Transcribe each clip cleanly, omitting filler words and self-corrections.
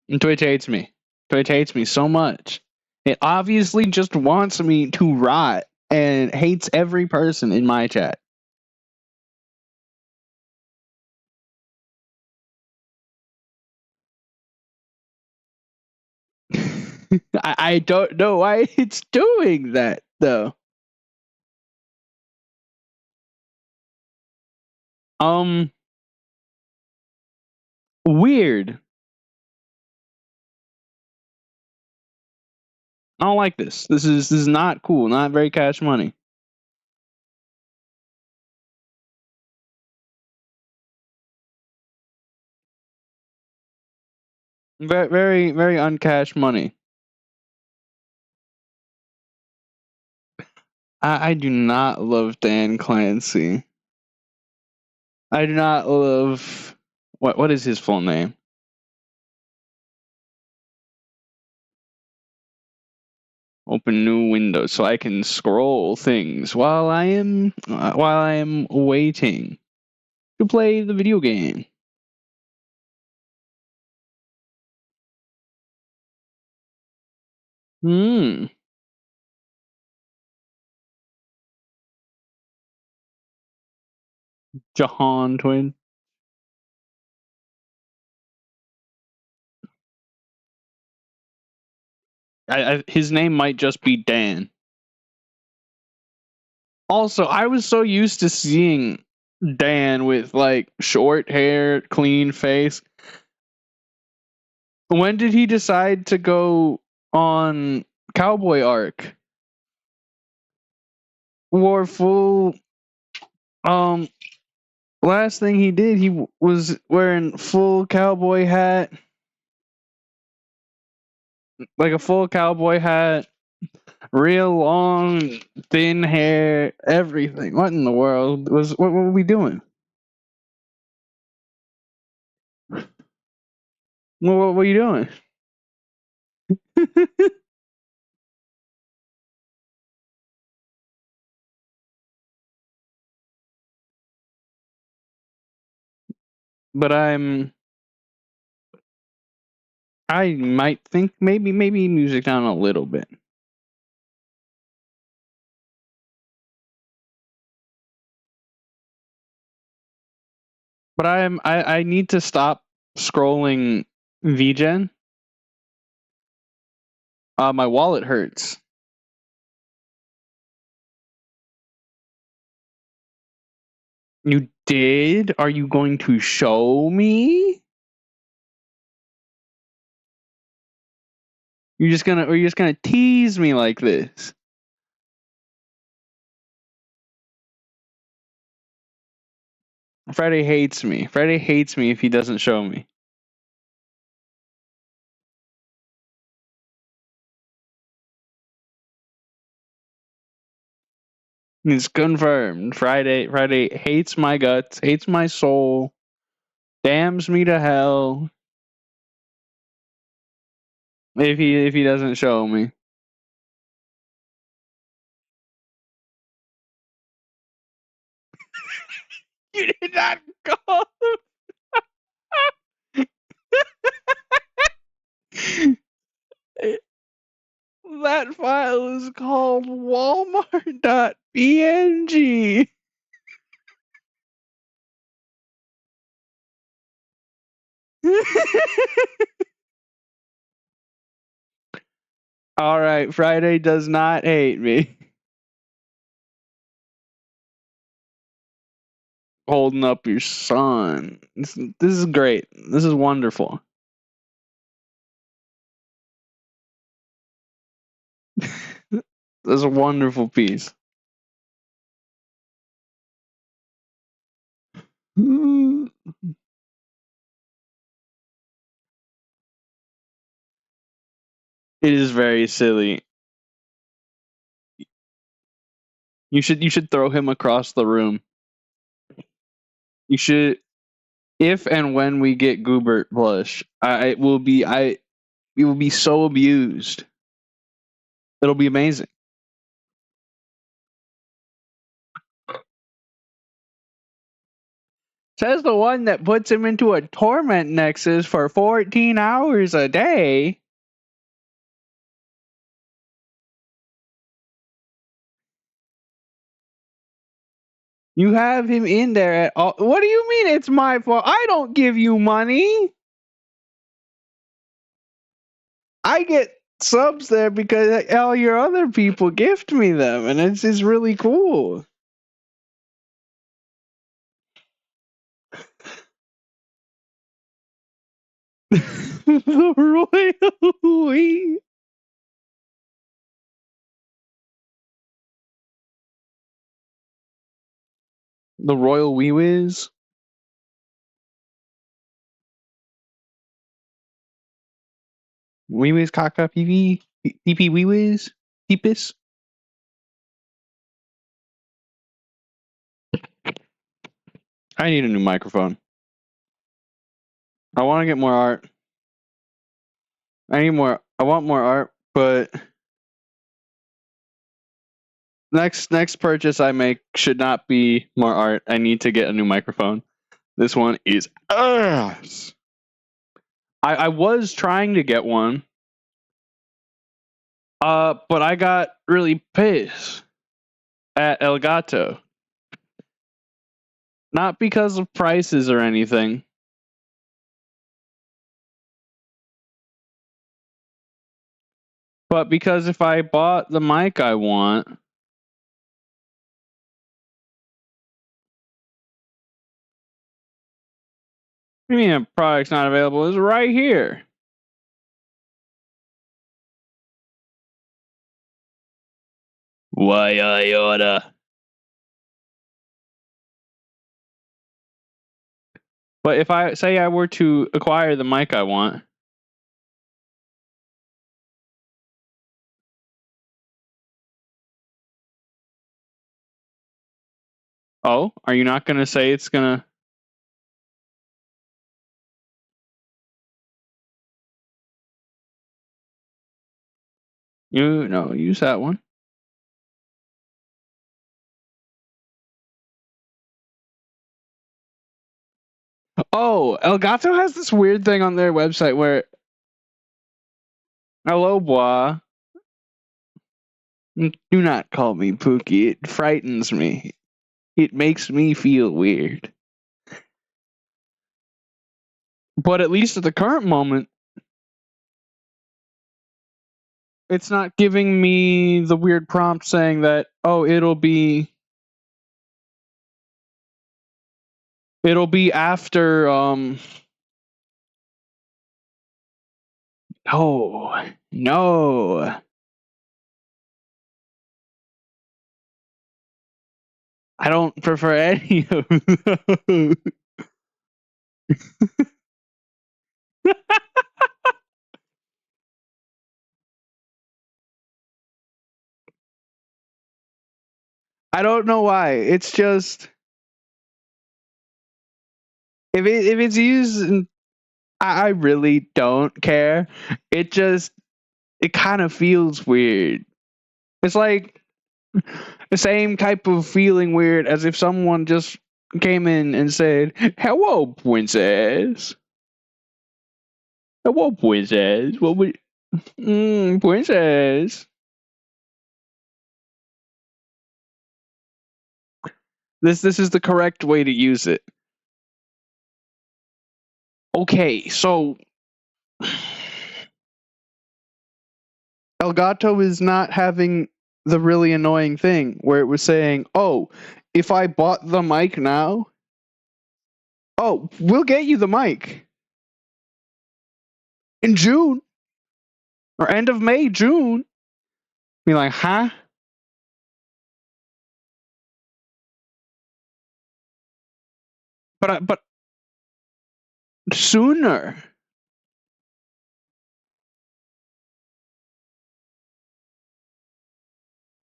And Twitch hates me. Twitch hates me so much. It obviously just wants me to rot and hates every person in my chat. I don't know why it's doing that though. Weird. I don't like this. This is not cool. Not very Cash Money. Very very uncash money. I do not love Dan Clancy. I do not love what is his full name? Open new window so I can scroll things while I am waiting to play the video game. Jahan Twin. His name might just be Dan. Also, I was so used to seeing Dan with like short hair, clean face. When did he decide to go on cowboy arc? Wore full last thing he did, he was wearing full cowboy hat. Like a full cowboy hat, real long, thin hair, everything. What in the world what were we doing? What were you doing? But I might think maybe music down a little bit. But I need to stop scrolling VGen. My wallet hurts. You did? Are you going to show me? You're just gonna tease me like this. Friday hates me. Friday hates me if he doesn't show me. It's confirmed. Friday hates my guts, hates my soul, damns me to hell if he doesn't show me. You did not call him. That file is called Walmart.png. All right, Friday does not hate me. Holding up your son. This is great. This is wonderful. This is a wonderful piece. It is very silly. You should throw him across the room. You should, if and when we get Goobert plush, we will be so abused. It'll be amazing. Says the one that puts him into a torment nexus for 14 hours a day. You have him in there at all. What do you mean it's my fault? I don't give you money. I get subs there because all your other people gift me them, and it's really cool. The royal we. The royal wee whiz. Wee whiz caca pv pp wee whiz peepus. I need a new microphone. I want to get more art. I want more art, but next purchase I make should not be more art. I need to get a new microphone. This one is ass. I was trying to get one. But I got really pissed at Elgato. Not because of prices or anything. But because if I bought the mic I want, I mean, a product's not available. It's right here. Why I oughta. But if I say I were to acquire the mic I want, oh, are you not gonna say it's gonna? Use that one. Oh, Elgato has this weird thing on their website where, hello, bois. Do not call me Pookie. It frightens me. It makes me feel weird. But at least at the current moment, it's not giving me the weird prompt saying that, oh, it'll be after no. I don't prefer any of those. I don't know why. It's just if it's used, I really don't care. It kind of feels weird. It's like the same type of feeling weird as if someone just came in and said, "Hello, princess. Hello, princess. What would princess?" This is the correct way to use it. Okay, so Elgato is not having the really annoying thing where it was saying, "Oh, if I bought the mic now, oh, we'll get you the mic in June or end of May, June." Be like, huh? But sooner.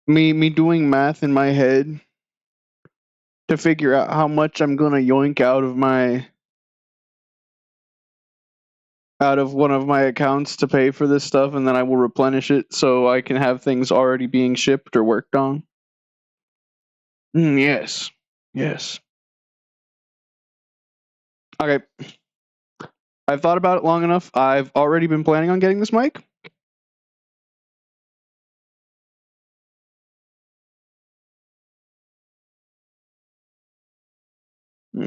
Me doing math in my head to figure out how much I'm gonna yoink out of one of my accounts to pay for this stuff, and then I will replenish it so I can have things already being shipped or worked on. Yes. Okay. I've thought about it long enough. I've already been planning on getting this mic.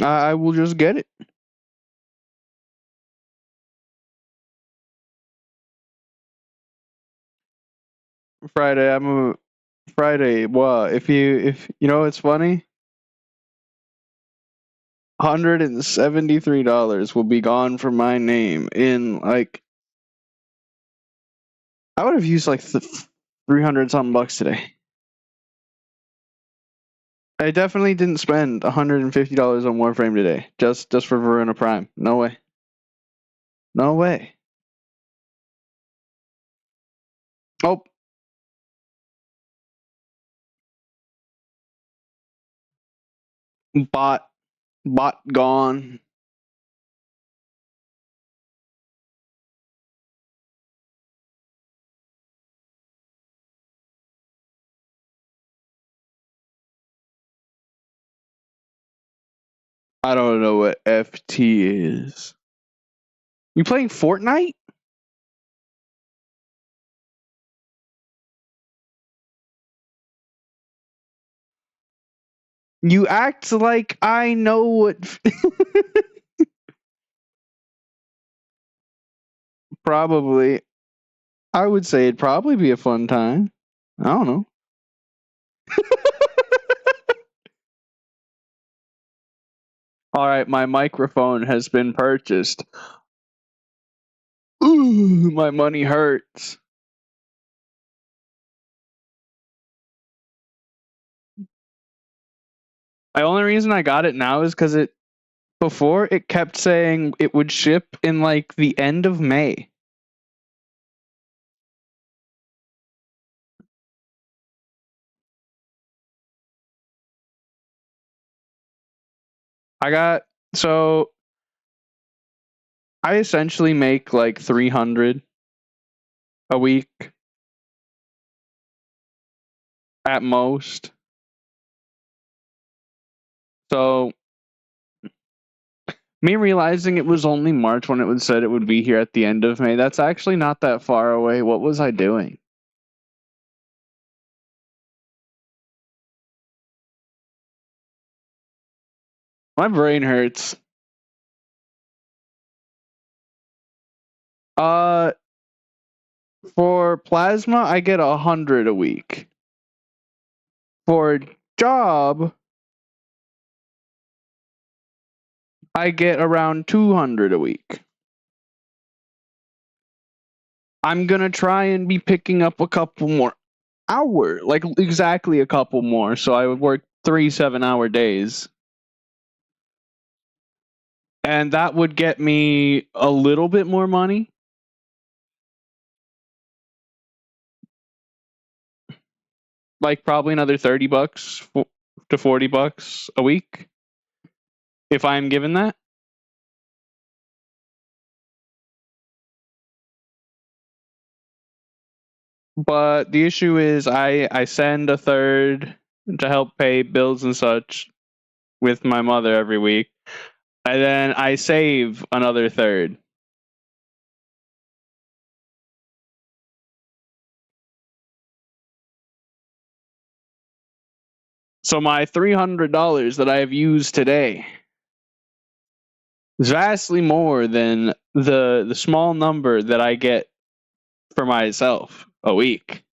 I will just get it. Friday. I'm a Friday. What? If you know, it's funny. $173 will be gone from my name in like. I would have used like 300 something bucks today. I definitely didn't spend $150 on Warframe today, just for Verona Prime. No way. No way. Oh, bot gone. I don't know what FT is. You playing Fortnite? You act like I know what. Probably. I would say it'd probably be a fun time. I don't know. All right, my microphone has been purchased. Ooh, my money hurts. The only reason I got it now is because before it kept saying it would ship in like the end of May. So I essentially make like 300 a week at most. So me realizing it was only March when it said it would be here at the end of May, that's actually not that far away. What was I doing? My brain hurts. Uh, for plasma, I get 100 a week. For job, I get around 200 a week. I'm gonna try and be picking up a couple more hours, like exactly a couple more. So I would work 3 7-hour days. And that would get me a little bit more money. Like probably another $30 to $40 a week. If I'm given that. But the issue is I send a third to help pay bills and such with my mother every week. And then I save another third. So my $300 that I have used today is vastly more than the small number that I get for myself a week.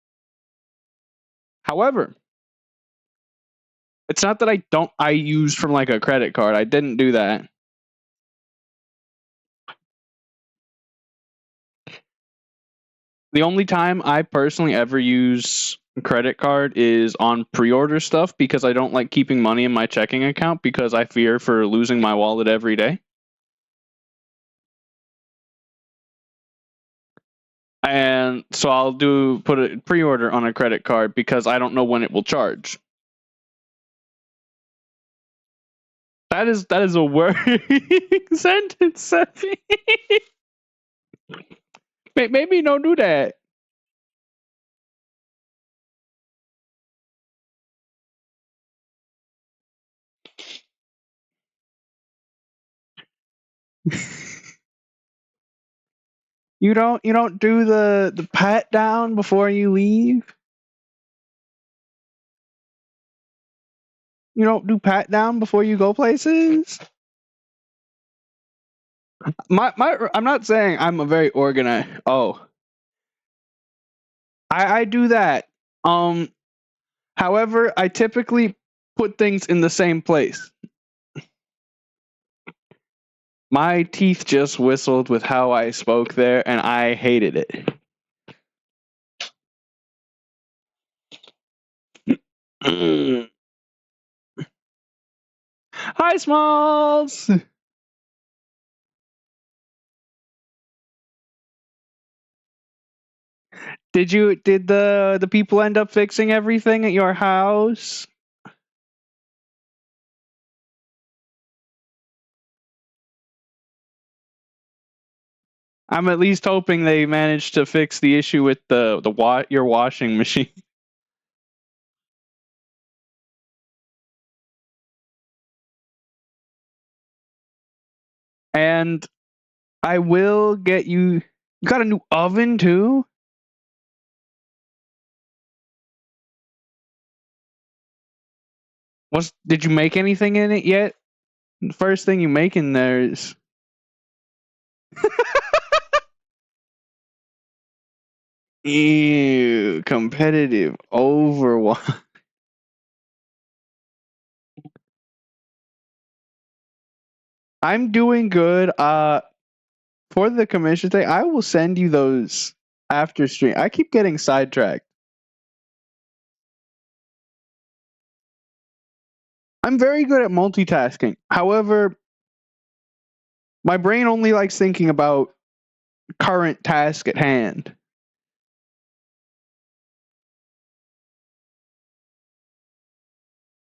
However, it's not that I use from like a credit card. I didn't do that. The only time I personally ever use credit card is on pre-order stuff because I don't like keeping money in my checking account because I fear for losing my wallet every day. And so I'll put a pre-order on a credit card because I don't know when it will charge. That is a worrying sentence. Maybe don't do that. You don't do the pat down before you leave? You don't do pat down before you go places? I'm not saying I'm a very organized. Oh, I do that. However, I typically put things in the same place. My teeth just whistled with how I spoke there, and I hated it. Hi, Smalls. Did the people end up fixing everything at your house? I'm at least hoping they managed to fix the issue with your washing machine. And I will get you. You got a new oven too? Did you make anything in it yet? The first thing you make in there is ew, competitive Overwatch. I'm doing good. For the commission thing, I will send you those after stream. I keep getting sidetracked. I'm very good at multitasking. However, my brain only likes thinking about current task at hand.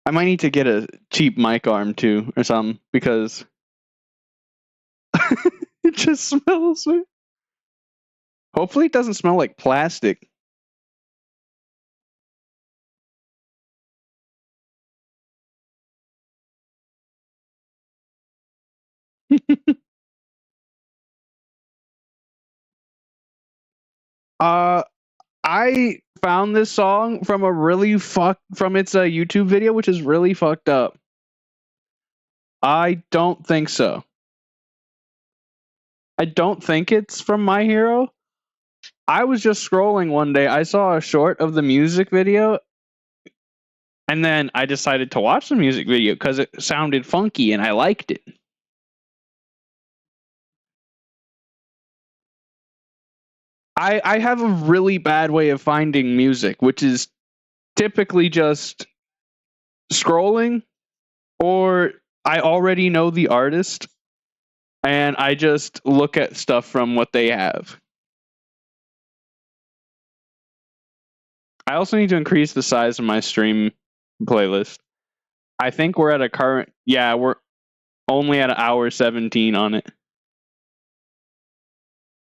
I might need to get a cheap mic arm too or something because it just smells. Hopefully, it doesn't smell like plastic. uh, I found this song from from its YouTube video, which is really fucked up. I don't think so. I don't think it's from My Hero. I was just scrolling one day. I saw a short of the music video, and then I decided to watch the music video because it sounded funky and I liked it. I have a really bad way of finding music, which is typically just scrolling, or I already know the artist and I just look at stuff from what they have. I also need to increase the size of my stream playlist. I think we're at a current, yeah, we're only at an hour 17 on it.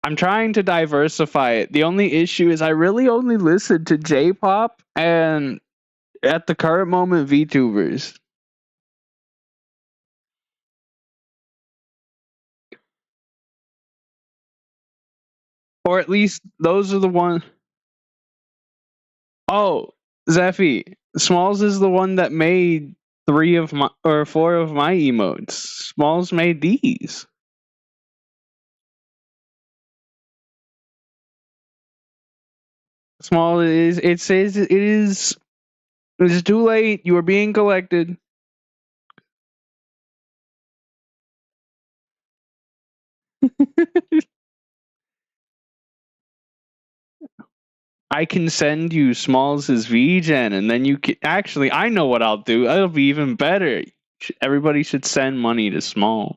I'm trying to diversify it. The only issue is I really only listen to J-pop and at the current moment VTubers. Or at least those are the ones. Oh, Zephy, Smalls is the one that made 4 of my emotes. Smalls made these. Small is it says it's too late. You are being collected. I can send you Smalls' VGen, and then you can actually. I know what I'll do. It'll be even better. Everybody should send money to Small.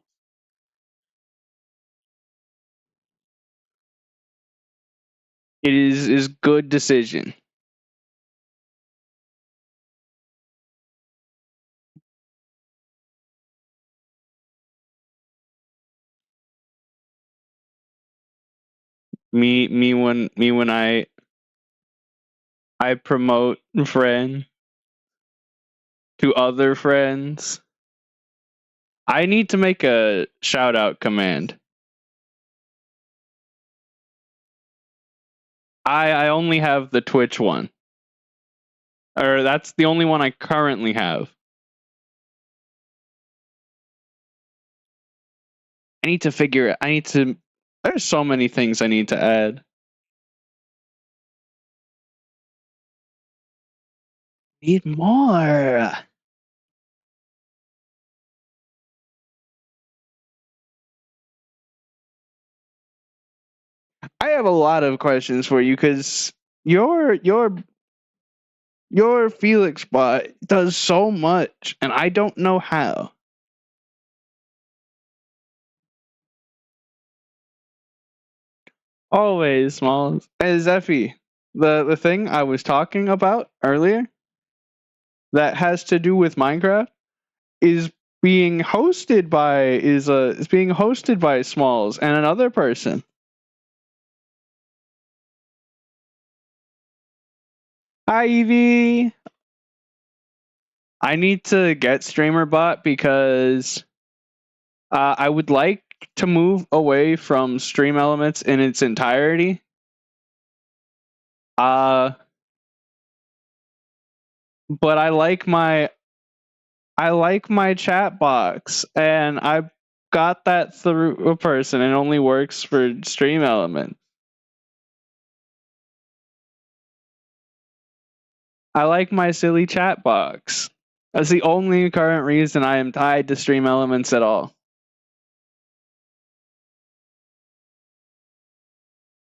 It is good decision. Me when I promote friend to other friends. I need to make a shout out command. I only have the Twitch one. Or that's the only one I currently have. I need to figure it. There's so many things I need to add. Need more. I have a lot of questions for you because your Felix bot does so much, and I don't know how. Always, Smalls. Hey, Zeffy, the thing I was talking about earlier that has to do with Minecraft is being hosted by Smalls and another person. Hi, Evie. I need to get StreamerBot because I would like to move away from Stream Elements in its entirety. But I like my chat box, and I got that through a person. It only works for Stream Elements. I like my silly chat box. That's the only current reason I am tied to Stream Elements at all.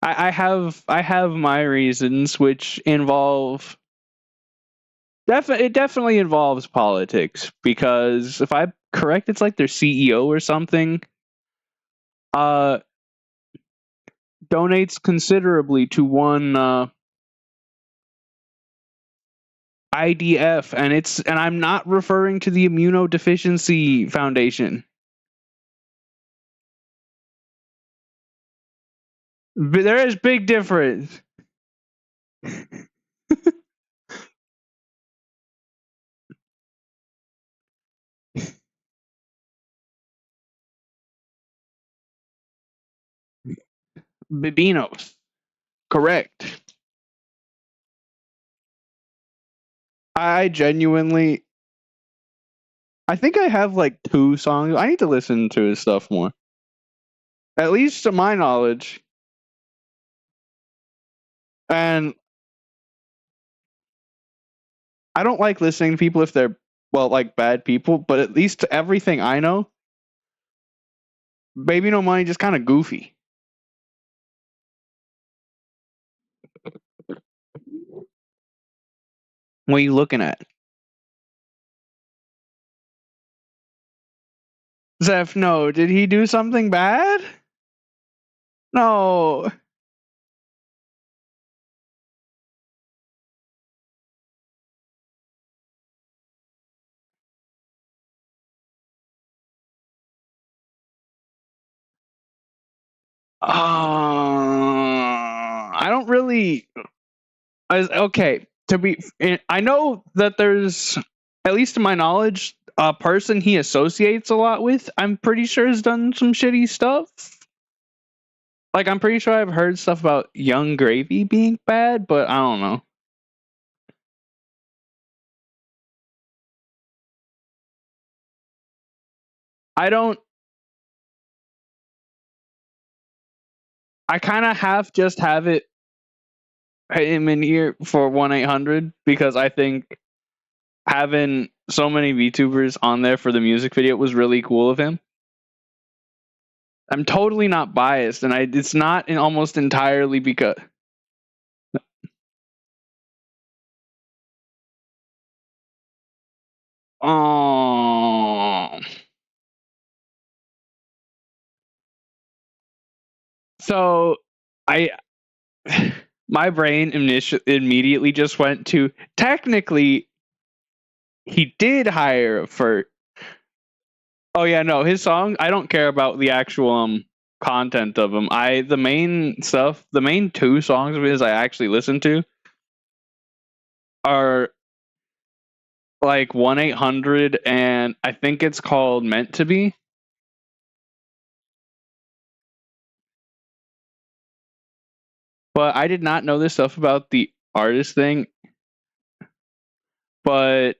I have my reasons, which involve it definitely involves politics, because if I'm correct, it's like their CEO or something uh donates considerably to one IDF, and I'm not referring to the Immunodeficiency Foundation. But there is big difference. Bibinos. Correct. I genuinely I think I have like 2 songs. I need to listen to his stuff more. At least to my knowledge. And I don't like listening to people if they're like bad people, but at least to everything I know, Baby No Money just kind of goofy. What are you looking at? Zeph, no. Did he do something bad? No. I don't really. Okay, I know that there's, at least to my knowledge, a person he associates a lot with. I'm pretty sure has done some shitty stuff. Like, I'm pretty sure I've heard stuff about Young Gravy being bad, but I don't know. I don't. I kind of have it him in here for 1-800 because I think having so many VTubers on there for the music video was really cool of him. I'm totally not biased, and it's not almost entirely because. Oh. So I my brain immediately just went to, technically he did hire for. Oh yeah, no, his song, I don't care about the actual content of them. The main 2 songs of his I actually listen to are like 1-800, and I think it's called Meant to Be. But I did not know this stuff about the artist thing. But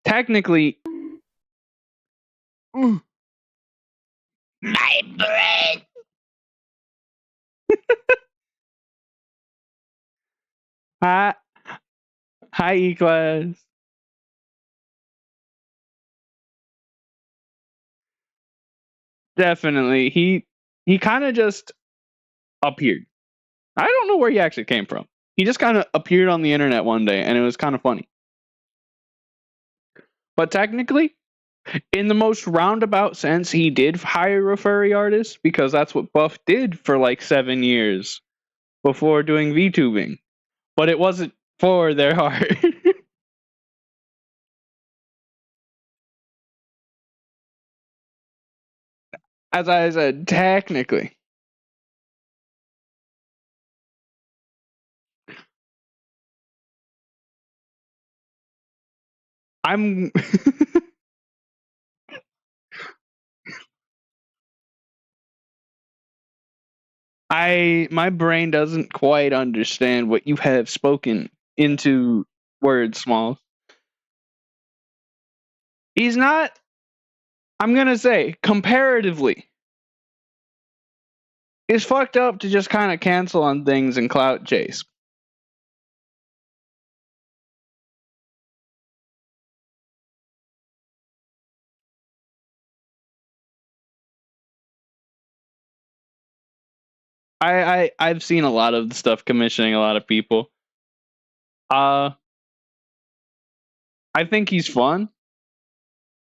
technically, my brain. Hi, hi, E-Class. Definitely, he kind of just appeared. I don't know where he actually came from. He just kind of appeared on the internet one day, and it was kind of funny. But technically, in the most roundabout sense, he did hire a furry artist because that's what Buff did for like 7 years before doing VTubing. But it wasn't for their art. As I said, technically. I'm my brain doesn't quite understand what you have spoken into words, Small. He's not, I'm gonna say, comparatively, it's fucked up to just kind of cancel on things and clout chase. I've seen a lot of the stuff commissioning a lot of people. Uh, I think he's fun.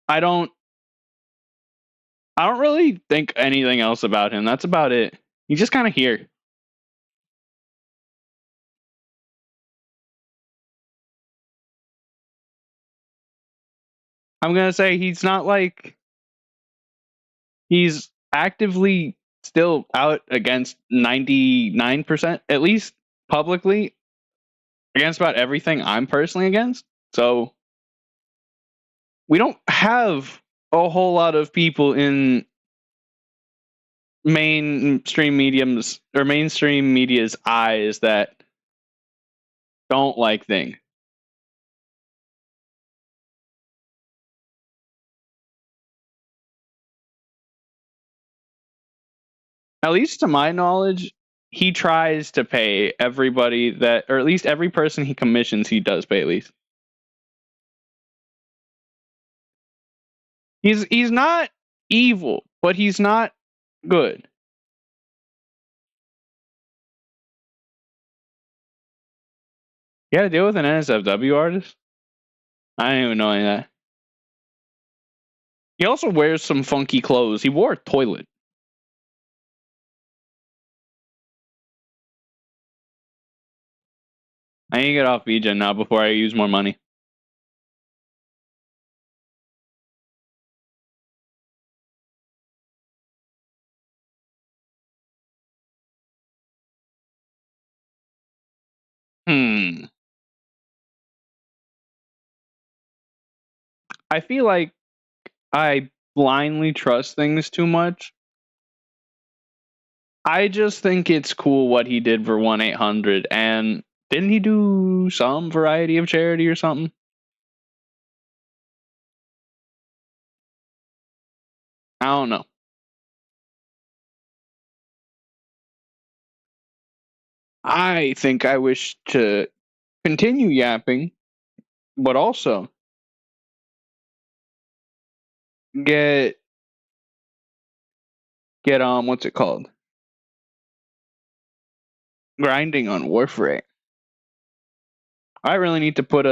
I don't really think anything else about him. That's about it. He's just kind of here. I'm gonna say he's not like he's actively still out against 99%, at least publicly, against about everything I'm personally against. So we don't have a whole lot of people in mainstream mediums or mainstream media's eyes that don't like things. At least to my knowledge, he tries to pay everybody that, or at least every person he commissions, he does pay at least. He's not evil, but he's not good. You got to deal with an NSFW artist? I didn't even know any of that. He also wears some funky clothes. He wore a toilet. I need to get off VGen now before I use more money. I feel like I blindly trust things too much. I just think it's cool what he did for 1-800, and didn't he do some variety of charity or something? I don't know. I think I wish to continue yapping, but also get what's it called? Grinding on Warframe. I really need to put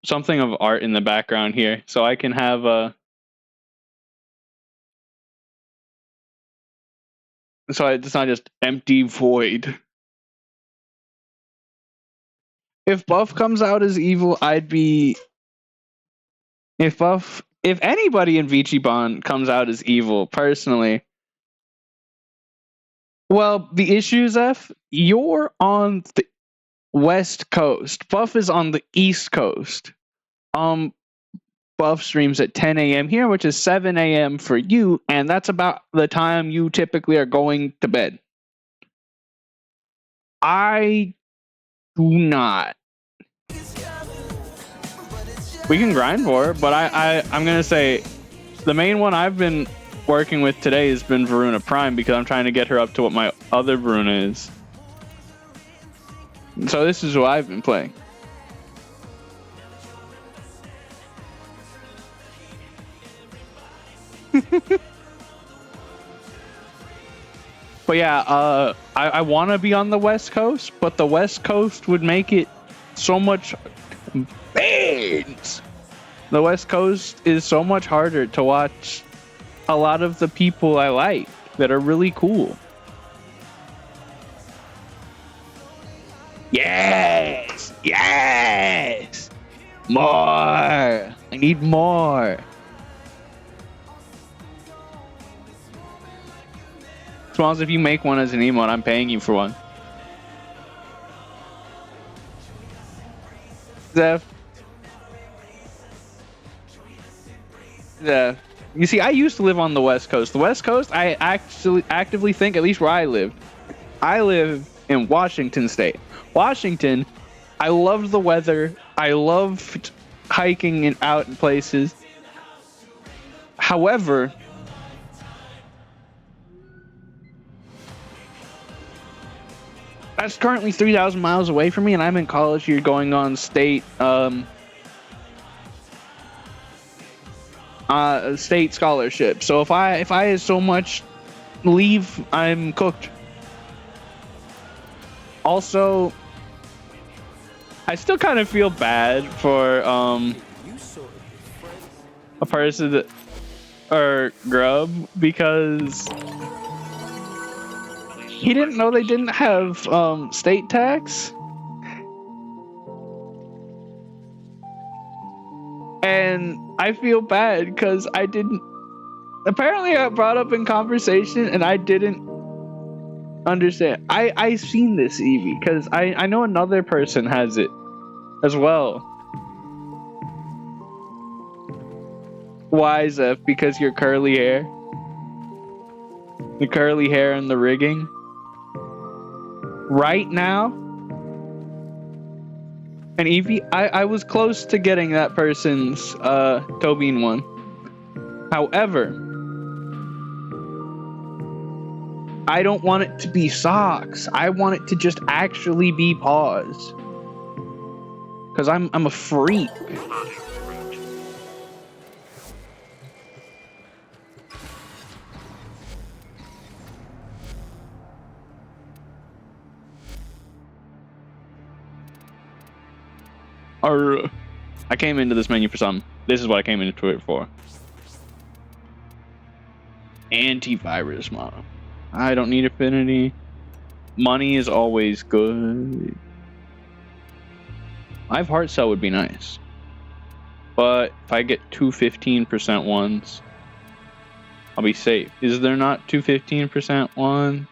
something of art in the background here so I can have so it's not just empty void. If Buff comes out as evil, I'd be. If anybody in Vichibon comes out as evil, personally, well, the issue is you're on the West Coast. Buff is on the East Coast. Buff streams at 10 a.m. here, which is 7 a.m. for you, and that's about the time you typically are going to bed. I do not. We can grind for it, but I'm gonna say the main one I've been working with today has been Varuna Prime because I'm trying to get her up to what my other Varuna is. So this is what I've been playing. But yeah, I want to be on the West Coast, but the West Coast would make it so much bans. The West Coast is so much harder to watch a lot of the people I like that are really cool. Yes! Yes! More! I need more. As long as if you make one as an emote, I'm paying you for one. Zeph. You see, I used to live on the West Coast. The West Coast, I actually actively think, at least where I live in Washington State. Washington, I loved the weather. I loved hiking out in places. However, that's currently 3,000 miles away from me, and I'm in college here going on state state scholarship. So if I so much leave, I'm cooked. Also, I still kind of feel bad for a person that, or Grub, because he didn't know they didn't have state tax. And I feel bad because I didn't. Apparently, I brought up in conversation and I didn't understand. I seen this, Evie, because I know another person has it as well. Why, Zeph? Because your curly hair. The curly hair and the rigging. Right now. And Evie, I was close to getting that person's Tobin one. However, I don't want it to be socks. I want it to just actually be paws. Because I'm a freak. Or I came into this menu for something. This is what I came into it for. Antivirus model. I don't need affinity. Money is always good. Live heart cell would be nice. But if I get two 15% ones, I'll be safe. Is there not two 15% ones?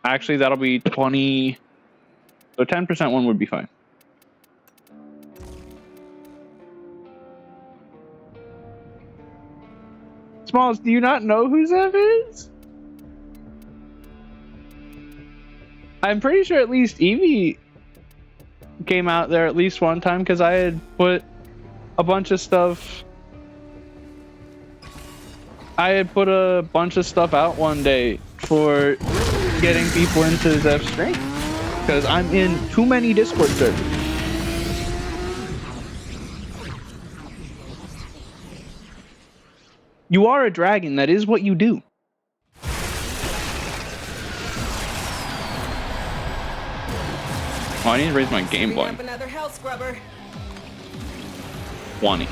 Actually, that'll be 20. So 10% one would be fine. Smalls, do you not know who Zev is? I'm pretty sure at least Evie came out there at least one time because I had put a bunch of stuff. I had put a bunch of stuff out one day for getting people into Zev's stream. Because I'm in too many Discord servers. You are a dragon. That is what you do. Oh, I need to raise my game volume. Another hell scrubber. 20.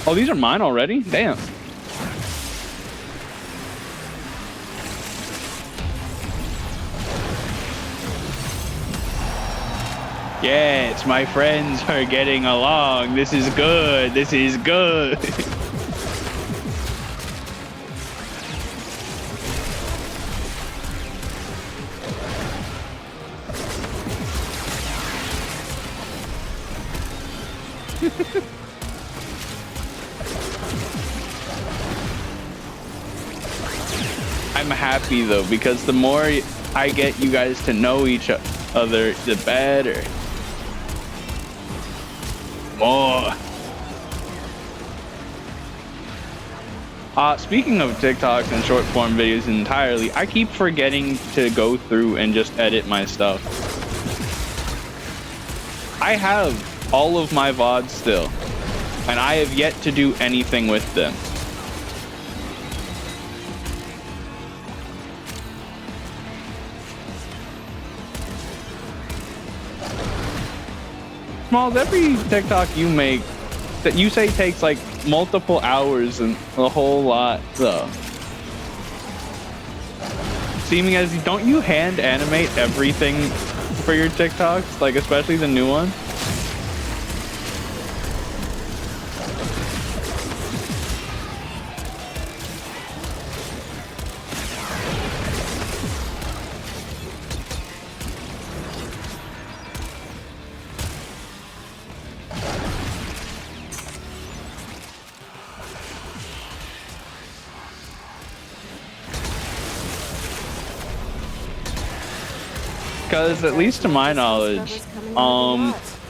Oh, these are mine already? Damn. Yes, my friends are getting along. This is good. This is good. I'm happy though, because the more I get you guys to know each other, the better. More. Speaking of TikToks and short form videos entirely, I keep forgetting to go through and just edit my stuff. I have all of my VODs still, and I have yet to do anything with them. Smalls, every TikTok you make that you say takes like multiple hours and a whole lot though. Seeming as don't you hand animate everything for your TikToks, like especially the new one? Because at least to my knowledge,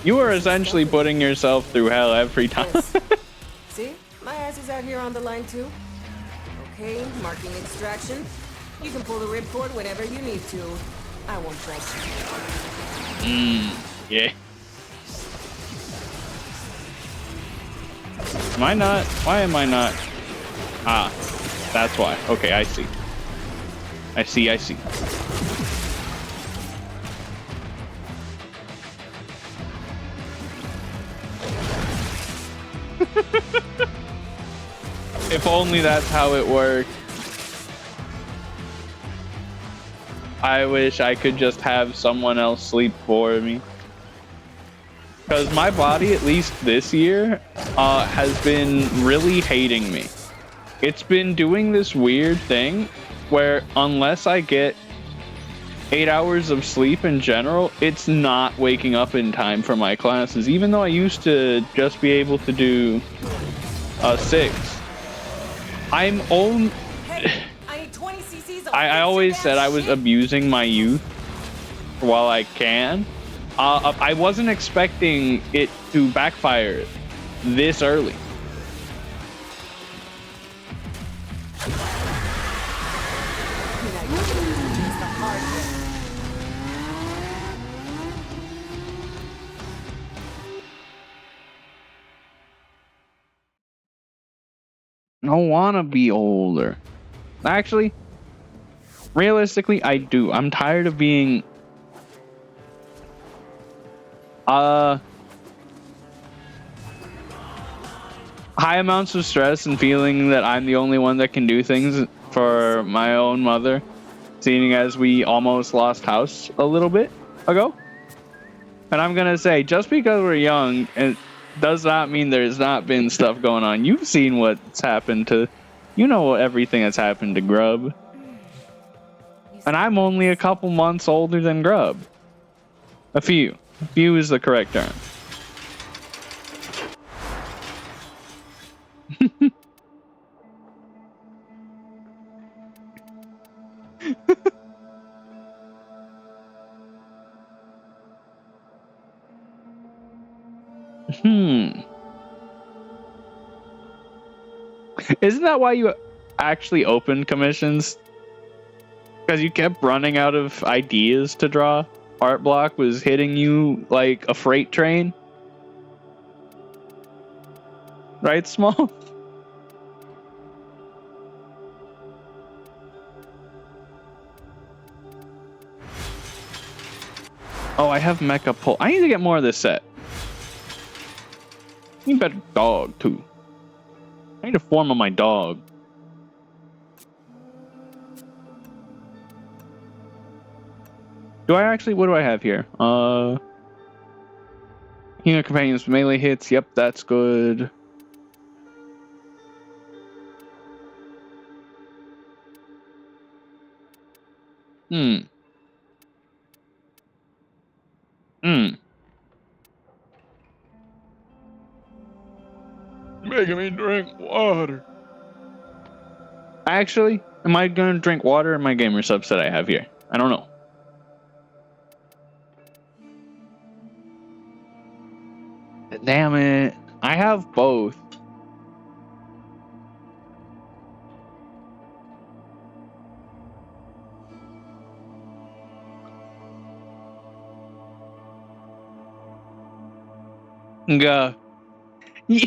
you are essentially putting yourself through hell every time. See, my ass is out here on the line too. Okay, marking extraction. You can pull the ripcord whenever you need to. I won't drag you. Yeah. Am I not? Why am I not? Ah, that's why. Okay, I see. I see. If only that's how it worked. I wish I could just have someone else sleep for me. Because my body, at least this year, has been really hating me. It's been doing this weird thing where unless I get 8 hours of sleep in general, it's not waking up in time for my classes, even though I used to just be able to do 6. I'm own. Hey, I need 20 cc's of I always said I was shit. abusing my youth while I can. I wasn't expecting it to backfire this early. I don't want to be older. Actually, realistically, I do. I'm tired of being high amounts of stress and feeling that I'm the only one that can do things for my own mother, seeing as we almost lost house a little bit ago. And I'm gonna say, just because we're young, it does not mean there's not been stuff going on. You've seen what's happened to, you know, everything that's happened to Grub. And I'm only a couple months older than Grub. A few. A few is the correct term. Isn't that why you actually opened commissions? Because you kept running out of ideas to draw? Art block was hitting you like a freight train? Right, Small? Oh, I have Mecha Pull. I need to get more of this set. I need a better dog, too. I need a form of my dog. Do I actually? What do I have here? Human companions melee hits. Yep, that's good. Making me drink water. Actually, am I gonna drink water or my gamer subs that I have here? I don't know. Damn it. I have both.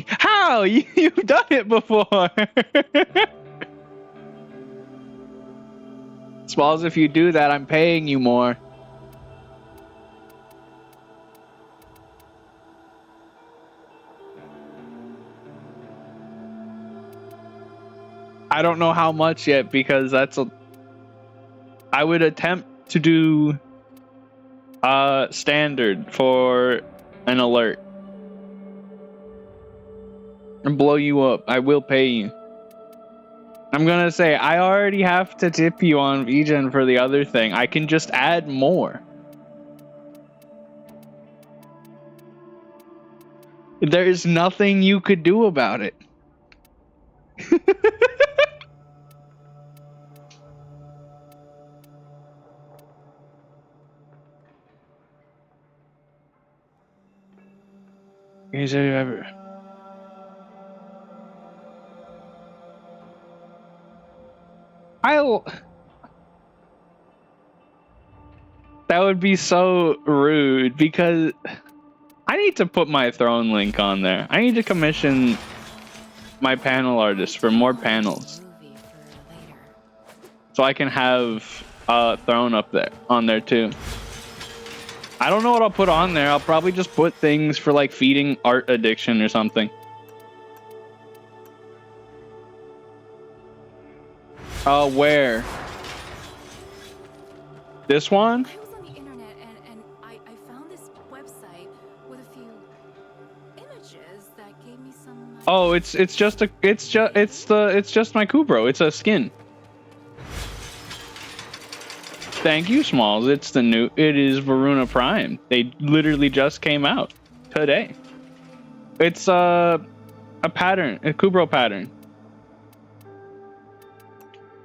How? You've done it before. Smalls, if you do that, I'm paying you more. I don't know how much yet because I would attempt to do standard for an alert and blow you up. I will pay you. I'm gonna say I already have to tip you on VGen for the other thing. I can just add more. There is nothing you could do about it. Is there ever? That would be so rude because I need to put my throne link on there. I need to commission my panel artist for more panels so I can have throne up there on there too. I don't know what I'll put on there. I'll probably just put things for like feeding art addiction or something. Where? This one? I was on the internet and I found this website with a few images that gave me some. Oh, it's just my Kubro. It's a skin. Thank you, Smalls. It is Varuna Prime. They literally just came out today. It's a pattern, a Kubro pattern.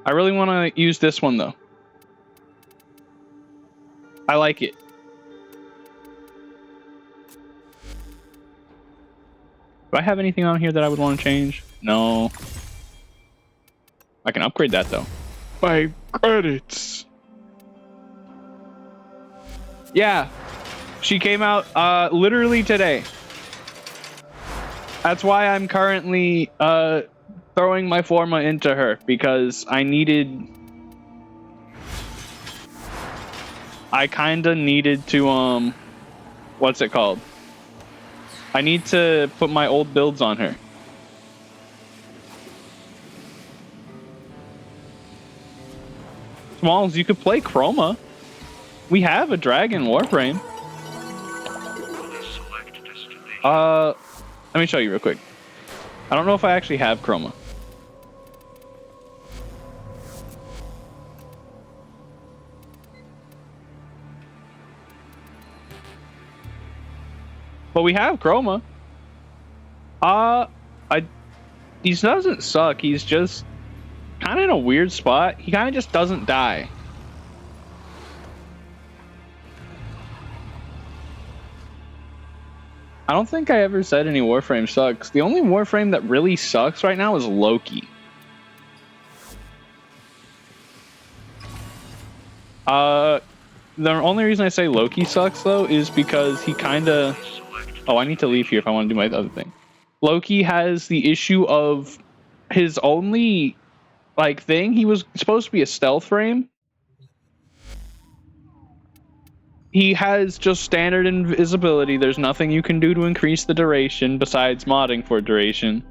I really want to use this one though. I like it. Do I have anything on here that I would want to change? No. I can upgrade that though. By credits. Yeah. She came out literally today. That's why I'm currently throwing my Forma into her because I kinda needed to what's it called? I need to put my old builds on her. Smalls, you could play Chroma. We have a Dragon Warframe. Let me show you real quick. I don't know if I actually have Chroma. But we have Chroma. He doesn't suck. He's just kind of in a weird spot. He kind of just doesn't die. I don't think I ever said any Warframe sucks. The only Warframe that really sucks right now is Loki. The only reason I say Loki sucks though is because he kind of... Oh, I need to leave here if I want to do my other thing. Loki has the issue of his only like thing. He was supposed to be a stealth frame. He has just standard invisibility. There's nothing you can do to increase the duration besides modding for duration.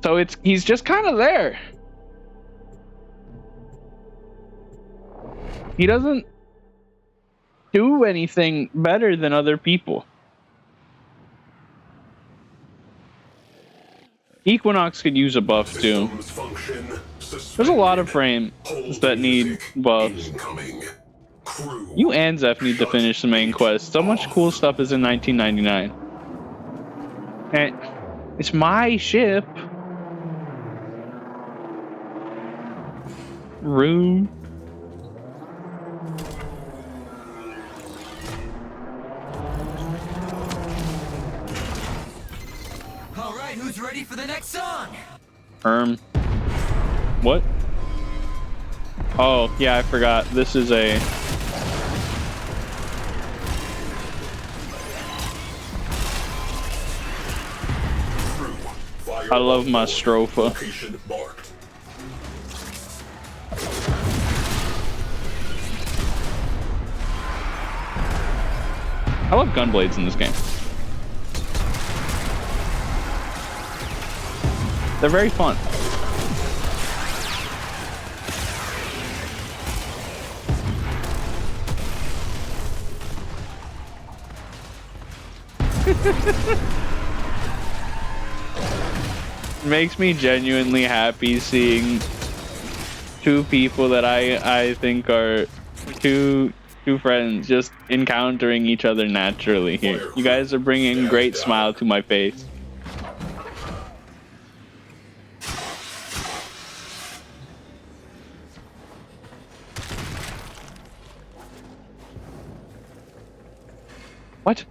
So he's just kind of there. He doesn't do anything better than other people. Equinox could use a buff too. There's a lot of frames that need buffs. You and Zeph need to finish the main quest. So much cool stuff is in 1999. And it's my ship. Room. All right, who's ready for the next song? What? Oh, yeah, I forgot. This is a... I love my stropha. I love gunblades in this game. They're very fun. Makes me genuinely happy seeing two people that I think are two friends just encountering each other naturally here. You guys are bringing a great smile to my face. What?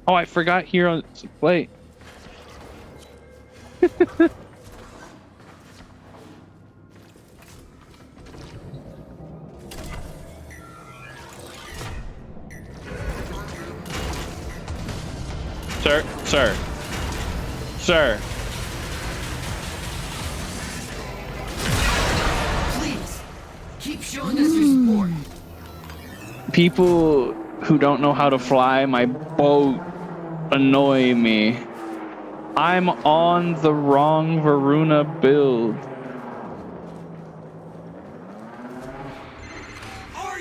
Oh, I forgot here on play. Sir. Please, keep showing us your support. People who don't know how to fly my boat annoy me. I'm on the wrong Varuna build.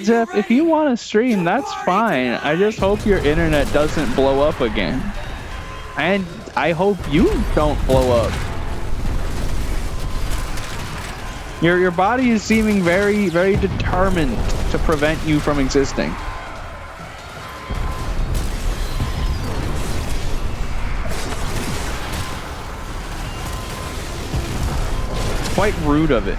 Zeph, if you want to stream, that's fine. I just hope your internet doesn't blow up again. And I hope you don't blow up. Your body is seeming very, very determined to prevent you from existing. Quite rude of it.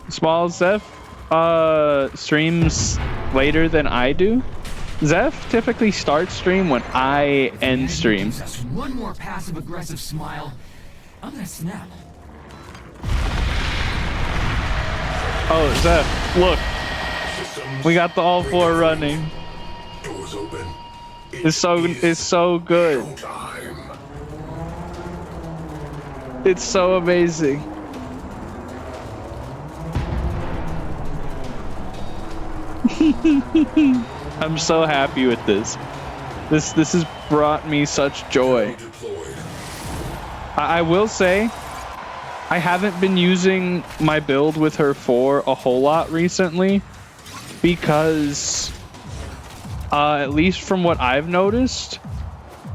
Small Zeph streams later than I do. Zeph typically starts stream when I end stream. Just one more passive aggressive smile. I'm gonna snap. Oh, Zeph, look. We got the all four running. Doors open. It's so good. It's so amazing. I'm so happy with this. This has brought me such joy. I will say, I haven't been using my build with her for a whole lot recently because, at least from what I've noticed,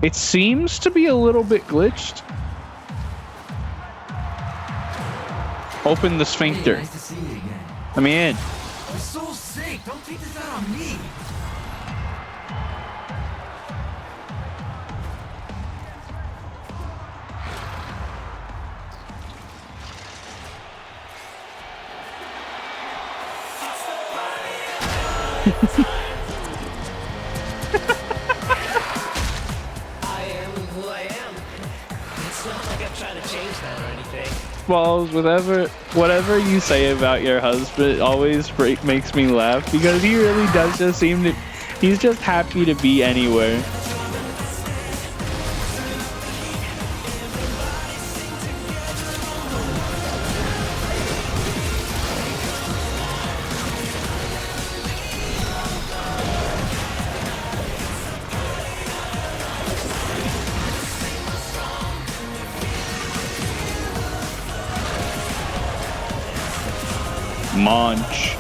it seems to be a little bit glitched. Open the sphincter. Hey, nice to see you again. Let me in. For soul's sake, don't take this out on me. I am who I am. It's not like I'm trying to change that or anything. Balls, whatever you say about your husband always makes me laugh because he really does just seem to, he's just happy to be anywhere. Munch.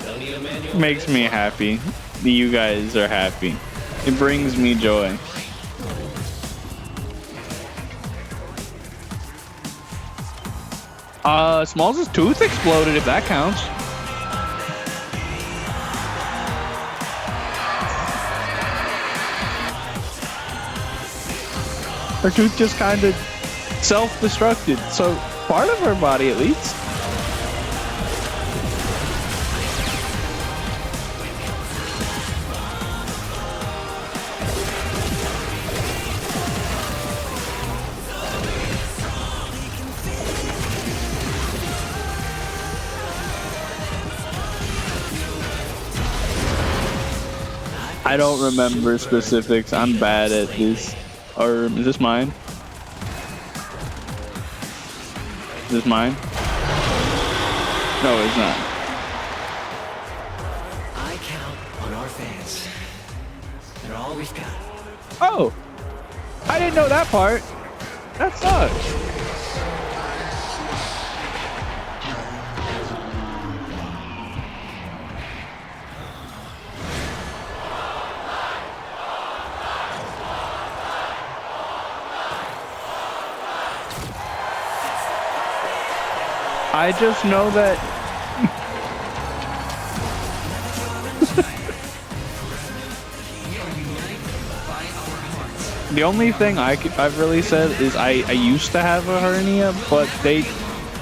Don't need a manual. Makes me happy. You guys are happy. It brings me joy. Smalls' tooth exploded, if that counts. Her tooth just kind of self-destructed, so part of her body at least. I don't remember specifics. I'm bad at this. Or is this mine? Is this mine? No, it's not. I count on our fans. They're all we've got. Oh! I didn't know that part. That sucks. I just know that the only thing I've really said is I used to have a hernia, but they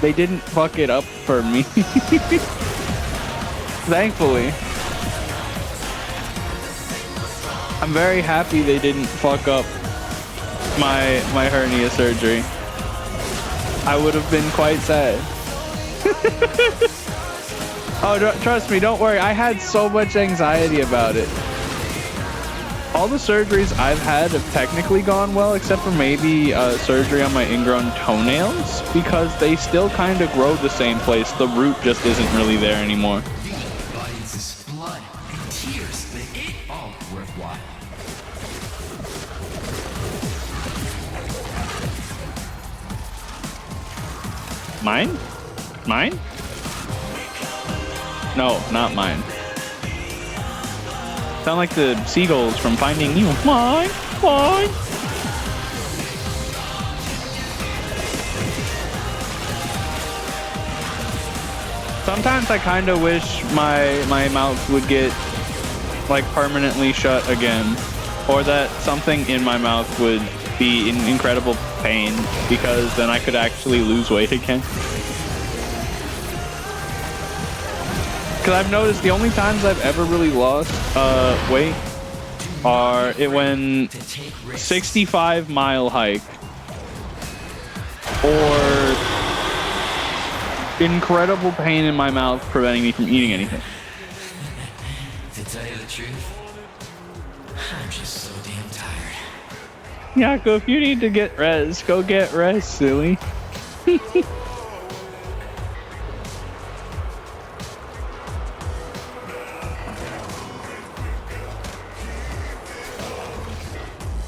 didn't fuck it up for me. Thankfully. I'm very happy they didn't fuck up my hernia surgery. I would have been quite sad. Oh, trust me, don't worry. I had so much anxiety about it. All the surgeries I've had have technically gone well, except for maybe surgery on my ingrown toenails, because they still kind of grow the same place. The root just isn't really there anymore. Audience's blood and tears make it all worthwhile. Mine? Mine? No, not mine. Sound like the seagulls from Finding Nemo. Mine, mine. Sometimes I kind of wish my mouth would get like permanently shut again, or that something in my mouth would be in incredible pain, because then I could actually lose weight again. Because I've noticed the only times I've ever really lost weight are when 65-mile hike or incredible pain in my mouth preventing me from eating anything. To tell you the truth, I'm just so damn tired. Yako, if you need to get rest, go get rest, silly.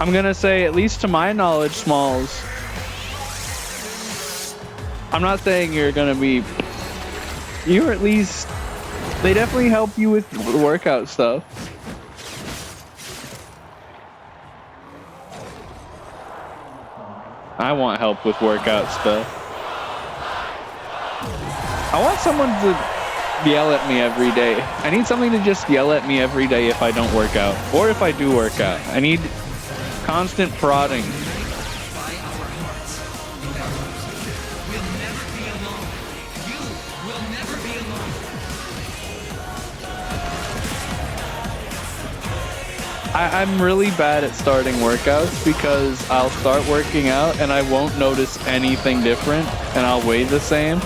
I'm gonna say, at least to my knowledge, Smalls, I'm not saying you're gonna be, you're at least, they definitely help you with the workout stuff. I want help with workout stuff. I want someone to yell at me every day. I need something to just yell at me every day if I don't work out, or if I do work out. I need constant prodding. I'm really bad at starting workouts because I'll start working out and I won't notice anything different, and I'll weigh the same,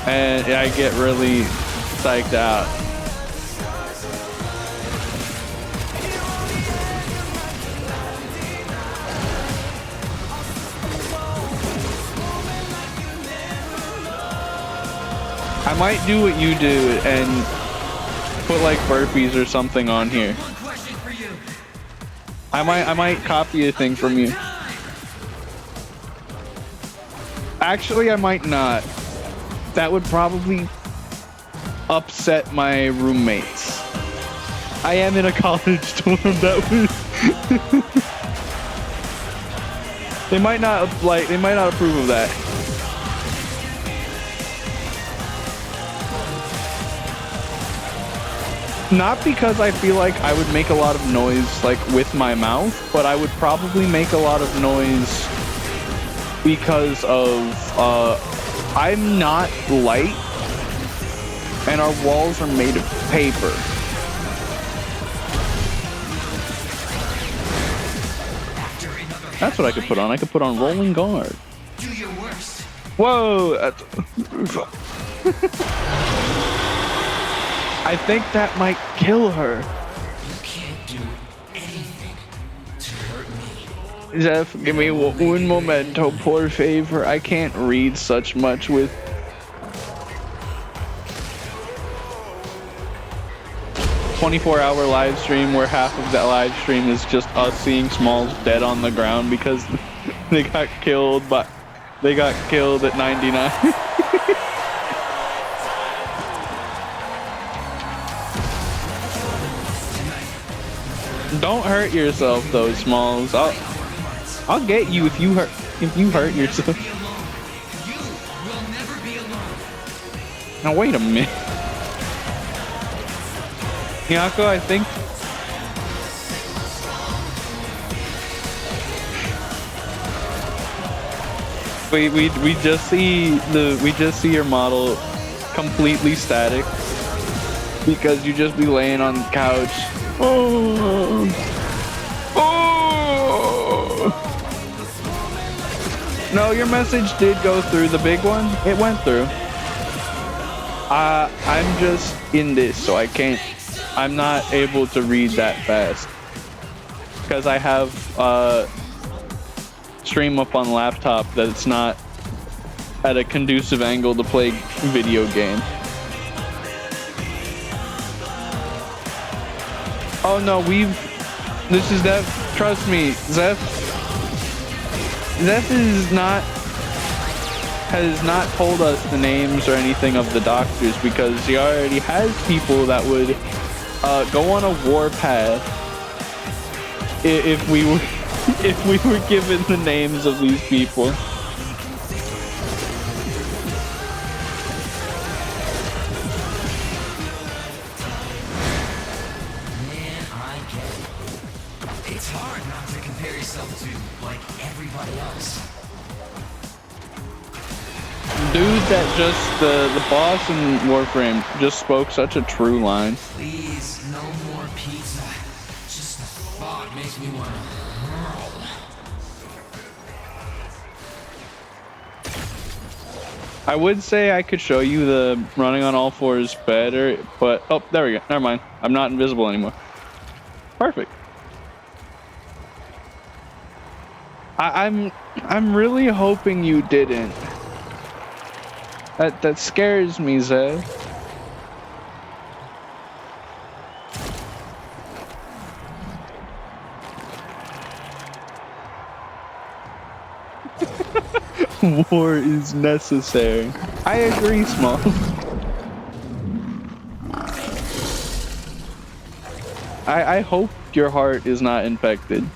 and I get really psyched out. I might do what you do and put like burpees or something on here. I might copy a thing from you. Actually, I might not. That would probably upset my roommates. I am in a college dorm. That would. They might not like. They might not approve of that. Not because I feel like I would make a lot of noise like with my mouth, but I would probably make a lot of noise because of I'm not light and our walls are made of paper. That's what I could put on. I could put on rolling guard. Do your worst. Whoa! I think that might kill her. You can't do anything to hurt me. Zeph, give me un momento, por favor. I can't read such much with 24-hour live stream where half of that live stream is just us seeing Smalls dead on the ground because they got killed at 99. Don't hurt yourself though, Smalls. I'll get you if you hurt yourself. You will never be alone. Now wait a minute. Nyako, I think we just see your model completely static because you just be laying on the couch. Oh. No, your message did go through. The big one, it went through. I'm just in this, so I can't. I'm not able to read that fast because I have stream up on laptop that it's not at a conducive angle to play video game. Oh no, this is Zeph. Trust me, Zeph has not told us the names or anything of the doctors because he already has people that would go on a warpath if we were given the names of these people. Man, I get it. It's hard not to compare yourself to, like, everybody else. Dude, that just the boss in Warframe just spoke such a true line. Please, no more pizza. Just the thought makes me want to hurl. I would say I could show you the running on all fours better, but oh, there we go. Never mind. I'm not invisible anymore. Perfect. I'm really hoping you didn't. That scares me, Zed. War is necessary. I agree, Small. I hope your heart is not infected.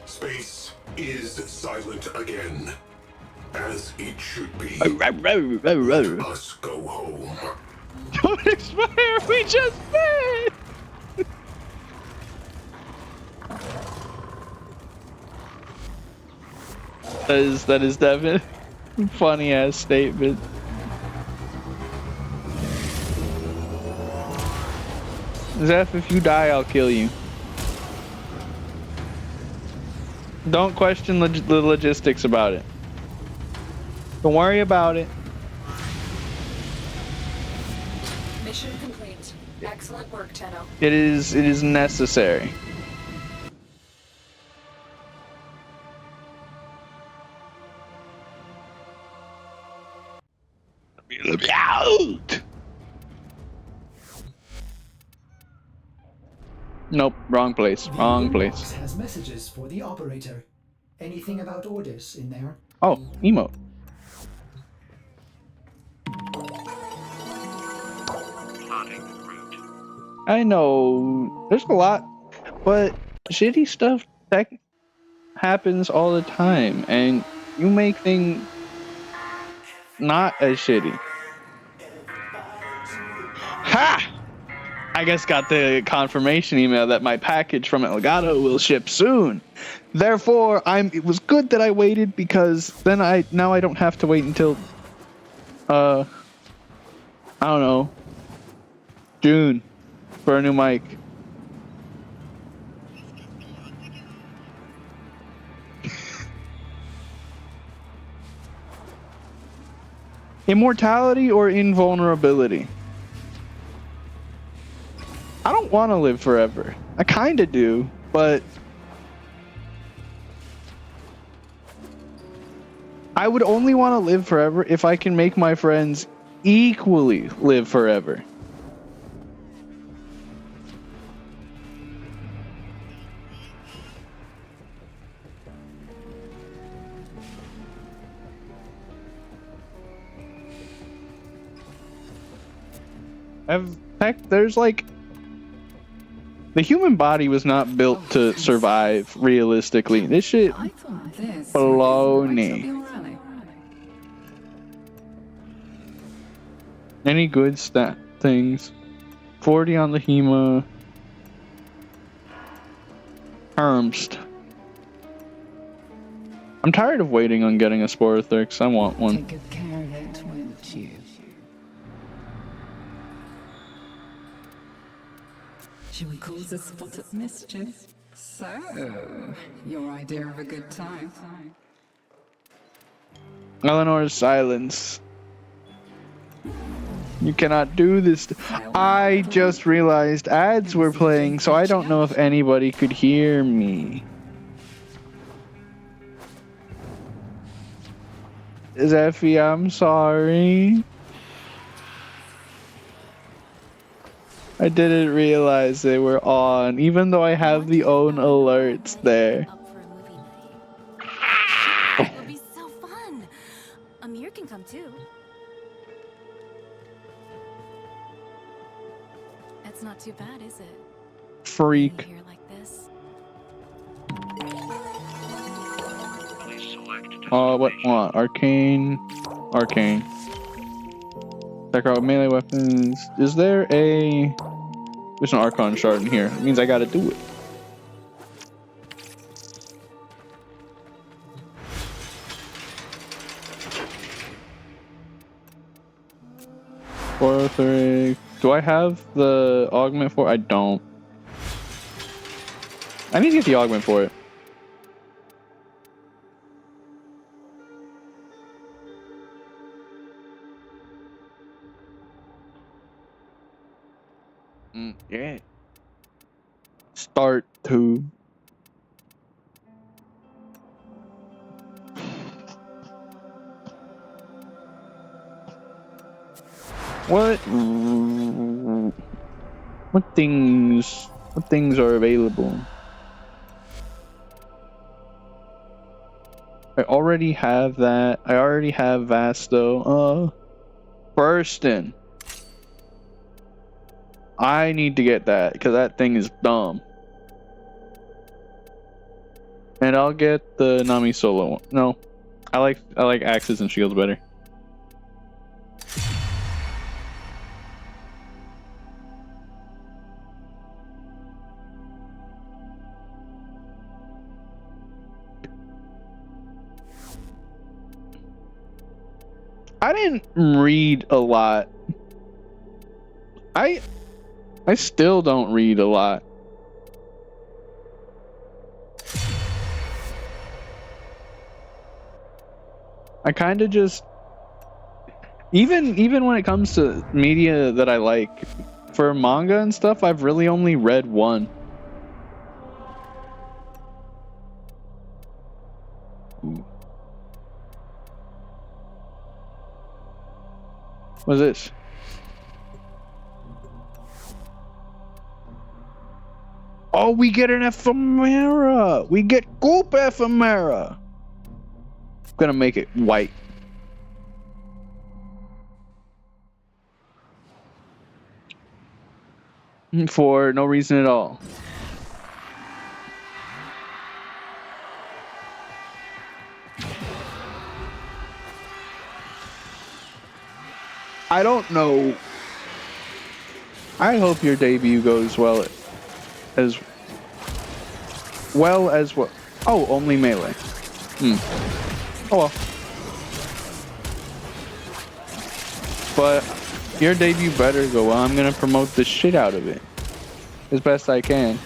Space is silent again, as it should be. Don't Us go home. expire, we just met! That is definitely a funny ass statement. Zeph, if you die, I'll kill you. Don't question the logistics about it. Don't worry about it. Mission complete. Excellent work, Tenno. It is necessary. Nope, wrong place. The Wrong inbox place. has messages for the operator. Anything about orders in there? Oh, emote. I know there's a lot, but shitty stuff that happens all the time, and you make things not as shitty. Ha! I just got the confirmation email that my package from Elgato will ship soon. Therefore, it was good that I waited, because then now I don't have to wait until I don't know, June for a new mic. Immortality or invulnerability? I don't want to live forever. I kind of do, but I would only want to live forever if I can make my friends equally live forever. Heck, there's like, the human body was not built to survive realistically. This shit I thought this baloney. Any good stat things? 40 on the Hema. Hermst. I'm tired of waiting on getting a Sporothrix. I want one. Take good care of it, won't you? Should we cause a spot of mischief? So, your idea of a good time? Eleanor's silence. You cannot do this. I just realized ads were playing, so I don't know if anybody could hear me. Zeffy, I'm sorry. I didn't realize they were on, even though I have the own alerts there. Up for a movie night. It would be so fun. Amir can come too. It's not too bad, is it? Freak. Being here like this. What? Arcane. Check out melee weapons. Is there a... There's an Archon shard in here. It means I gotta do it. Sporothrix. Do I have the augment for it? I don't. I need to get the augment for it. Yeah. Start to. What things are available? I already have that. I already have Vasto. Burstin. I need to get that because that thing is dumb. And I'll get the Nami solo one. No, I like axes and shields better. I didn't read a lot. I still don't read a lot. I kind of just even when it comes to media that I like, for manga and stuff, I've really only read one. What's this? Oh, we get an ephemera. We get Goop ephemera. I'm gonna make it white. For no reason at all. I don't know. I hope your debut goes well as what. Oh, only melee. Oh well. But your debut better go well. I'm gonna promote the shit out of it as best I can.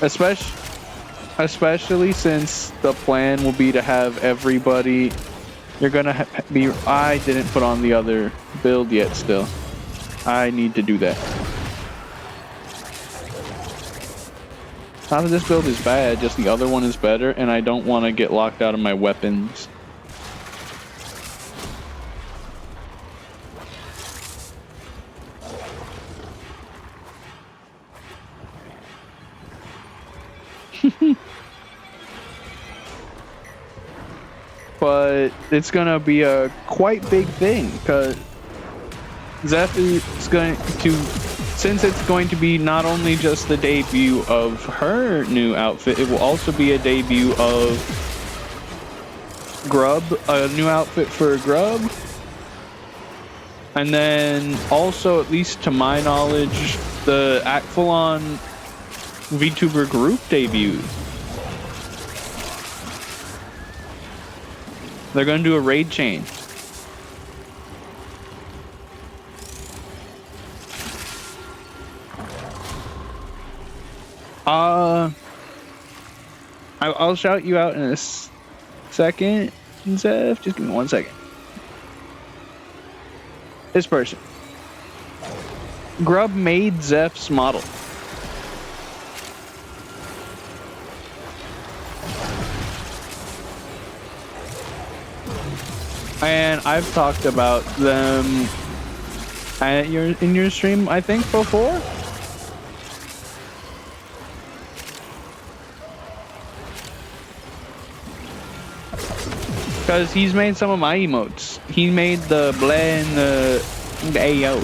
Especially since the plan will be to have everybody. You're gonna be. I didn't put on the other build yet. Still, I need to do that. Not that this build is bad, just the other one is better, and I don't want to get locked out of my weapons. But it's gonna be a quite big thing because Zeph is going to, since it's going to be not only just the debut of her new outfit, it will also be a debut of Grub, a new outfit for Grub, and then also, at least to my knowledge, the full-on VTuber group debut. They're gonna do a raid chain. I'll shout you out in a second, Zeph. Just give me 1 second. This person. Grub made Zeph's model. And I've talked about them in your stream, I think, before. Because he's made some of my emotes. He made the bleh and the Ayo.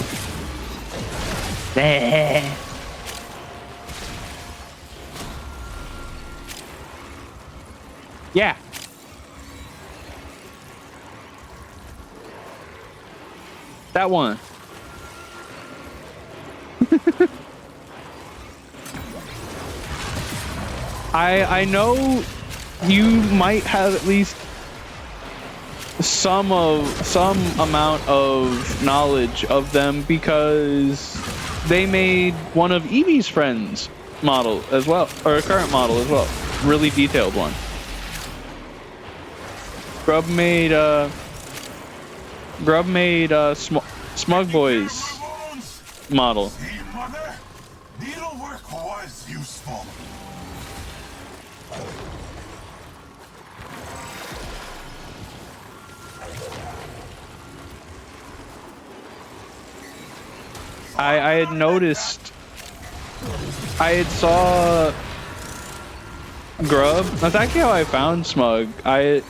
Yeah. That one. I know you might have at least some amount of knowledge of them because they made one of Eevee's friends model as well, or a current model as well. Really detailed one. Grub made Smug Boy's model. See, Mother? Needlework was useful. I had noticed. I had saw Grub. That's actually how I found Smug. I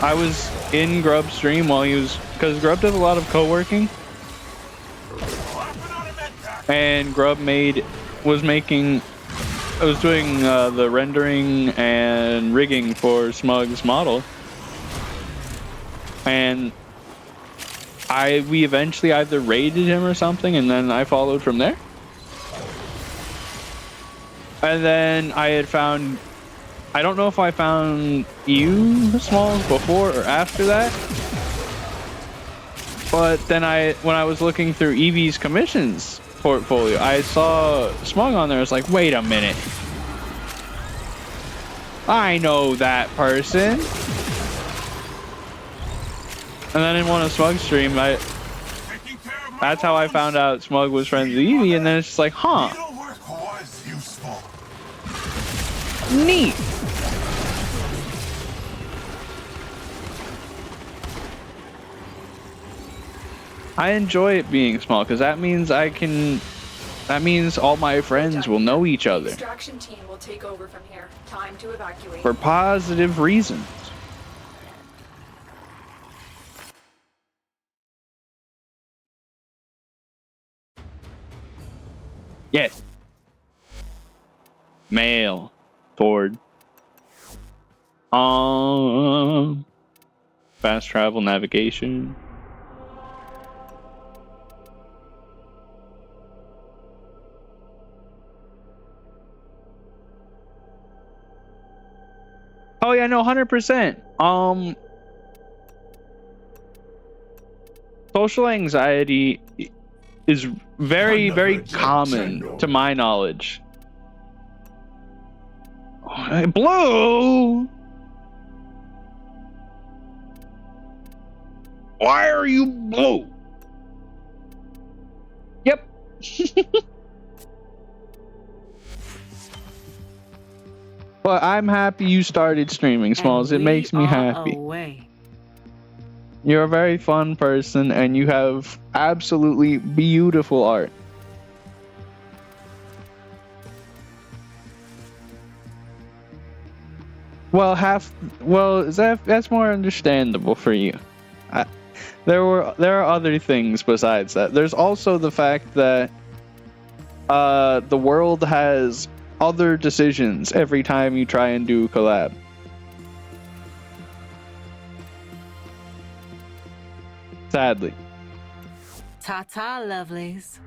was in Grub's stream while he was, because Grub does a lot of co-working, and Grub was doing the rendering and rigging for Smug's model, and we eventually either raided him or something, and then I followed from there. And then I had found, I don't know if I found you, Smalls, before or after that. But then when I was looking through Eevee's commissions portfolio, I saw Smug on there. I was like, wait a minute. I know that person. And then in one of Smug's stream, that's how I found out Smug was friends with Eevee, and then it's just like, huh. Neat. I enjoy it being small because that means I can. That means all my friends will know each other Extraction team will take over from here. Time to evacuate. for positive reasons. Yes. Mail. Ford. Fast travel navigation. Oh yeah, no, 100%. Social anxiety is very, very common to my knowledge. Blue. Why are you blue? Yep. But I'm happy you started streaming, Smalls. It makes me happy. Away. You're a very fun person and you have absolutely beautiful art. Well, that's more understandable for you. There are other things besides that. There's also the fact that the world has other decisions every time you try and do a collab. Sadly. Ta-ta, lovelies.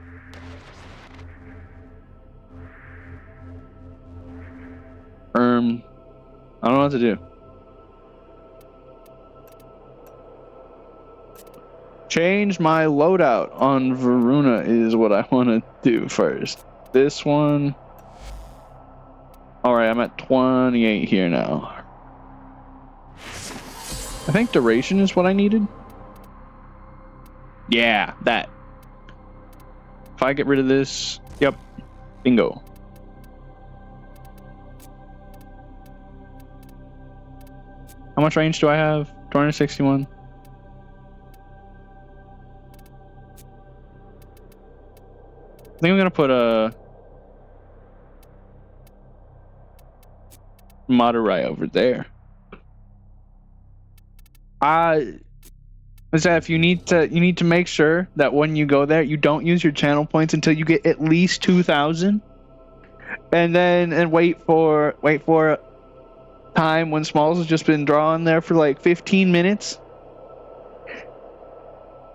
I don't know what to do. Change my loadout on Varuna is what I want to do first. This one. Alright, I'm at 28 here now. I think duration is what I needed. Yeah, that. If I get rid of this, yep, bingo. How much range do I have? 261. I think I'm gonna put a Madurai over there. Zeph, you need to make sure that when you go there, you don't use your channel points until you get at least 2,000, and wait for time when Smalls has just been drawing there for like 15 minutes,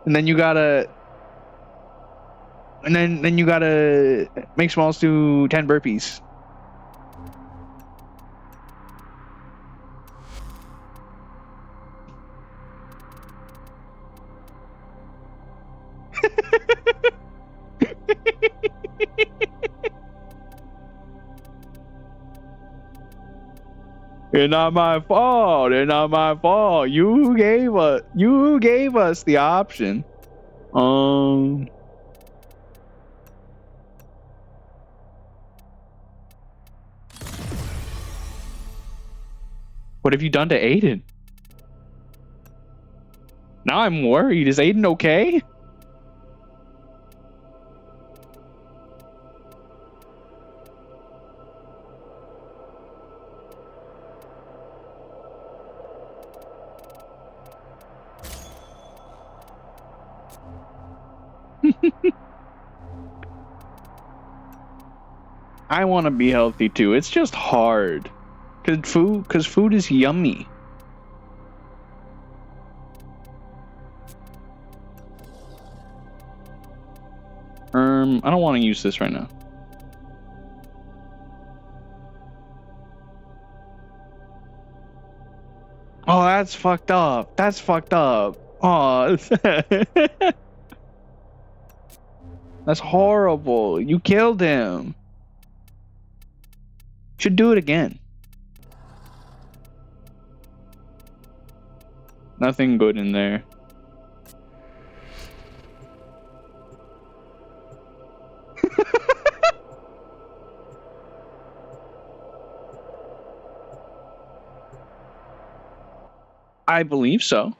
and then you gotta make Smalls do 10 burpees. It's not my fault. It's not my fault. You gave us the option. What have you done to Aiden? Now I'm worried. Is Aiden okay? I want to be healthy too. It's just hard. Cause food is yummy. I don't want to use this right now. Oh, that's fucked up. That's fucked up. Oh, that's horrible. You killed him. Should do it again. Nothing good in there. I believe so.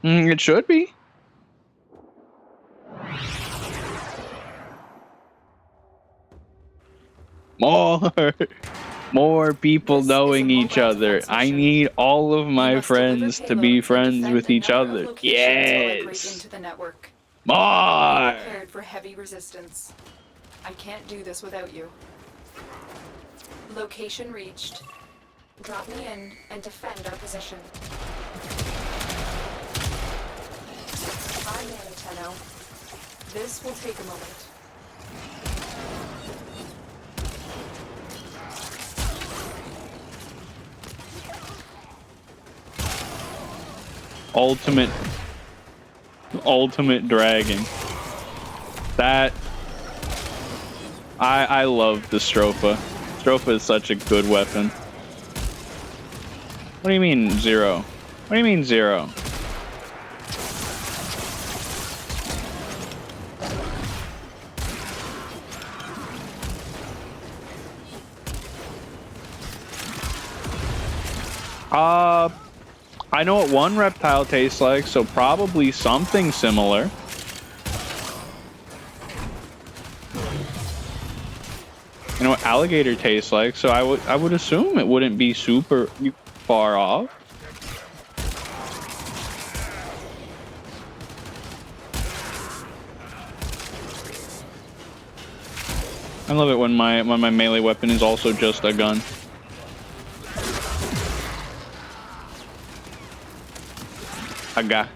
It should be. More people This is a knowing each mobile other. defense I mission. need all of You my must deliver friends to payloads be and friends defend with a each number of other. locations while I break Yes. into the network. More. Be prepared for heavy resistance. I can't do this without you. Location reached. Drop me in and defend our position. I'm Tenno. This will take a moment. Ultimate dragon. That I love the Stropha. Stropha is such a good weapon. What do you mean 0? What do you mean 0? I know what one reptile tastes like, so probably something similar. You know what alligator tastes like, so I would assume it wouldn't be super far off. I love it when my melee weapon is also just a gun. Aga.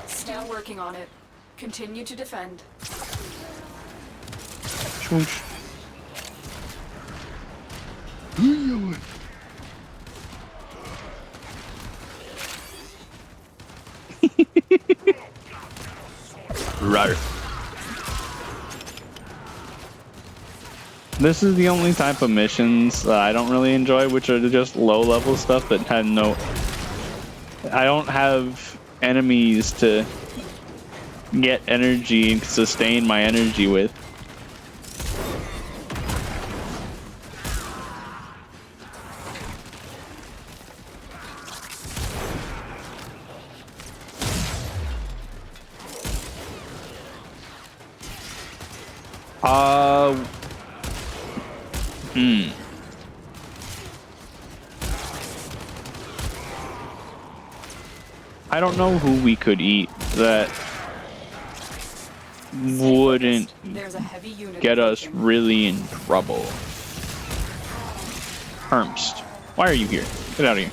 Still working on it. Continue to defend. Swoosh. Right. This is the only type of missions that I don't really enjoy, which are just low-level stuff that have no... I don't have enemies to get energy and sustain my energy with. I don't know who we could eat that wouldn't There's a heavy unit get us approaching. really in trouble. Hermst, why are you here? Get out of here.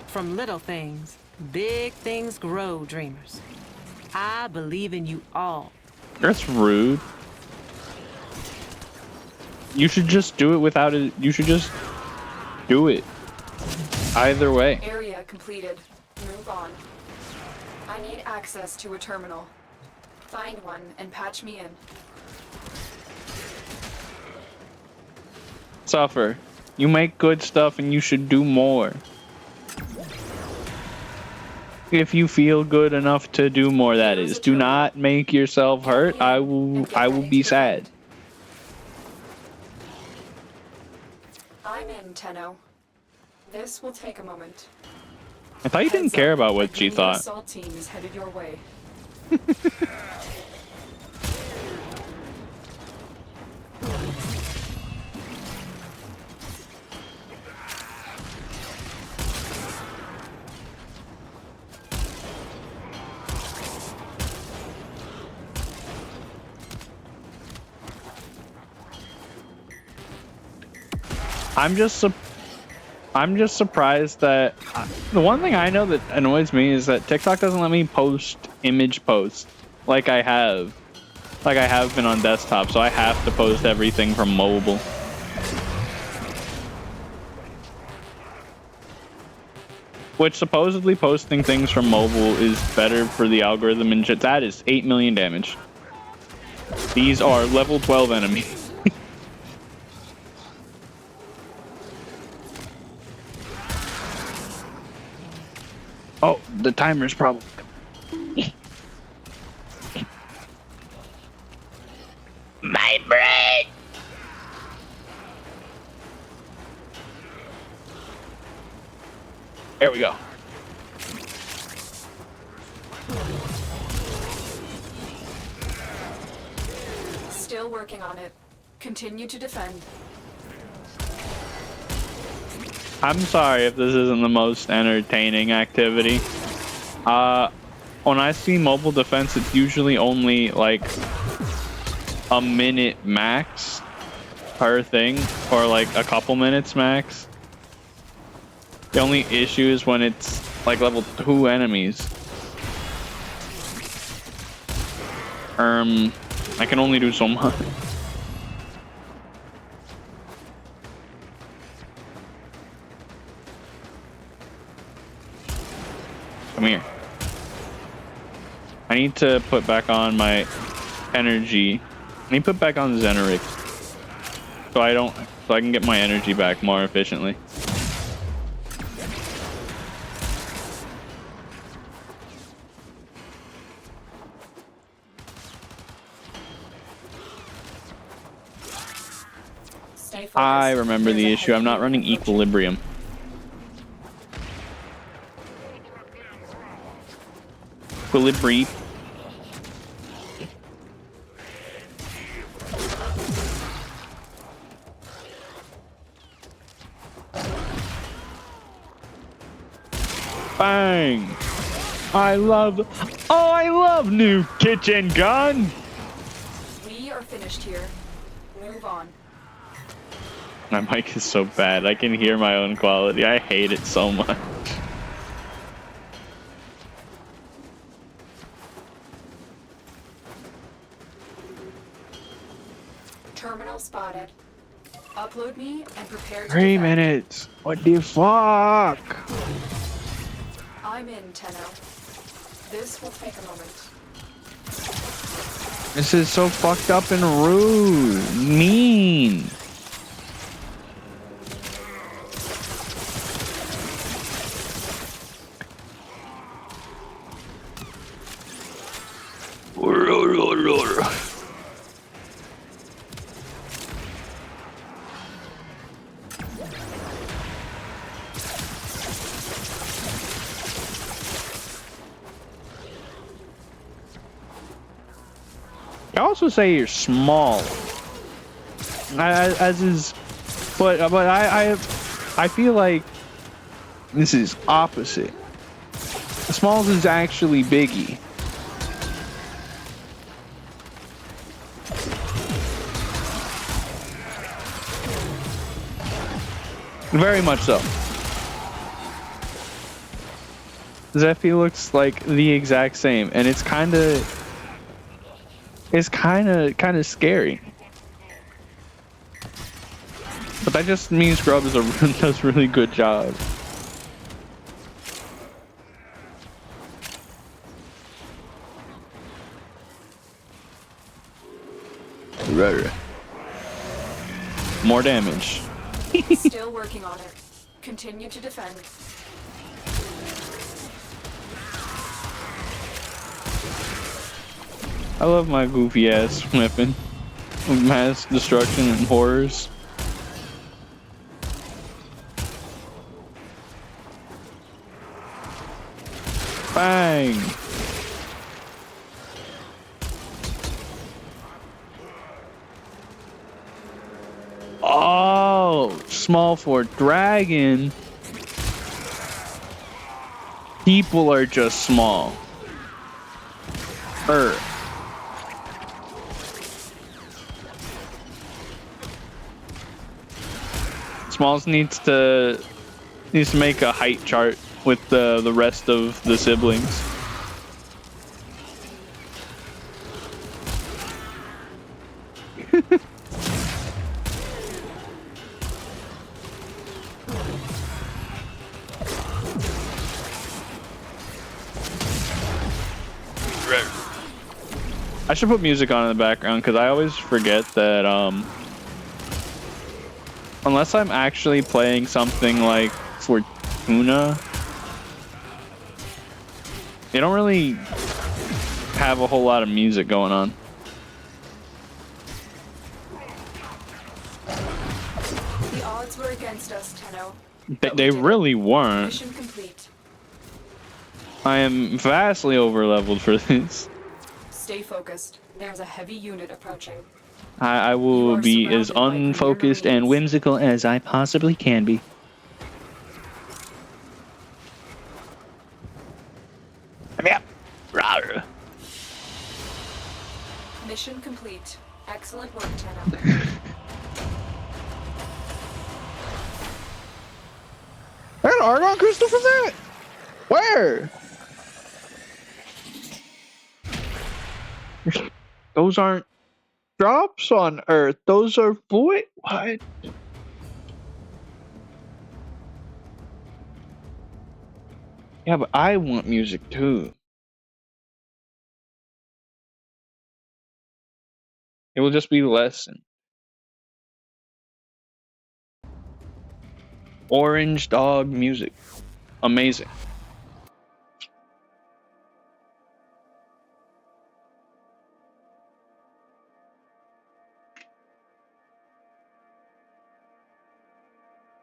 From little things, big things grow, dreamers. I believe in you all. That's rude. You should just do it without it. You should just do it. Either way. Area completed. Move on. I need access to a terminal. Find one and patch me in. Suffer. You make good stuff and you should do more. If you feel good enough to do more, that is. Do not make yourself hurt. I will be sad. I'm in, Tenno. This will take a moment. I thought you didn't care about what she thought. The assault team is headed your way. I'm just surprised that the one thing I know that annoys me is that TikTok doesn't let me post image posts like I have been on desktop, so I have to post everything from mobile. Which supposedly posting things from mobile is better for the algorithm and shit. That is 8 million damage. These are level 12 enemies. Oh, the timer's probably... There we go. Still working on it. Continue to defend. I'm sorry if this isn't the most entertaining activity. When I see mobile defense, it's usually only like a minute max per thing, or like a couple minutes max. The only issue is when it's like level 2 enemies. I can only do so much. Come here. I need to put back on my energy. I need to put back on Zeneric. So I can get my energy back more efficiently. Stay focused. I remember the There's a issue. I'm not heavy running approaching. Equilibrium. Equilibrium. Bang! I love new kitchen gun. We are finished here. Move on. My mic is so bad. I can hear my own quality. I hate it so much. Terminal spotted. Upload me and prepare to 3 defend. minutes. What the fuck? I'm in, Tenno. This will take a moment. This is so fucked up and rude. Mean. I also say you're small. As is, but I feel like this is opposite. Smalls is actually Biggie. Very much so. Zeffy looks like the exact same, and it's kind of scary. But that just means Grubs does a really good job. More damage. Still working on it. Continue to defend. I love my goofy ass weapon of mass destruction and horrors. Bang! Oh, small for dragon. People are just small. Smalls needs to make a height chart with the rest of the siblings. I should put music on in the background because I always forget that unless I'm actually playing something like Fortuna, they don't really have a whole lot of music going on. The odds were against us, Tenno. They really weren't. Mission complete. I am vastly overleveled for this. Stay focused. There's a heavy unit approaching. I You will are be as surrounded by premier unfocused and Marines. whimsical as I possibly can be. Yep. Rawr. Mission complete. Excellent work, Tenno. I got an argon crystal from that? Where? Those aren't drops on Earth. Those are void. What? Yeah, but I want music too. It will just be lesson. Orange dog music. Amazing.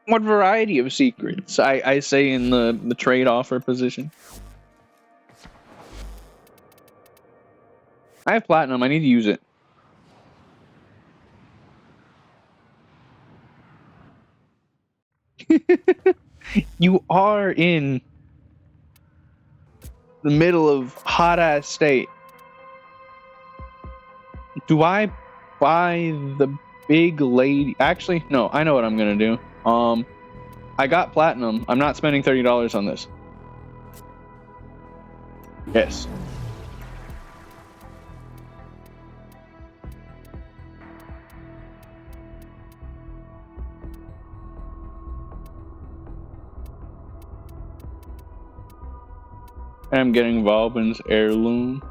What variety of secrets? I say in the trade offer position. I have platinum. I need to use it. You are in the middle of hot ass state. Do I buy the big lady? Actually, no. I know what I'm gonna do. I got platinum. I'm not spending $30 on this. Yes. I'm getting Valvin's heirloom.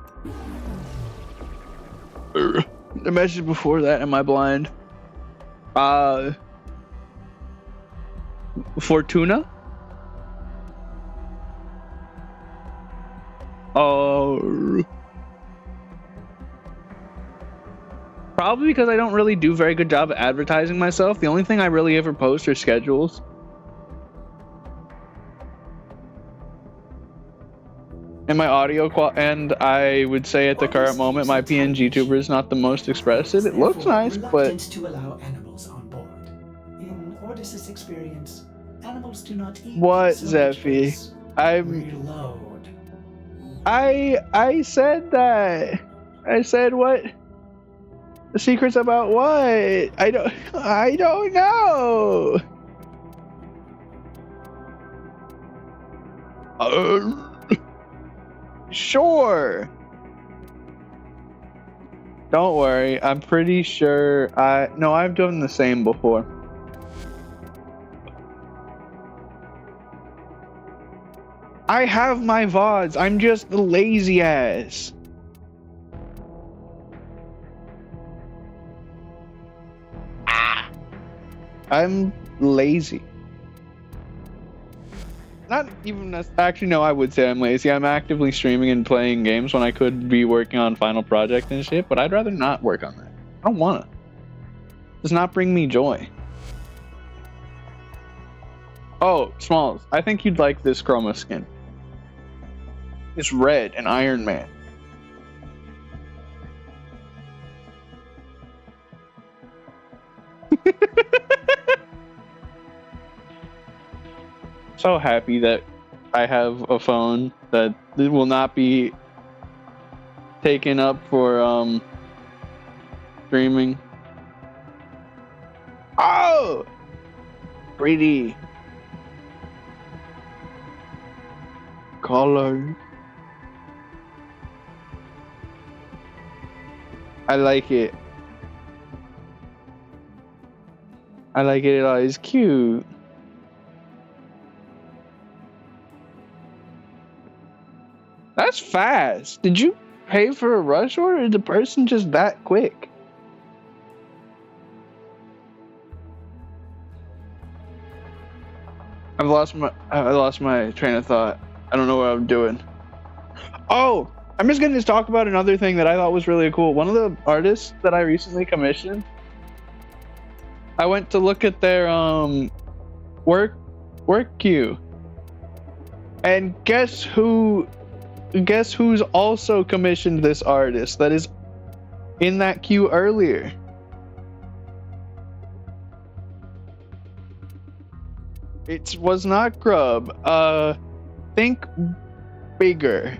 The message before that, am I blind? Fortuna? Oh. Probably because I don't really do a very good job at advertising myself. The only thing I really ever post are schedules. And my audio and I would say at the current moment my PNG tuber is not the most expressive. It looks nice, but reluctant to allow animals on board. In Ordis's experience, animals do not eat. What, so Zephy? Reload. I said that. I said what? The secrets about what? I don't know. Sure. Don't worry. I'm pretty sure I've done the same before. I have my VODs. I'm just the lazy ass. I'm lazy. Not even actually, no, I would say I'm lazy. I'm actively streaming and playing games when I could be working on final project and shit, but I'd rather not work on that. I don't wanna. It does not bring me joy. Oh, Smalls, I think you'd like this chroma skin. It's red and Iron Man. So happy that I have a phone that will not be taken up for streaming. Oh, pretty color. I like it. I like it. It's cute. That's fast. Did you pay for a rush order, or is the person just that quick? I lost my train of thought. I don't know what I'm doing. Oh, I'm just gonna talk about another thing that I thought was really cool. One of the artists that I recently commissioned, I went to look at their work queue, and guess who guess who's also commissioned this artist that is in that queue earlier? It was not Grub. Think bigger.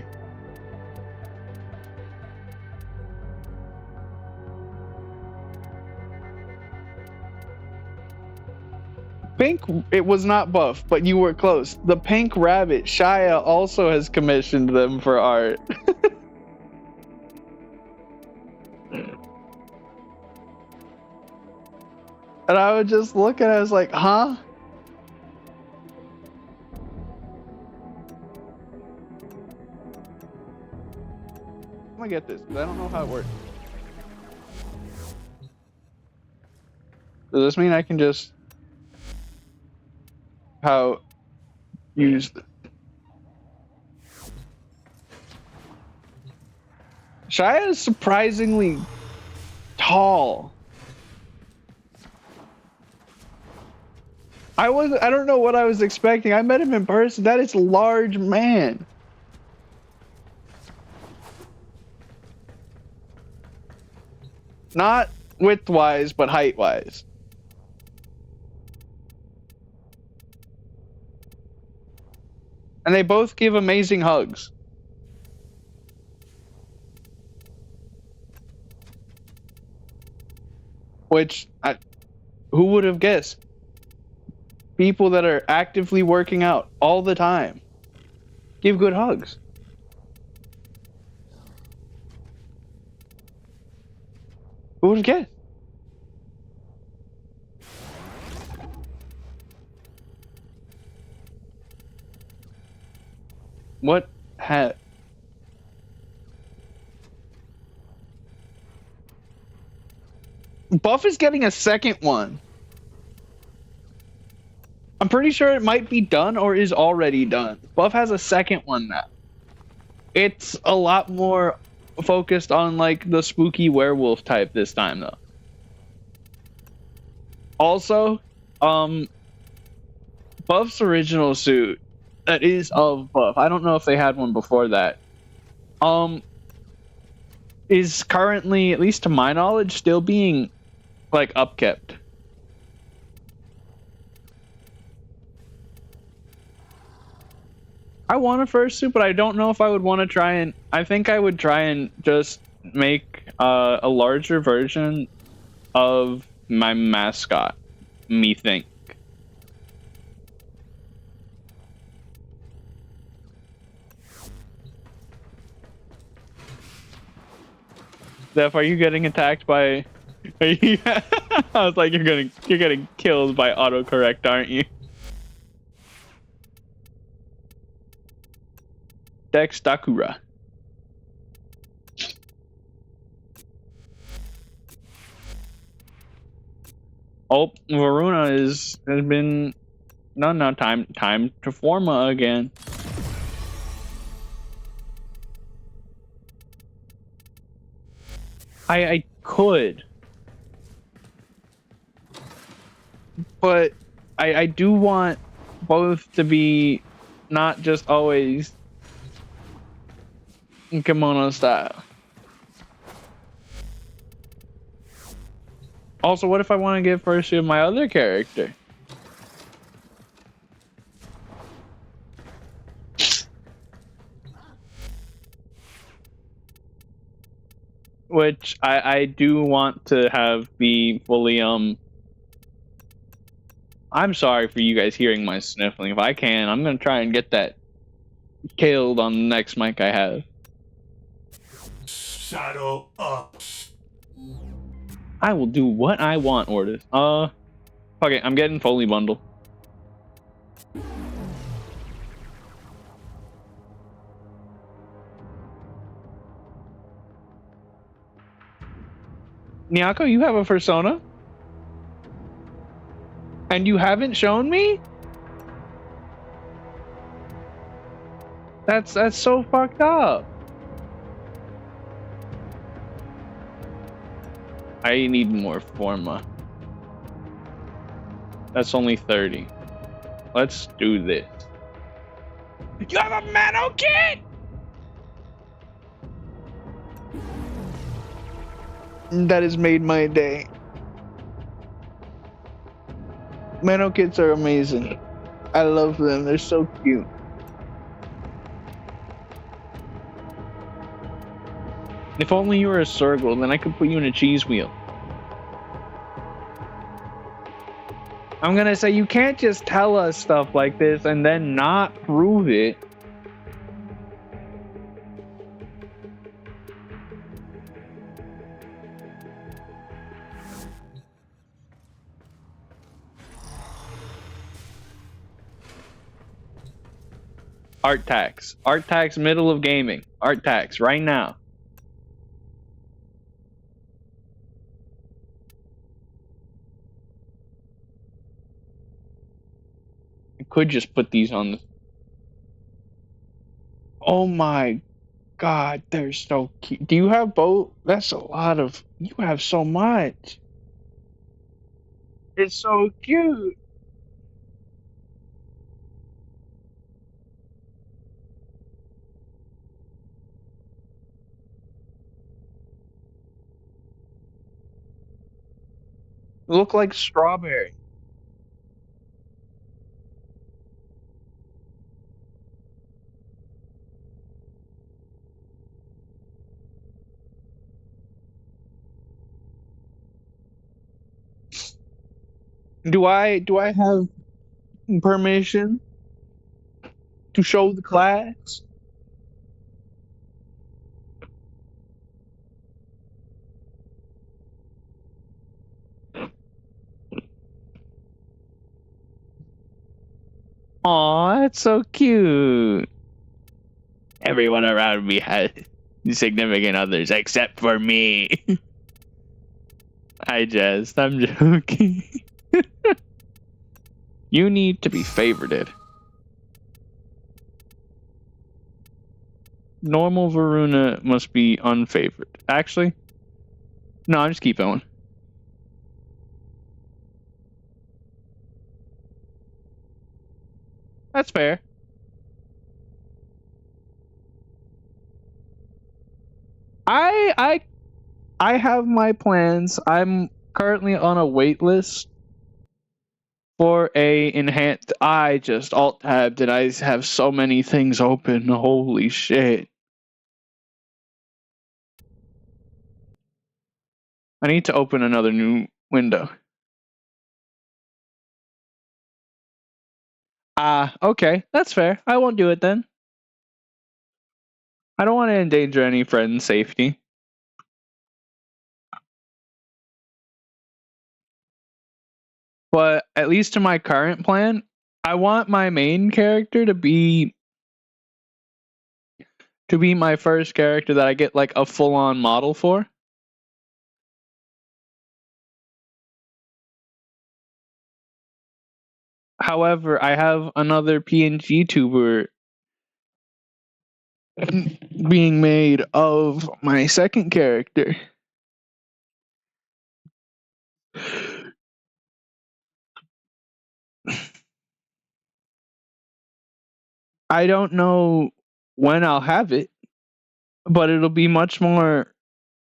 Pink, it was not Buff, but you were close. The Pink Rabbit, Shia, also has commissioned them for art. And I would just look at it, I was like, huh? I'm gonna get this, because I don't know how it works. Does this mean I can just use the Shia is surprisingly tall. I don't know what I was expecting. I met him in person. That is a large man. Not width-wise, but height-wise. And they both give amazing hugs. Which, who would have guessed? People that are actively working out all the time give good hugs. Who would have guessed? What hat? Buff is getting a second one. I'm pretty sure it might be done or is already done. Buff has a second one now. It's a lot more focused on like the spooky werewolf type this time though. Also, Buff's original suit that is of Buff, I don't know if they had one before that, is currently, at least to my knowledge, still being like upkept. I want a fursuit, but I don't know if I would want to try and... I think I would try and just make a larger version of my mascot, me think. Steph, are you getting attacked by... Are you... I was like, you're getting killed by autocorrect, aren't you? Dex Dakura. Oh, Varuna has been no time to Forma again. I could, but I do want both to be not just always kimono style. Also, what if I want to give fursuit of my other character? Which I do want to have be fully I'm sorry for you guys hearing my sniffling. If I can, I'm gonna try and get that killed on the next mic I have. Saddle up. I will do what I want, Ordis. Okay, I'm getting Foley bundle. Nyako, you have a persona? And you haven't shown me? That's so fucked up. I need more Forma. That's only 30. Let's do this. You have a Mano kit? That has made my day. Mano kits are amazing. I love them. They're so cute. If only you were a circle, then I could put you in a cheese wheel. I'm gonna say you can't just tell us stuff like this and then not prove it. Art tax. Art tax middle of gaming. Art tax right now. I could just put these on the... Oh my god, they're so cute. Do you have both? That's a lot of... You have so much. It's so cute. Look like strawberry. Do I have permission to show the class? Aw, that's so cute. Everyone around me has significant others except for me. I'm joking. You need to be favorited. Normal Varuna must be unfavored. Actually, no, I'll just keep going. That's fair. I I have my plans. I'm currently on a wait list for a enhanced. I just alt tabbed and I have so many things open. Holy shit. I need to open another new window. Okay. That's fair. I won't do it then. I don't want to endanger any friend's safety. But at least to my current plan, I want my main character to be my first character that I get like a full-on model for. However, I have another PNG tuber being made of my second character. I don't know when I'll have it, but it'll be much more.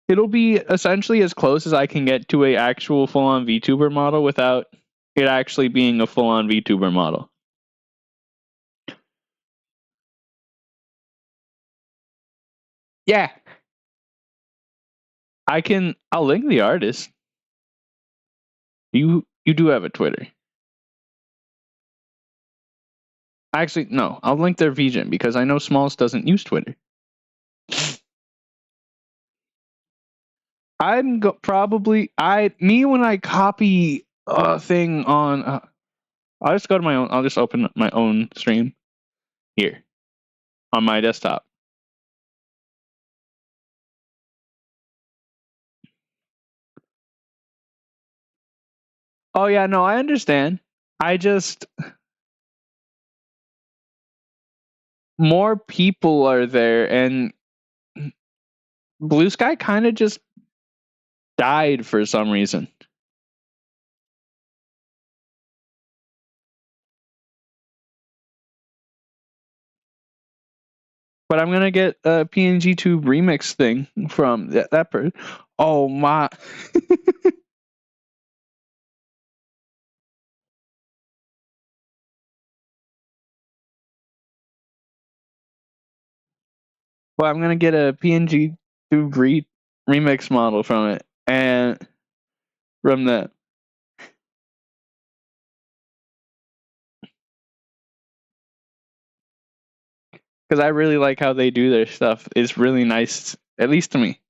It'll be essentially as close as I can get to a actual full-on VTuber model without it actually being a full-on VTuber model. Yeah. I'll link the artist. You do have a Twitter. Actually, no, I'll link their VGen because I know Smalls doesn't use Twitter. When I copy a thing on I'll just go to my own. I'll just open my own stream here on my desktop. Oh yeah, no, I understand. I just more people are there, and Blue Sky kind of just died for some reason. But I'm gonna get a PNG Tube remix thing from that person. Oh my! Well, I'm gonna get a PNG Tube remix model from it, and from that. Because I really like how they do their stuff. It's really nice, at least to me.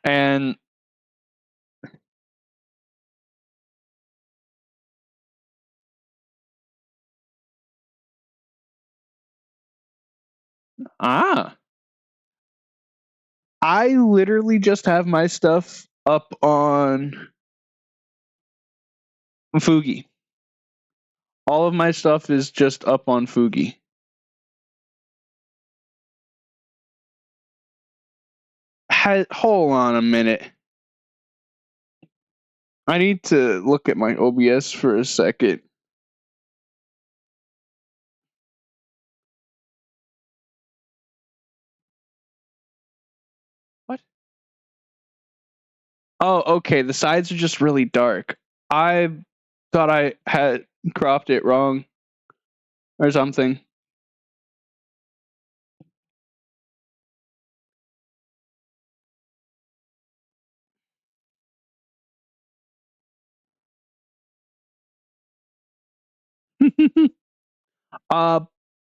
And I literally just have my stuff up on Fugi. All of my stuff is just up on Fugi. Hold on a minute. I need to look at my OBS for a second. What? Oh, okay. The sides are just really dark. I thought I had cropped it wrong or something.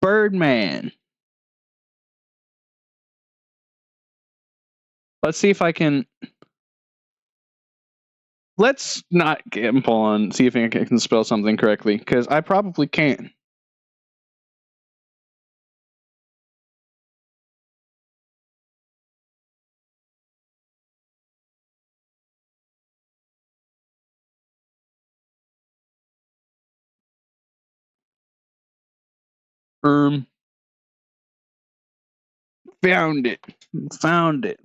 Birdman. Let's see if I can. Let's not gamble on see if I can spell something correctly, because I probably can't. Found it. Found it.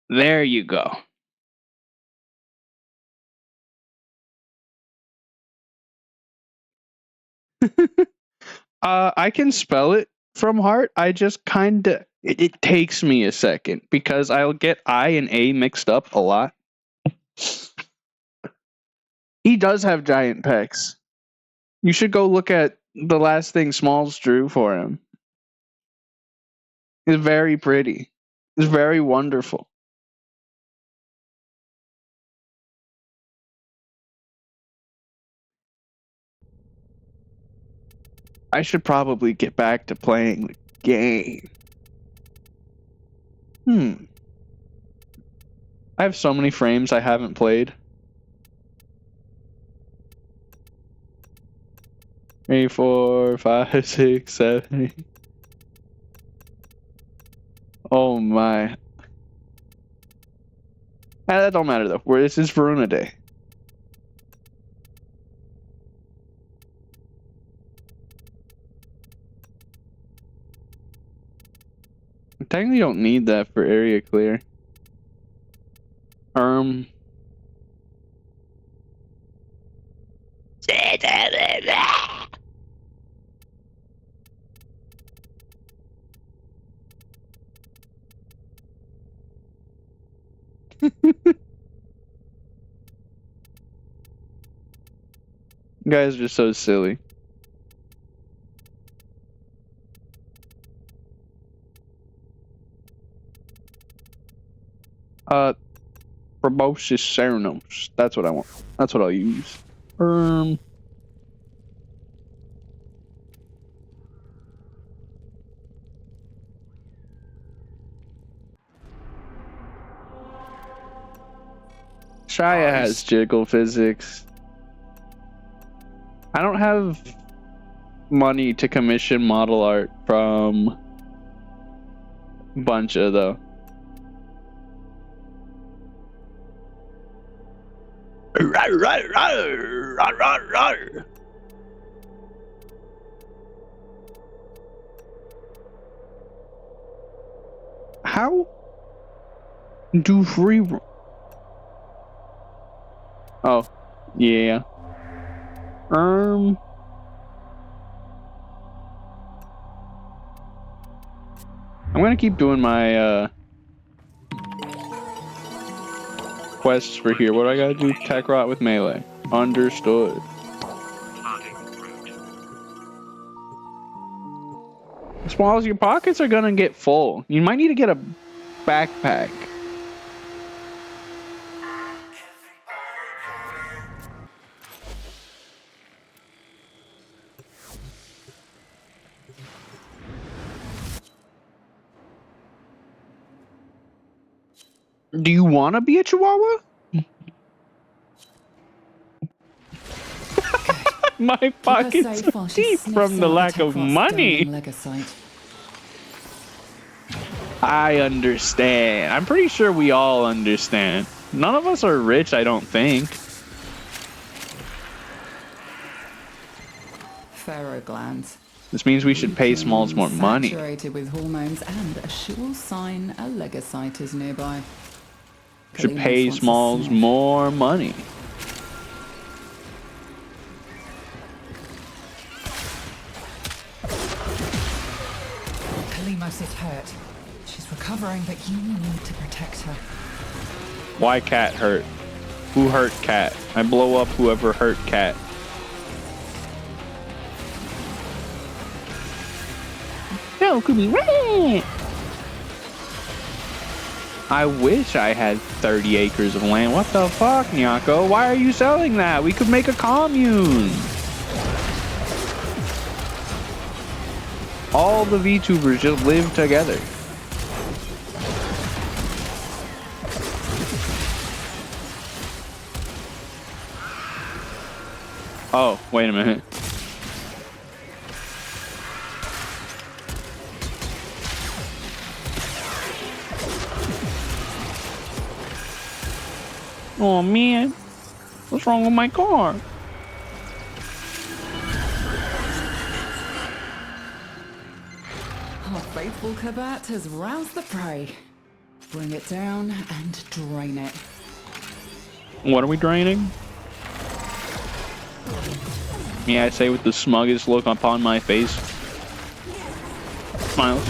There you go. I can spell it from heart. I just kind of it takes me a second because I'll get I and A mixed up a lot. He does have giant pecs. You should go look at the last thing Smalls drew for him. It's very pretty. It's very wonderful. I should probably get back to playing the game. I have so many frames I haven't played. 3, 4, 5, 6, 7, 8. Oh my. That don't matter though. This is Verona Day. I technically don't need that for area clear. You guys are just so silly. Proboscis Ceranos. That's what I want. That's what I'll use. Shia has jiggle physics. I don't have money to commission model art from Buncha though. How do free? Oh, yeah. I'm gonna keep doing my quests for here. What do I gotta do? Tech rot with melee. Understood. Smalls, your pockets are gonna get full. You might need to get a backpack. Do you want to be a chihuahua? My pockets are deep from the lack of money. I understand. I'm pretty sure we all understand. None of us are rich, I don't think. Pharaoh glands. This means we should pay Smalls more money. Saturated with hormones and a sure sign a legocyte is nearby. Should pay Smalls more money. Kalimos is hurt. She's recovering, but you need to protect her. Why Cat hurt? Who hurt Cat? I blow up whoever hurt Cat. No, could be right. I wish I had 30 acres of land. What the fuck, Nyako? Why are you selling that? We could make a commune. All the VTubers just live together. Oh, wait a minute. Oh man, what's wrong with my car? Our faithful Kabat has roused the prey. Bring it down and drain it. What are we draining? Yeah, I say with the smuggest look upon my face. Smiles.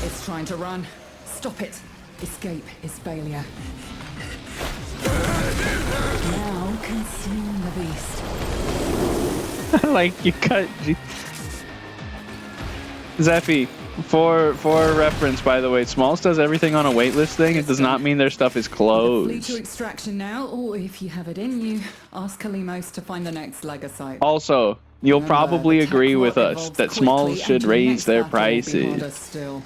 It's trying to run. Stop it. Escape is failure. Now consume the beast. Like you cut. Zeffy, for reference, by the way, Smalls does everything on a waitlist thing. It does not mean their stuff is Flee closed. to extraction now, or if you have it in you, ask Kalimos to find the next legocyte. Also, you'll Remember, probably the agree tech with war us evolves that quickly, Smalls and should your raise next their battle will be prices. harder still.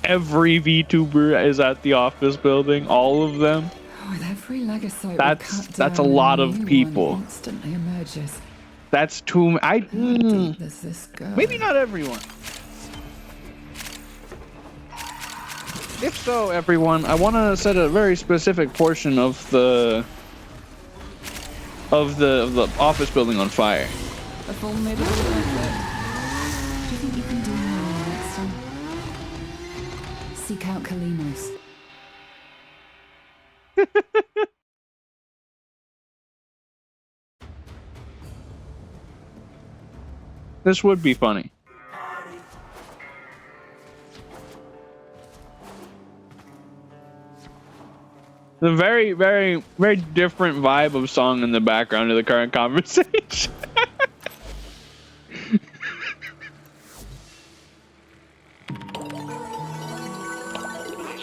Every VTuber is at the office building. All of them. With every legocyte That's a lot of people. Instantly emerges. That's too. How deep does this go? Maybe not everyone. If so, everyone, I want to set a very specific portion of the office building on fire. A full middle effort. Do you think you can do more next time? Seek out Kalimos. This would be funny. The very, very, very different vibe of song in the background of the current conversation.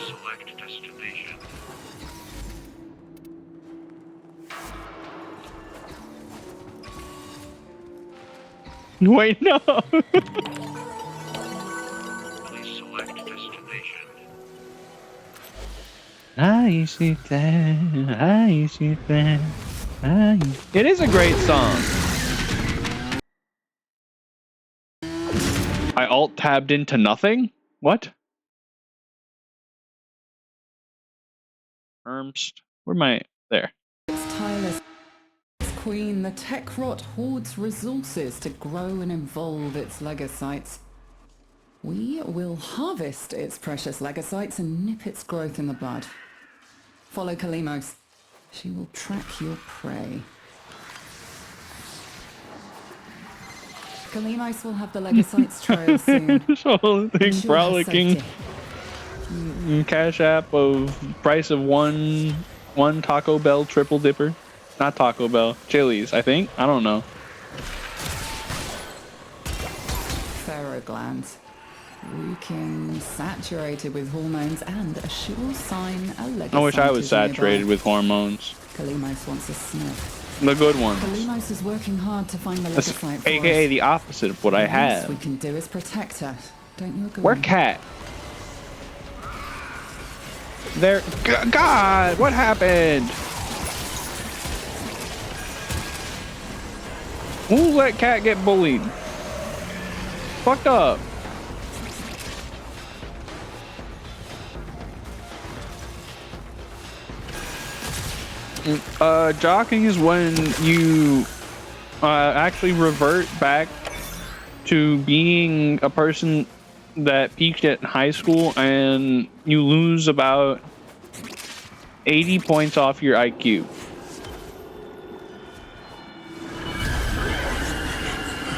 Select destination. Wait, no. Please select destination. It is a great song. I alt-tabbed into nothing? What? Where am I? There. Its tireless Queen, the tech rot hoards resources to grow and evolve its legocytes. We will harvest its precious legocytes and nip its growth in the bud. Follow Kalimos. She will track your prey. Kalimos will have the legocytes trail soon. This whole thing Ensure her frolicking. safety. Cash app of price of one Taco Bell triple dipper. Not Taco Bell, Chili's, I think. I don't know. Pharaoh glands. Leaking, saturated with hormones, and a sure sign a legocyte I wish I was is nearby. saturated with hormones. Kalimos wants a sniff. The good ones. Kalimos is working hard to find the That's legocyte for AKA us. the opposite of what I The least we have. can do is protect her. Don't you agree? Where Cat? There. God, what happened? Who let Cat get bullied? Fucked up. Jocking is when you actually revert back to being a person that peaked at high school, and you lose about 80 points off your IQ.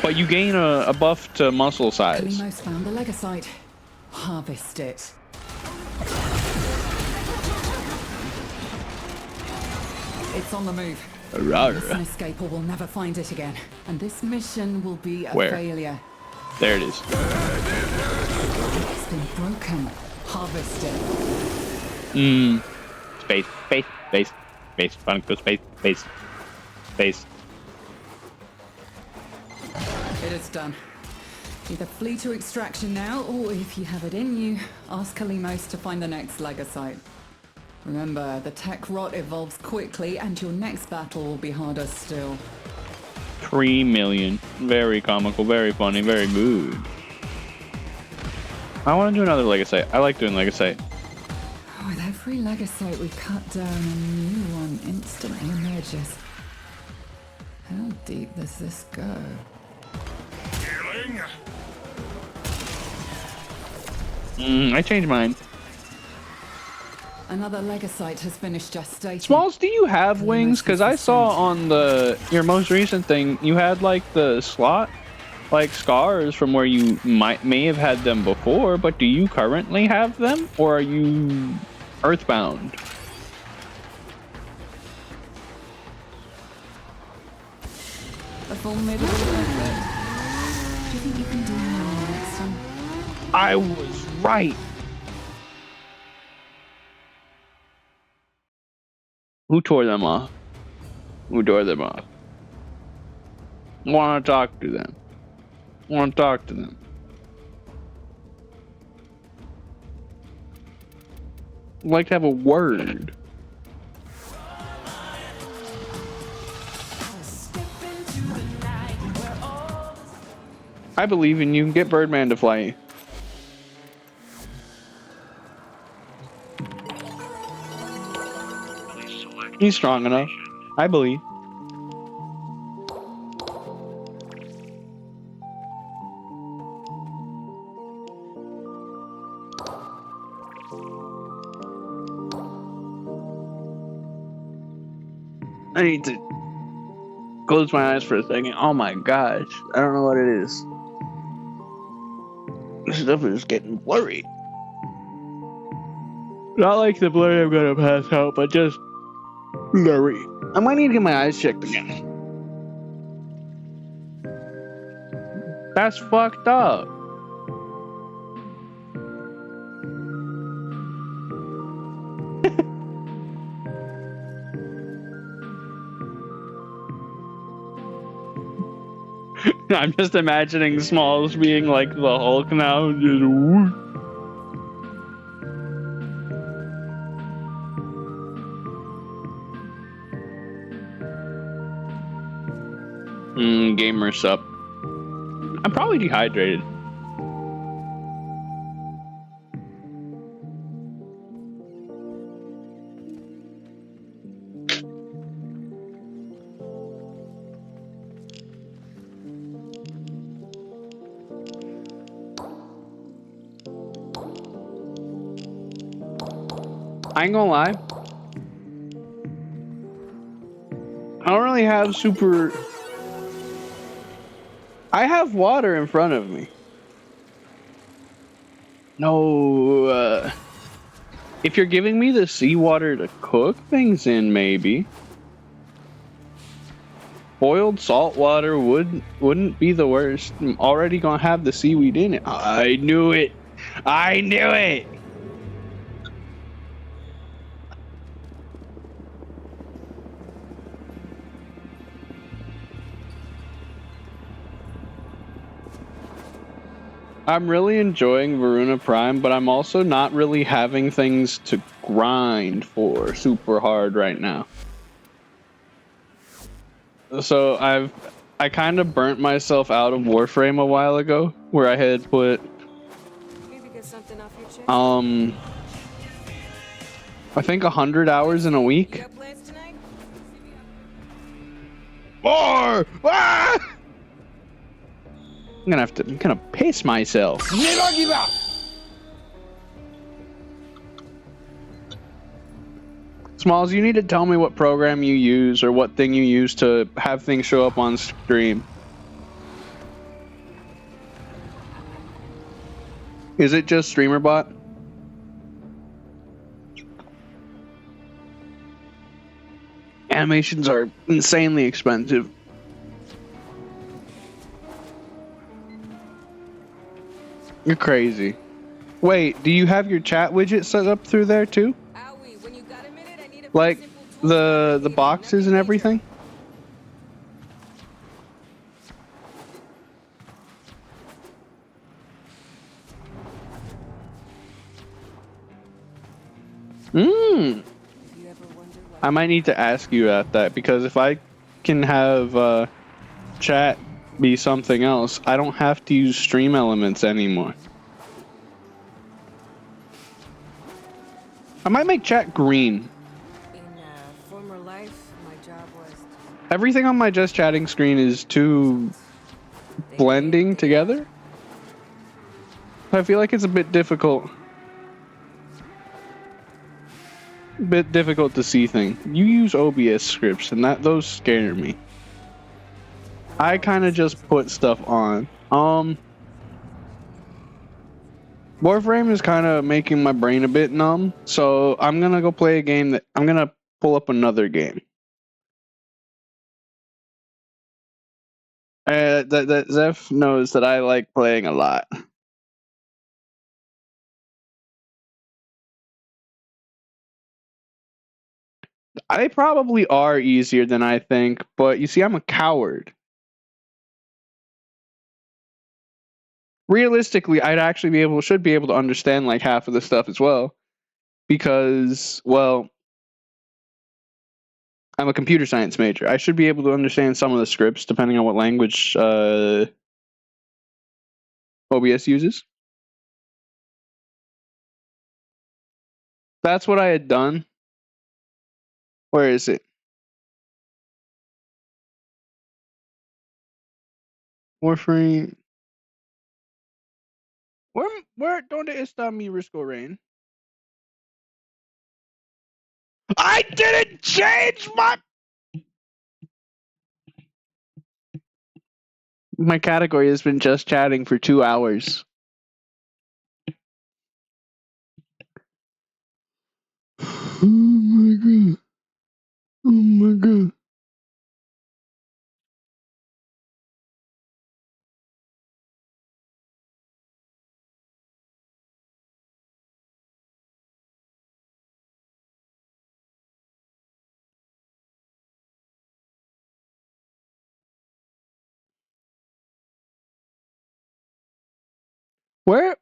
But you gain a buff to muscle size. Kalimos found the legocyte. Harvest it. It's on the move. It's an escape or we'll never find it again. And this mission will be a Where? failure. There it is. It's been broken. Harvest it. Space, space, space, space, space, space, space. It is done. Either flee to extraction now, or if you have it in you, ask Kalimos to find the next legocyte. Remember, the tech rot evolves quickly, and your next battle will be harder still. 3 million. Very comical, very funny, very good. I want to do another legocyte. I like doing legocyte. With every legocyte we cut down, a new one instantly emerges. How deep does this go? I changed mine. Another legocyte has finished gestating. Smalls, do you have wings? Because I saw on your most recent thing, you had like the slot, like scars from where you may have had them before, but do you currently have them? Or are you earthbound? A formidable effort. Do you think you can do more next time? I was right. Who tore them off? Who tore them off? Want to talk to them. Want to talk to them. I'd like to have a word. I believe in you. Get Birdman to fly. Please select He's strong enough. I believe. I need to close my eyes for a second. Oh my gosh. I don't know what it is. This stuff is getting blurry. Not like the blurry I'm gonna pass out, but just blurry. I might need to get my eyes checked again. That's fucked up. I'm just imagining Smalls being like the Hulk now. Just whoosh. Gamer sup. I'm probably dehydrated. I ain't gonna lie. I don't really have super... I have water in front of me. No, if you're giving me the seawater to cook things in, maybe. Boiled salt water wouldn't be the worst. I'm already gonna have the seaweed in it. I knew it. I knew it. I'm really enjoying Varuna Prime, but I'm also not really having things to grind for super hard right now. So I kind of burnt myself out of Warframe a while ago, where I had put Maybe get something off your chest. I think 100 hours in a You week. got plans tonight? More! Ah! I'm gonna piss myself. Smalls, you need to tell me what program you use or what thing you use to have things show up on stream. Is it just StreamerBot? Animations are insanely expensive. You're crazy. Wait, do you have your chat widget set up through there too? Owie, when you got a minute, I need a Like simple tool to the navigate, boxes and nothing everything? major. You ever wonder why I might need to ask you at that, because if I can have chat be something else, I don't have to use stream elements anymore. I might make chat green. in former life my job was Everything on my just chatting screen is too blending together. I feel like it's a bit difficult. To see things. You use OBS scripts, and those scare me. I kind of just put stuff on. Warframe is kind of making my brain a bit numb, so I'm gonna go play a game I'm gonna pull up another game. That Zeph knows that I like playing a lot. They probably are easier than I think, but you see, I'm a coward. Realistically, I'd actually should be able to understand like half of the stuff as well, because, well, I'm a computer science major. I should be able to understand some of the scripts depending on what language OBS uses. That's what I had done. Where is it? Warframe. Where donde está mi Risco Rain? I didn't change my category has been just chatting for 2 hours. Oh my god. Oh my god. Where?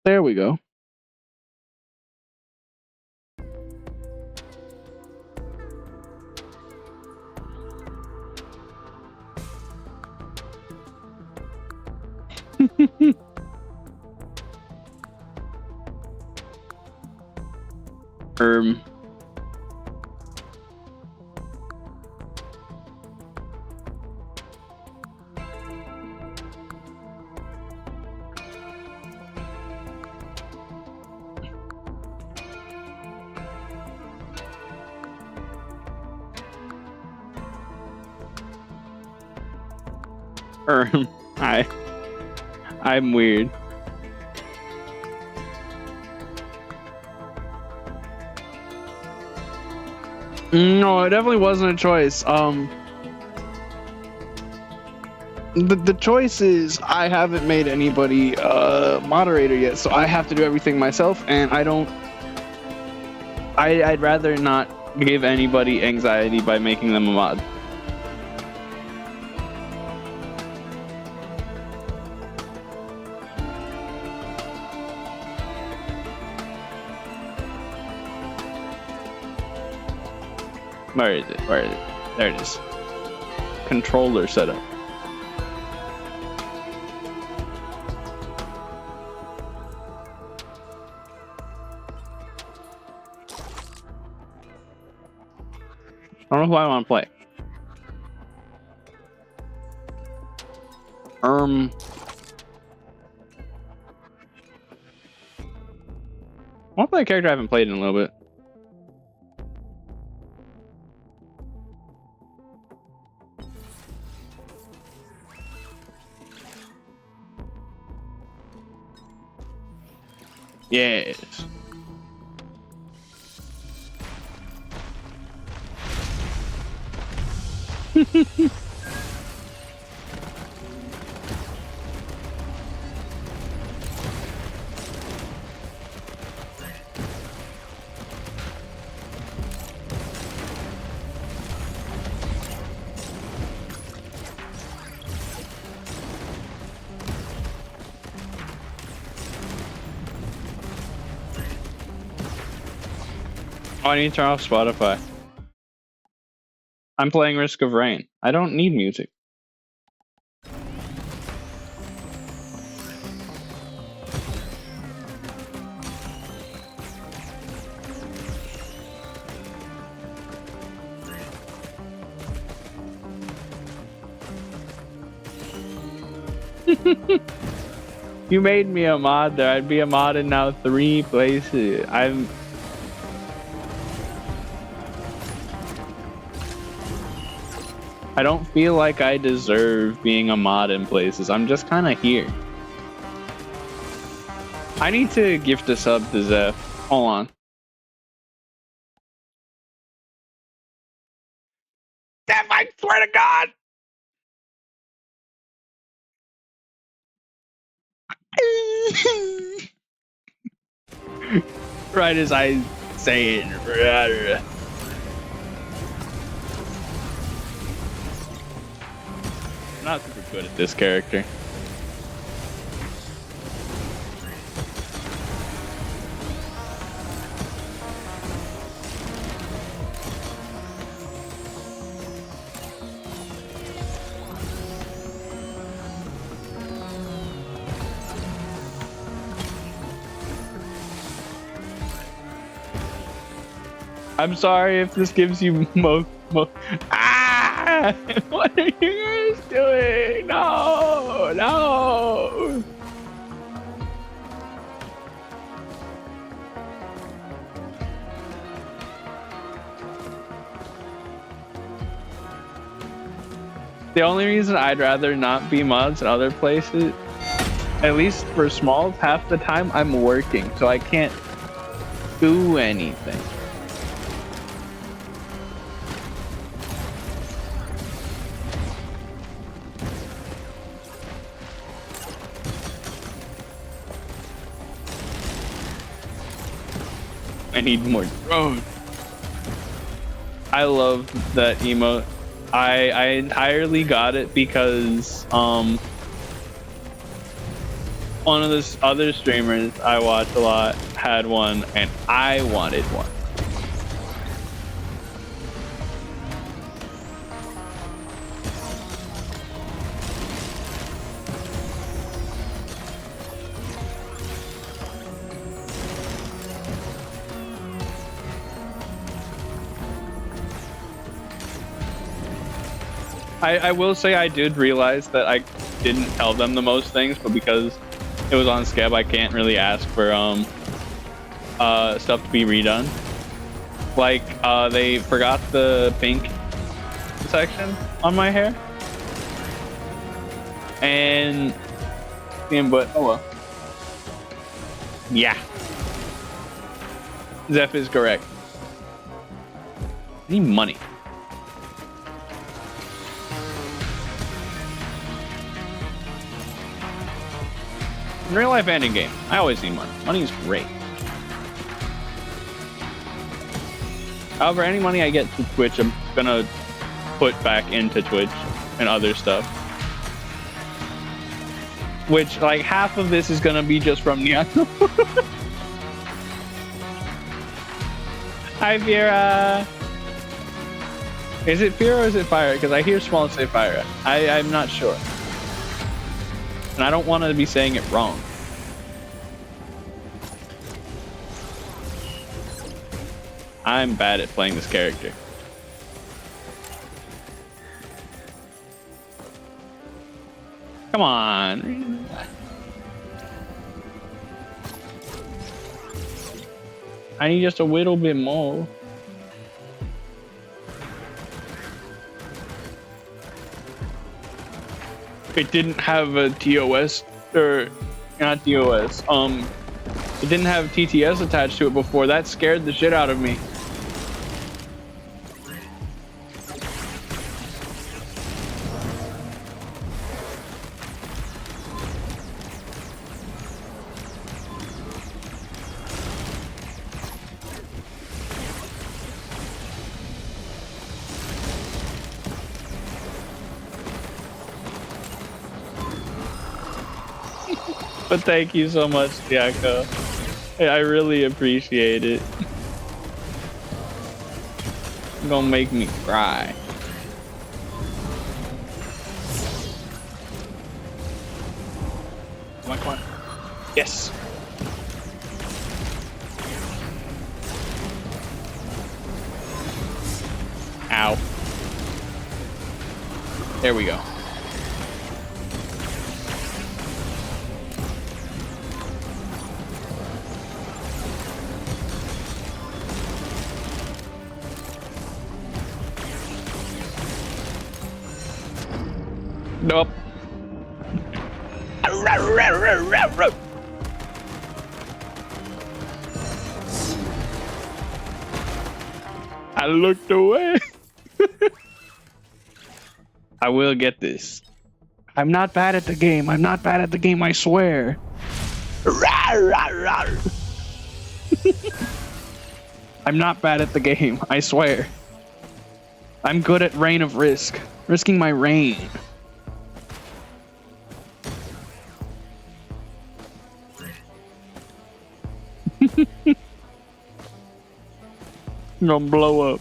There we go. I'm weird. No, it definitely wasn't a choice. The choice is I haven't made anybody moderator yet, so I have to do everything myself, and I don't. I'd rather not give anybody anxiety by making them a mod. Where is it? Where is it? There it is. Controller setup. I don't know who I want to play. I want to play a character I haven't played in a little bit. Yes. Oh, I need to turn off Spotify. I'm playing Risk of Rain. I don't need music. You made me a mod there. I'd be a mod in now 3 places. I don't feel like I deserve being a mod in places. I'm just kind of here. I need to gift a sub to Zeph. Hold on. Zeph, I swear to God! Right as I say it. I'm not super good at this character. I'm sorry if this gives you Ah! What are you guys doing? No! No! The only reason I'd rather not be mods in other places, at least for smalls, half the time I'm working, so I can't do anything. I need more drones. I love that emote. I entirely got it because one of the other streamers I watch a lot had one and I wanted one. I will say I did realize that I didn't tell them the most things, but because it was on Scab, I can't really ask for stuff to be redone. Like they forgot the pink section on my hair. And but oh well. Yeah. Zeph is correct. I need money. In real life and in game, I always need money. Money is great. However, any money I get to Twitch, I'm gonna put back into Twitch and other stuff. Which, like, half of this is gonna be just from Neon. Hi, Vera. Is it Fira or is it Fire? Because I hear Small say Fire. I'm not sure. And I don't want to be saying it wrong. I'm bad at playing this character. Come on. I need just a little bit more. It didn't have a TOS, or not TOS. It didn't have TTS attached to it before. That scared the shit out of me. But thank you so much, Diako. I really appreciate it. You're gonna make me cry. Come on, come on. Yes. Ow. There we go. Nope. I looked away. I will get this. I'm not bad at the game. I'm not bad at the game, I swear. I'm not bad at the game, I swear. I'm good at Reign of Risk. Risking my reign. I'm gonna blow up.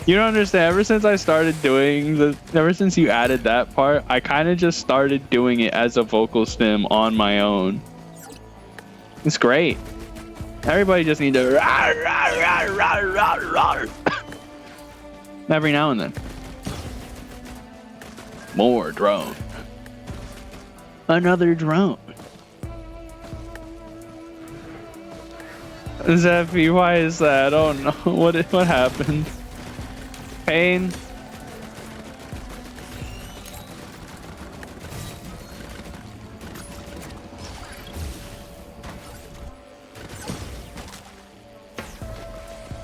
You don't understand. Ever since I started doing ever since you added that part, I kind of just started doing it as a vocal stim on my own. It's great. Everybody just need to every now and then. More drone. Another drone. Zeffy, why is that? Oh no, what happened? Pain?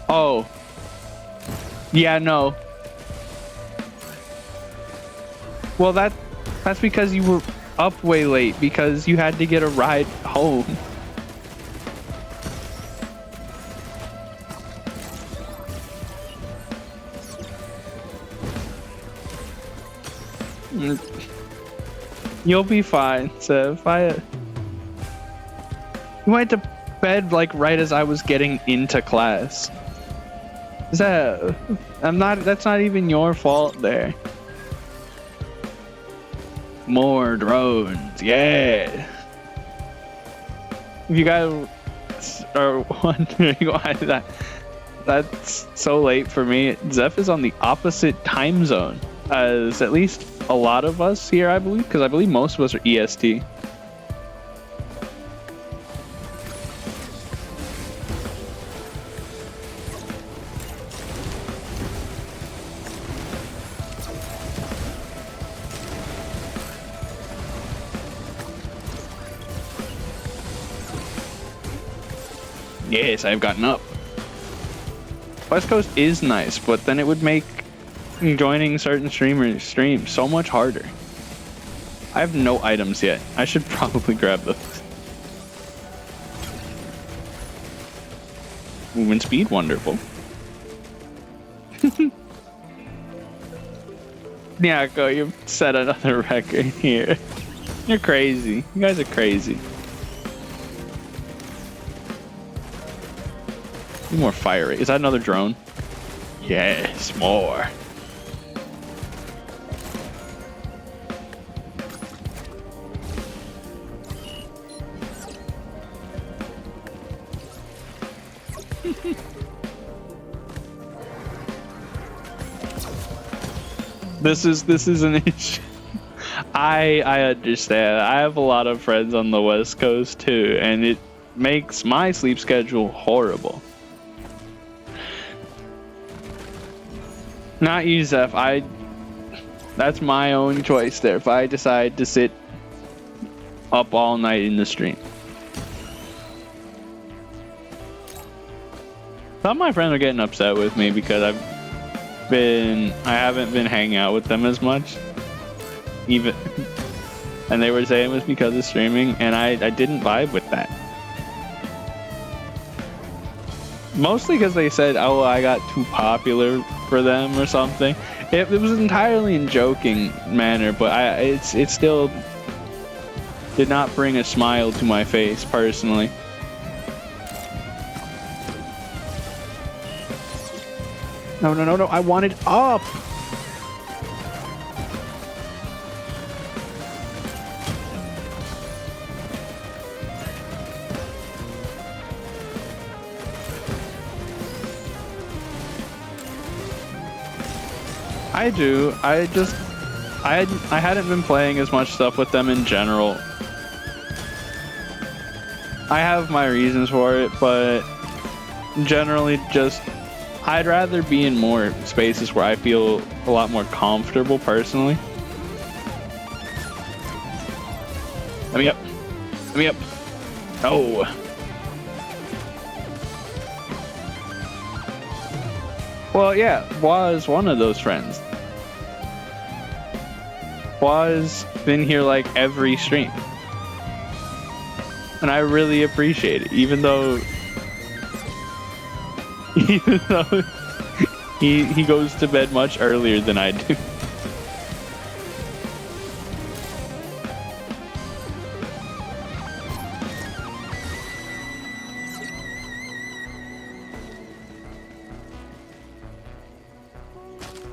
Oh. Yeah, no. Well, that's because you were up way late because you had to get a ride home. You'll be fine, Sev. You went to bed like right as I was getting into class. Sev, that's not even your fault there. More drones, yeah. If you guys are wondering why that's so late for me, Zeph is on the opposite time zone as at least a lot of us here, I believe, because I believe most of us are EST. Yes, I've gotten up. West Coast is nice, but then it would make joining certain streamers stream so much harder. I have no items yet. I should probably grab those. Movement speed, wonderful. Nyako, you've set another record here. You're crazy. You guys are crazy. Need more fire rate. Is that another drone? Yes, more. This is an issue. I understand. I have a lot of friends on the West Coast too, and it makes my sleep schedule horrible. Not you, Zeph. That's my own choice there. If I decide to sit up all night in the stream. Some of my friends are getting upset with me because I haven't been hanging out with them as much. And they were saying it was because of streaming, and I didn't vibe with that. Mostly because they said, oh, I got too popular for them or something. It was entirely in joking manner, but it still did not bring a smile to my face personally. No, I wanted up. I do. I hadn't been playing as much stuff with them in general. I have my reasons for it, but generally just I'd rather be in more spaces where I feel a lot more comfortable personally. Let me up. Let me up. Oh. Well, yeah, was one of those friends. Was been here like every stream. And I really appreciate it, even though he goes to bed much earlier than I do.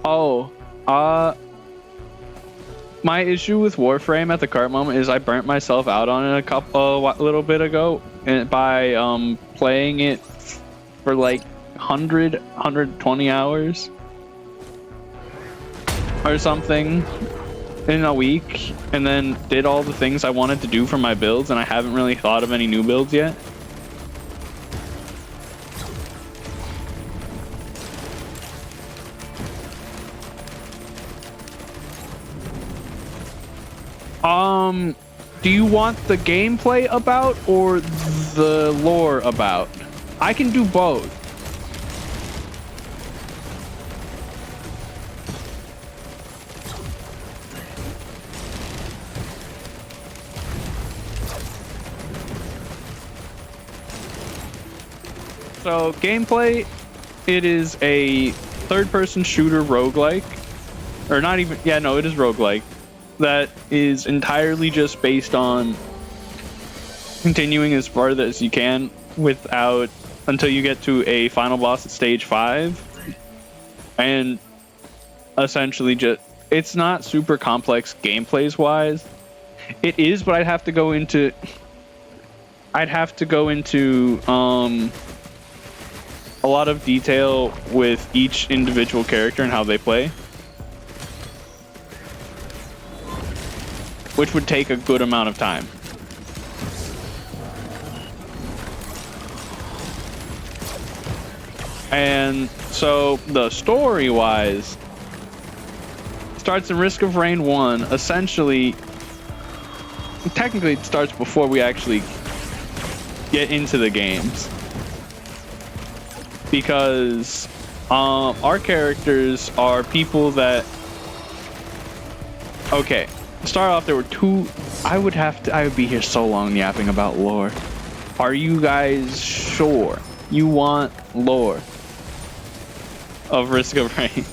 Oh, my issue with Warframe at the current moment is I burnt myself out on it a little bit ago, and by playing it for like 120 hours or something in a week, and then did all the things I wanted to do for my builds, and I haven't really thought of any new builds yet. Do you want the gameplay about or the lore about? I can do both. So gameplay, it is a third-person shooter roguelike, or not even, yeah, no, it is roguelike. That is entirely just based on continuing as far as you can until you get to a final boss at stage 5, and essentially it's not super complex gameplays wise. It is, but I'd have to go into a lot of detail with each individual character and how they play, which would take a good amount of time. And so the story-wise starts in Risk of Rain 1. Essentially, technically it starts before we actually get into the games. because our characters are people that, okay, to start off, there were two. I would be here so long yapping about lore. Are you guys sure you want lore of Risk of Rain?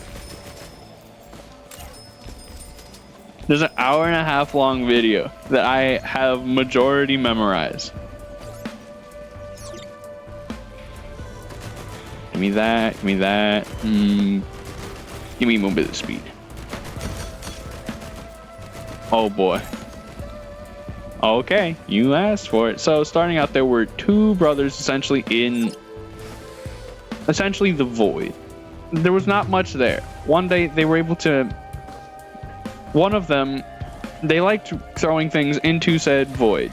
There's an 1.5 hour long video that I have majority memorized. Give me that, give me that. Give me mobility speed. Oh boy. Okay, you asked for it. So starting out, there were two brothers essentially in the void. There was not much there. One day they were able to, one of them, they liked throwing things into said void.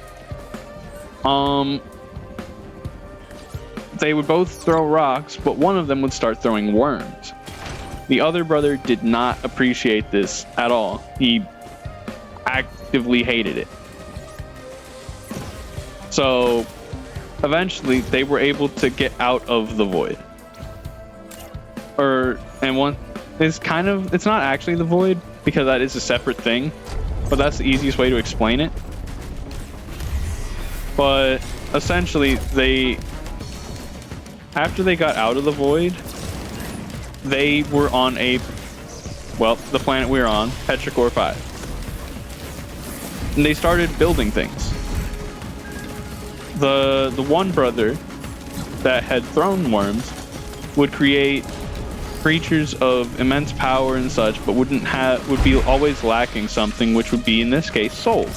They would both throw rocks, but one of them would start throwing worms. The other brother did not appreciate this at all. He actively hated it. So eventually they were able to get out of the void. It's not actually the void, because that is a separate thing, but that's the easiest way to explain it. But essentially after they got out of the void, they were on the planet we were on, Petrichor 5. And they started building things. The one brother that had thrown worms would create creatures of immense power and such, but would be always lacking something, which would be in this case soul.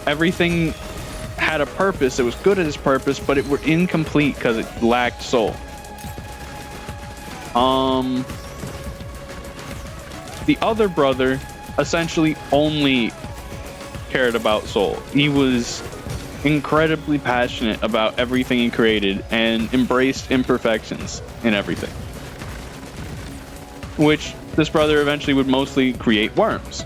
Everything had a purpose. It was good at its purpose, but it were incomplete because it lacked soul. The other brother essentially only cared about soul. He was incredibly passionate about everything he created and embraced imperfections in everything, which this brother eventually would mostly create worms.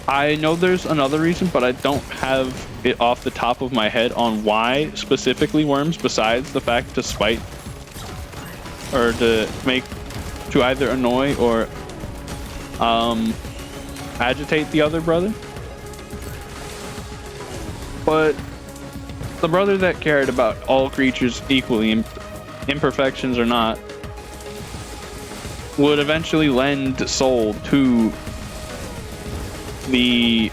I know there's another reason, but I don't have it off the top of my head on why specifically worms, besides the fact to spite or to either annoy or agitate the other brother. But the brother that cared about all creatures equally, imperfections or not, would eventually lend soul to the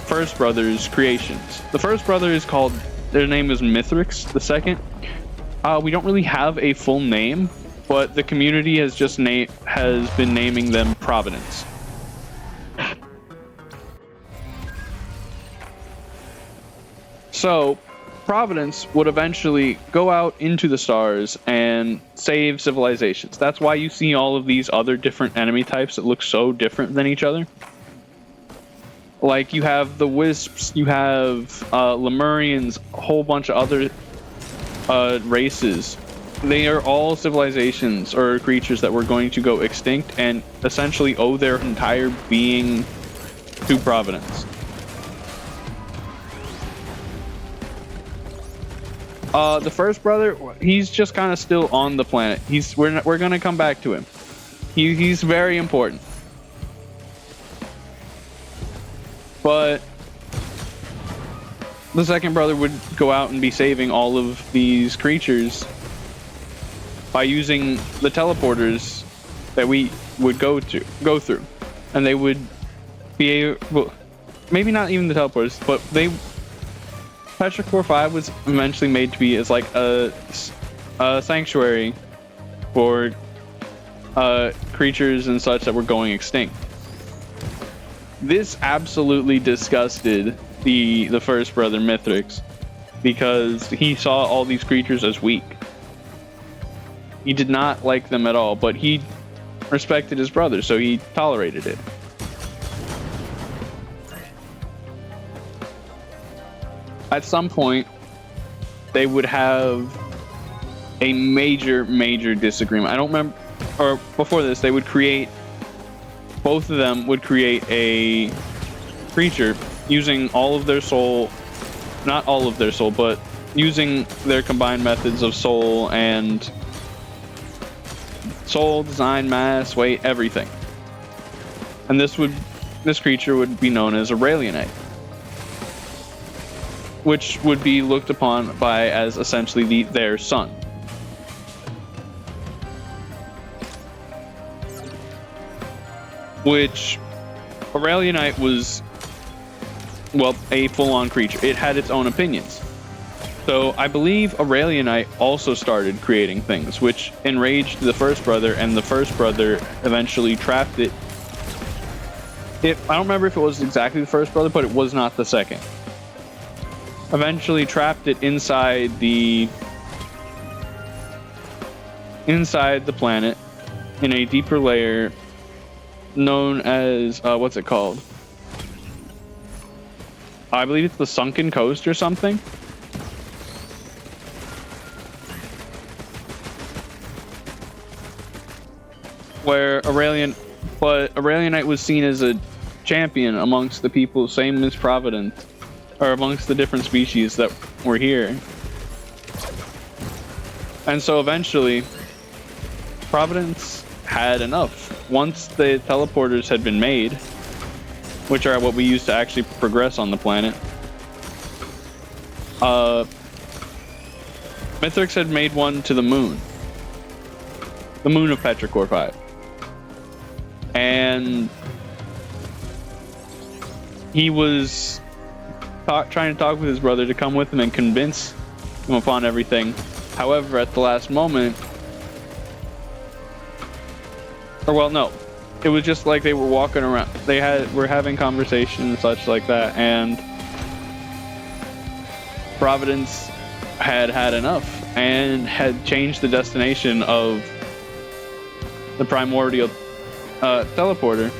first brother's creations. The first brother is called, their name is Mithrix. The second, we don't really have a full name, but the community has been naming them Providence. So Providence would eventually go out into the stars and save civilizations. That's why you see all of these other different enemy types that look so different than each other. Like, you have the Wisps, you have Lemurians, a whole bunch of other races. They are all civilizations or creatures that were going to go extinct and essentially owe their entire being to Providence. The first brother, he's just kind of still on the planet. We're gonna come back to him. He's very important. But the second brother would go out and be saving all of these creatures by using the teleporters that we would go through, and they would be able, maybe not even the teleporters, but Petrichor 5 was eventually made to be as like a sanctuary for creatures and such that were going extinct. This absolutely disgusted the first brother, Mithrix, because he saw all these creatures as weak. He did not like them at all, but he respected his brother, so he tolerated it. At some point, they would have a major disagreement. I don't remember, or before this, both of them would create a creature using all of their soul not all of their soul, but using their combined methods of soul and soul, design, mass, weight, everything. And this creature would be known as Aurelionite, which would be looked upon by as essentially their son. Which Aurelionite was, well, a full-on creature. It had its own opinions. So I believe Aurelionite also started creating things, which enraged the first brother, and the first brother eventually trapped it. I don't remember if it was exactly the first brother, but it was not the second. Eventually trapped it inside the planet in a deeper layer known as what's it called? I believe it's the Sunken Coast or something. Where Aurelionite was seen as a champion amongst the people, same as Providence, or amongst the different species that were here. And so eventually, Providence had enough. Once the teleporters had been made, which are what we use to actually progress on the planet, Mithrix had made one to the moon of Petrichor 5. And he was trying to talk with his brother to come with him and convince him upon everything. However, at the last moment, or well, no, it was just like they were walking around. Were having conversation and such like that, and Providence had enough and had changed the destination of the primordial teleporter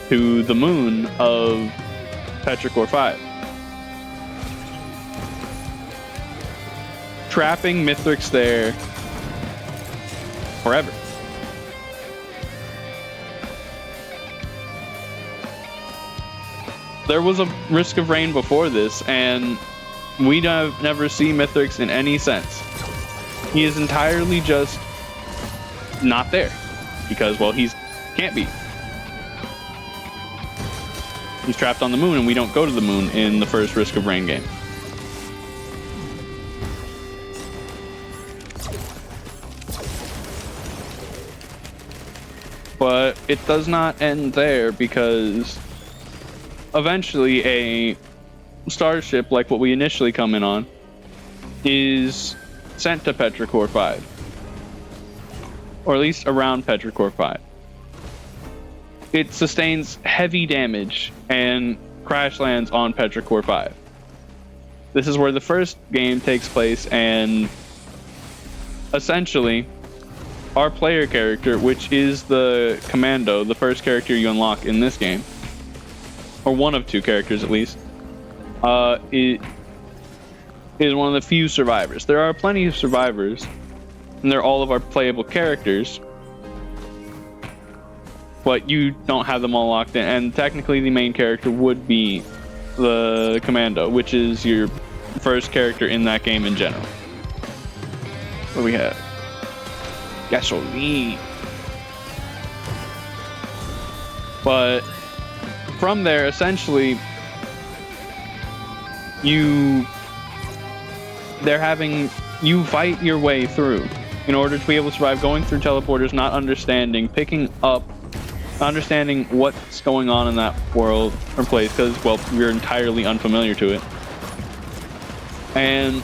to the moon of Petrichor 5. Trapping Mithrix there forever. There was a risk of rain before this, and we never see Mithrix in any sense. He is entirely just not there because, well, he can't be. He's trapped on the moon, and we don't go to the moon in the first Risk of Rain game. But it does not end there, because eventually a starship like what we initially come in on is sent to Petrichor 5, or at least around Petrichor 5. It sustains heavy damage and crash lands on Petrichor 5. This is where the first game takes place, and essentially our player character, which is the Commando, the first character you unlock in this game, or one of two characters at least, it is one of the few survivors. There are plenty of survivors, and they're all of our playable characters, but you don't have them all locked in. And technically the main character would be the Commando, which is your first character in that game in general. What do we have? Gasoline. But from there, essentially, you fight your way through in order to be able to survive, going through teleporters, not understanding, understanding what's going on in that world or place, because, well, you're entirely unfamiliar to it. And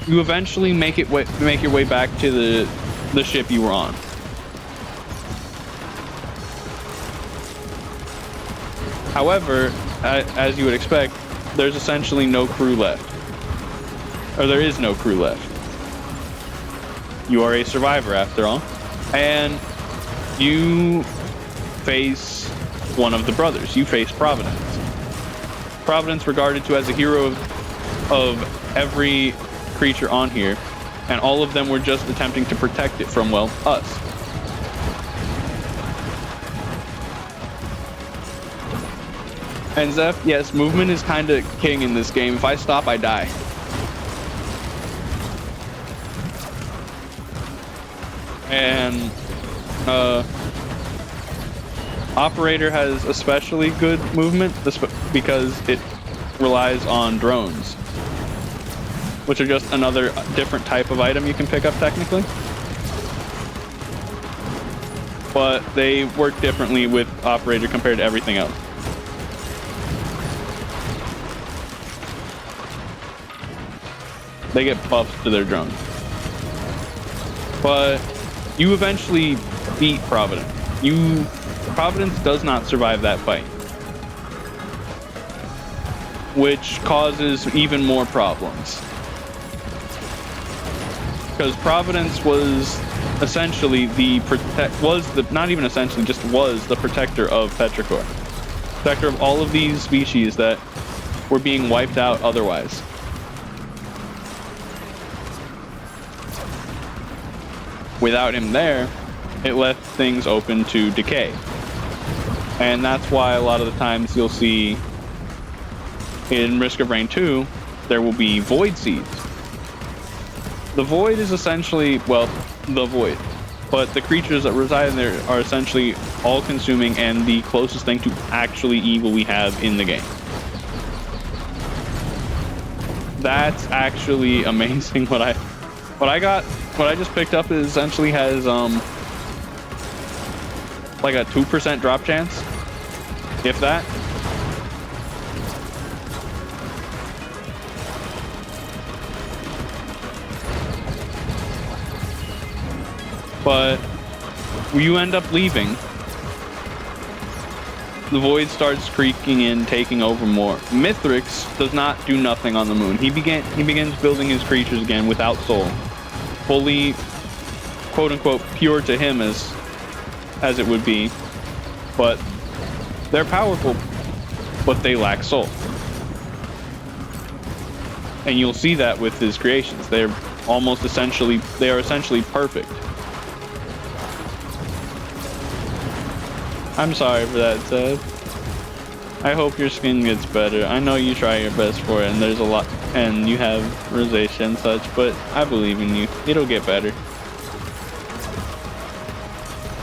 you eventually make your way back to the ship you were on. However, as you would expect, there's essentially no crew left. Or there is no crew left. You are a survivor after all. And you face one of the brothers. You face Providence. Providence regarded to as a hero of every creature on here. And all of them were just attempting to protect it from, well, us. And Zeph, yes, movement is kind of king in this game. If I stop, I die. And Operator has especially good movement because it relies on drones, which are just another different type of item you can pick up technically. But they work differently with Operator compared to everything else. They get buffs to their drones. But you eventually beat Providence. Providence does not survive that fight, which causes even more problems. Because Providence was essentially not even essentially, just was the protector of Petrichor. Protector of all of these species that were being wiped out otherwise. Without him there, it left things open to decay. And that's why a lot of the times you'll see in Risk of Rain 2, there will be void seeds. The void is essentially, well, the void. But the creatures that reside in there are essentially all-consuming and the closest thing to actually evil we have in the game. That's actually amazing. What I just picked up is essentially has like a 2% drop chance, if that. But you end up leaving. The void starts creaking in, taking over more. Mithrix does not do nothing on the moon. He begins building his creatures again without soul, fully, quote unquote, pure to him as it would be. But they're powerful, but they lack soul. And you'll see that with his creations. They are essentially perfect. I'm sorry for that, Seth. I hope your skin gets better. I know you try your best for it, and there's a lot, and you have rosacea and such, but I believe in you. It'll get better.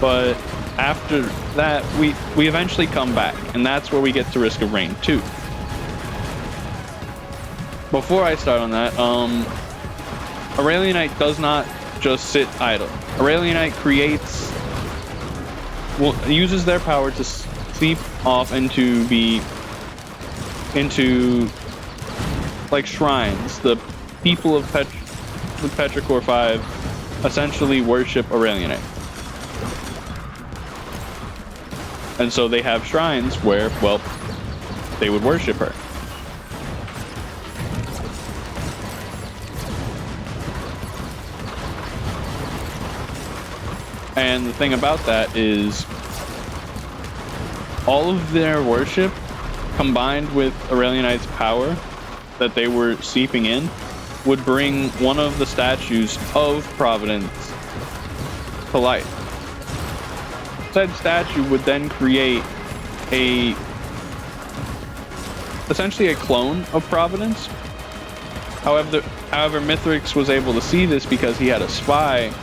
But after that, we eventually come back, and that's where we get to Risk of Rain 2. Before I start on that, Aurelianite does not just sit idle. Aurelianite uses their power to seep off into like shrines. The people of Petrichor 5 essentially worship Aurelianite. And so they have shrines where, well, they would worship her. And the thing about that is all of their worship combined with Aurelianite's power that they were seeping in would bring one of the statues of Providence to life. Said statue would then create essentially a clone of Providence. However, Mithrix was able to see this because he had a spy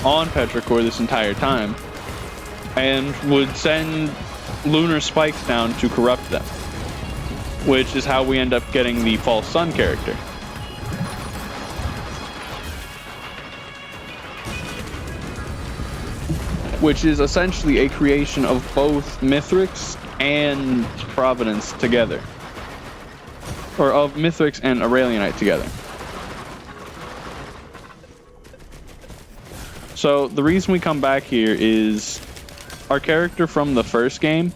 on Petrichor this entire time and would send lunar spikes down to corrupt them, which is how we end up getting the false sun character. Which is essentially a creation of both Mithrix and Providence together. Or of Mithrix and Aurelianite together. So the reason we come back here is our character from the first game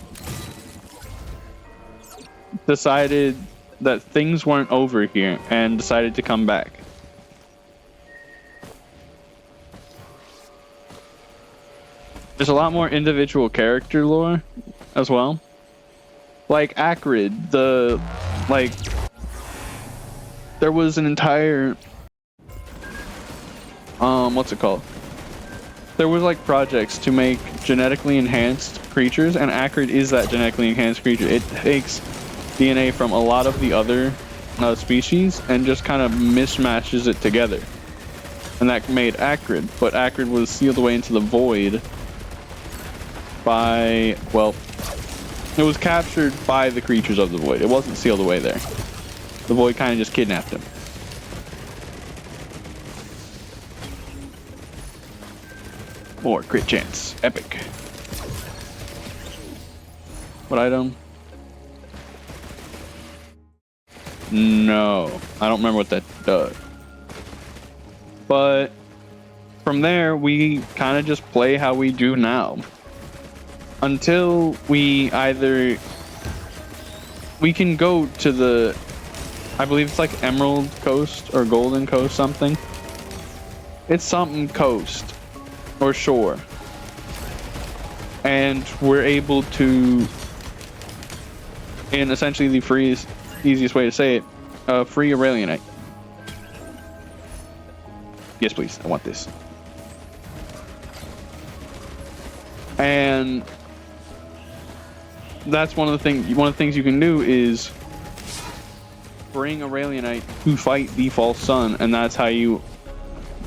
decided that things weren't over here and decided to come back. There's a lot more individual character lore as well. Like Acrid, there was an entire what's it called? there was like projects to make genetically enhanced creatures, and Acrid is that genetically enhanced creature. It takes DNA from a lot of the other species and just kind of mismatches it together, and that made Acrid. But Acrid was sealed away into the void by, well, it was captured by the creatures of the void. It wasn't sealed away there. The void kind of just kidnapped him. More crit chance. Epic. What item? No. I don't remember what that does. But from there, we kind of just play how we do now. Until we either... We can go to the... I believe it's like Emerald Coast or Golden Coast something. It's something coast. Or shore, and we're able to, in essentially the easiest way to say it, free Aurelianite. Yes, please. I want this. And that's one of the things you can do is bring Aurelianite to fight the false sun, and that's how you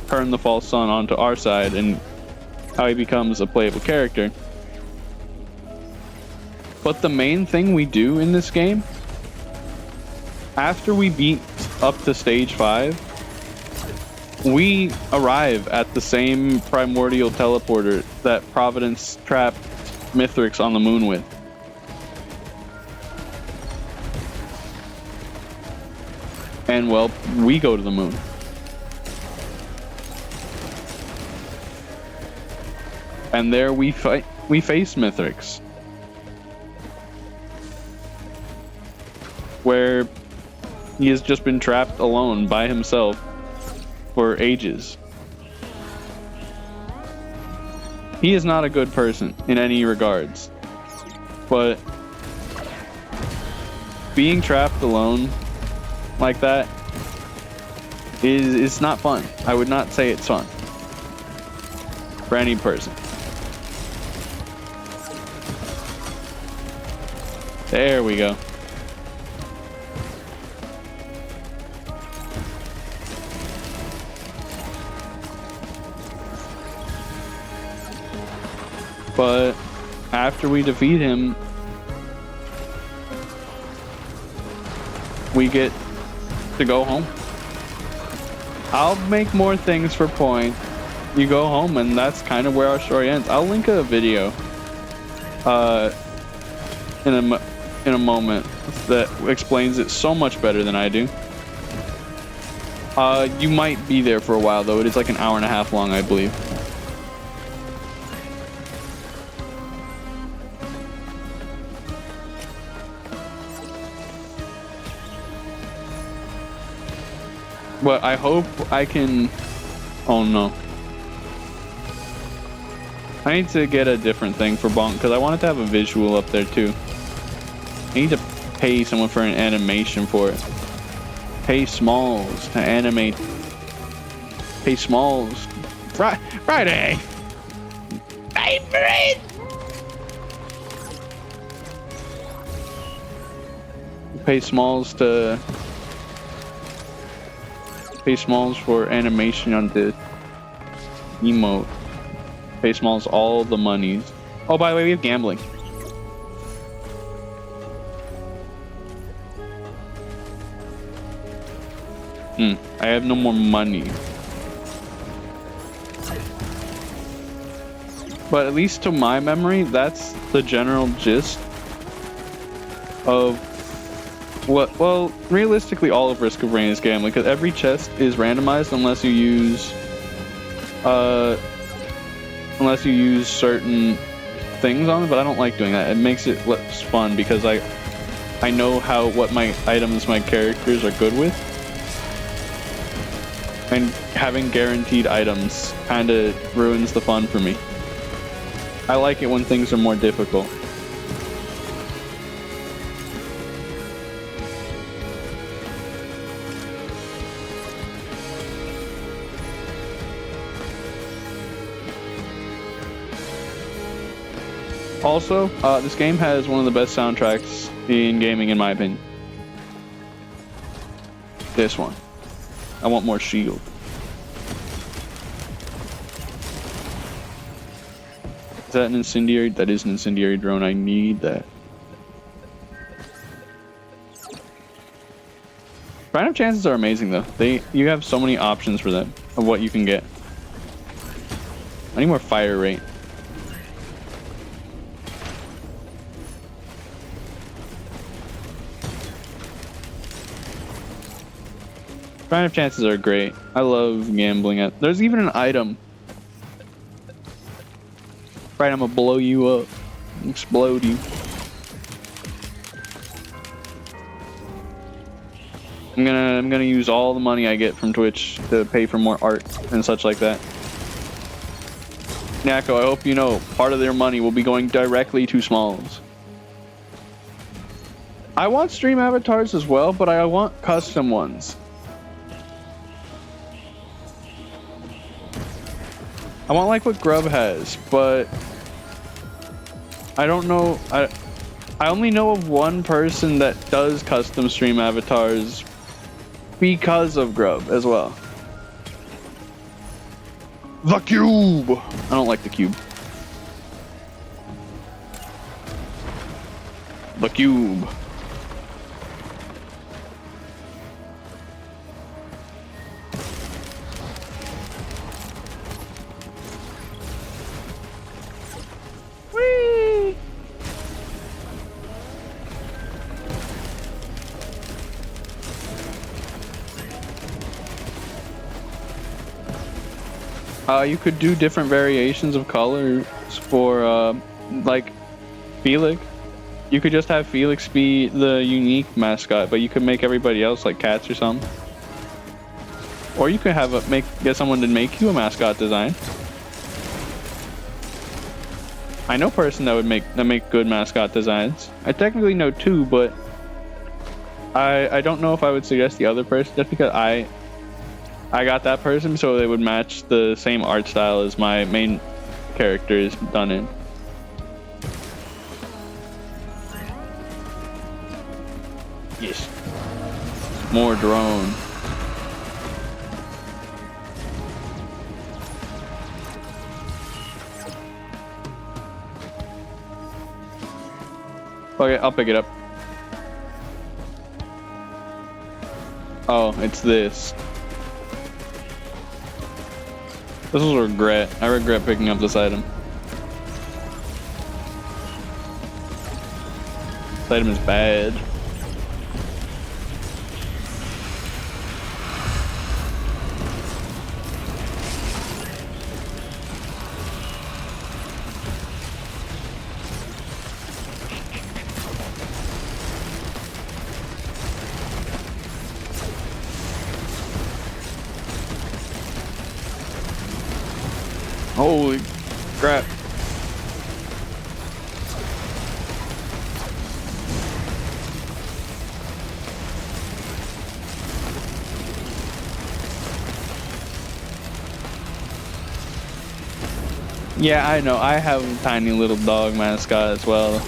turn the false sun onto our side and how he becomes a playable character. But the main thing we do in this game, after we beat up to stage 5, we arrive at the same primordial teleporter that Providence trapped Mithrix on the moon with. And well, we go to the moon. And there we face Mithrix, where he has just been trapped alone by himself for ages. He is not a good person in any regards, but being trapped alone like that is not fun. I would not say it's fun for any person. There we go. But after we defeat him, we get to go home. I'll make more things for point. You go home, and that's kind of where our story ends. I'll link a video in a moment that explains it so much better than I do. You might be there for a while though. It is like an hour and a half long, I believe. But I hope I can... Oh no. I need to get a different thing for Bonk because I wanted to have a visual up there too. I need to pay someone for an animation for it. Pay Smalls to animate. Pay Smalls. Friday! Favorite! Pay Smalls to... Pay Smalls for animation on the emote. Pay Smalls all the monies. Oh, by the way, we have gambling. I have no more money. But at least to my memory, that's the general gist of what, well, realistically all of Risk of Rain is gambling, because every chest is randomized unless you use certain things on it, but I don't like doing that. It makes it less fun because I know what my items my characters are good with. And having guaranteed items kind of ruins the fun for me. I like it when things are more difficult. Also, this game has one of the best soundtracks in gaming, in my opinion. This one. I want more shield. Is that an incendiary? That is an incendiary drone. I need that. Random chances are amazing though. You have so many options for them of what you can get. I need more fire rate. Random chances are great. I love gambling at. There's even an item. Right, I'm gonna blow you up. Explode you. I'm gonna use all the money I get from Twitch to pay for more art and such like that. Nako, I hope you know part of their money will be going directly to Smalls. I want stream avatars as well, but I want custom ones. I want like what Grub has, but I don't know. I only know of one person that does custom stream avatars because of Grub as well. The cube! I don't like the cube. The cube. Whee! You could do different variations of colors for like Felix. You could just have Felix be the unique mascot, but you could make everybody else like cats or something. Or you could have get someone to make you a mascot design. I know a person that would make good mascot designs. I technically know two, but I don't know if I would suggest the other person just because I got that person so they would match the same art style as my main character is done in. Yes. More drone. Okay, I'll pick it up. Oh, it's this. This was a regret. I regret picking up this item. This item is bad. Holy crap. Yeah, I know. I have a tiny little dog mascot as well.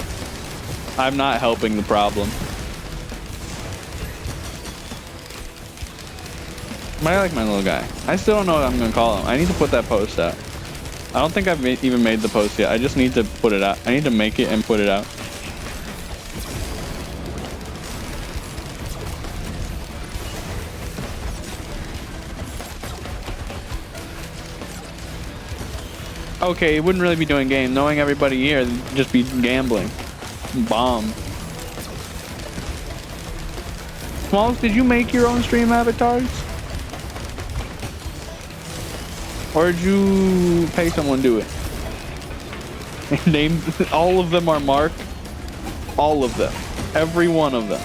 I'm not helping the problem. I like my little guy. I still don't know what I'm going to call him. I need to put that post out. I don't think I've even made the post yet. I just need to put it out. I need to make it and put it out. Okay, it wouldn't really be doing game. Knowing everybody here, just be gambling. Bomb. Smalls, did you make your own stream avatars? Or did you pay someone to do it? Name all of them are marked. All of them. Every one of them.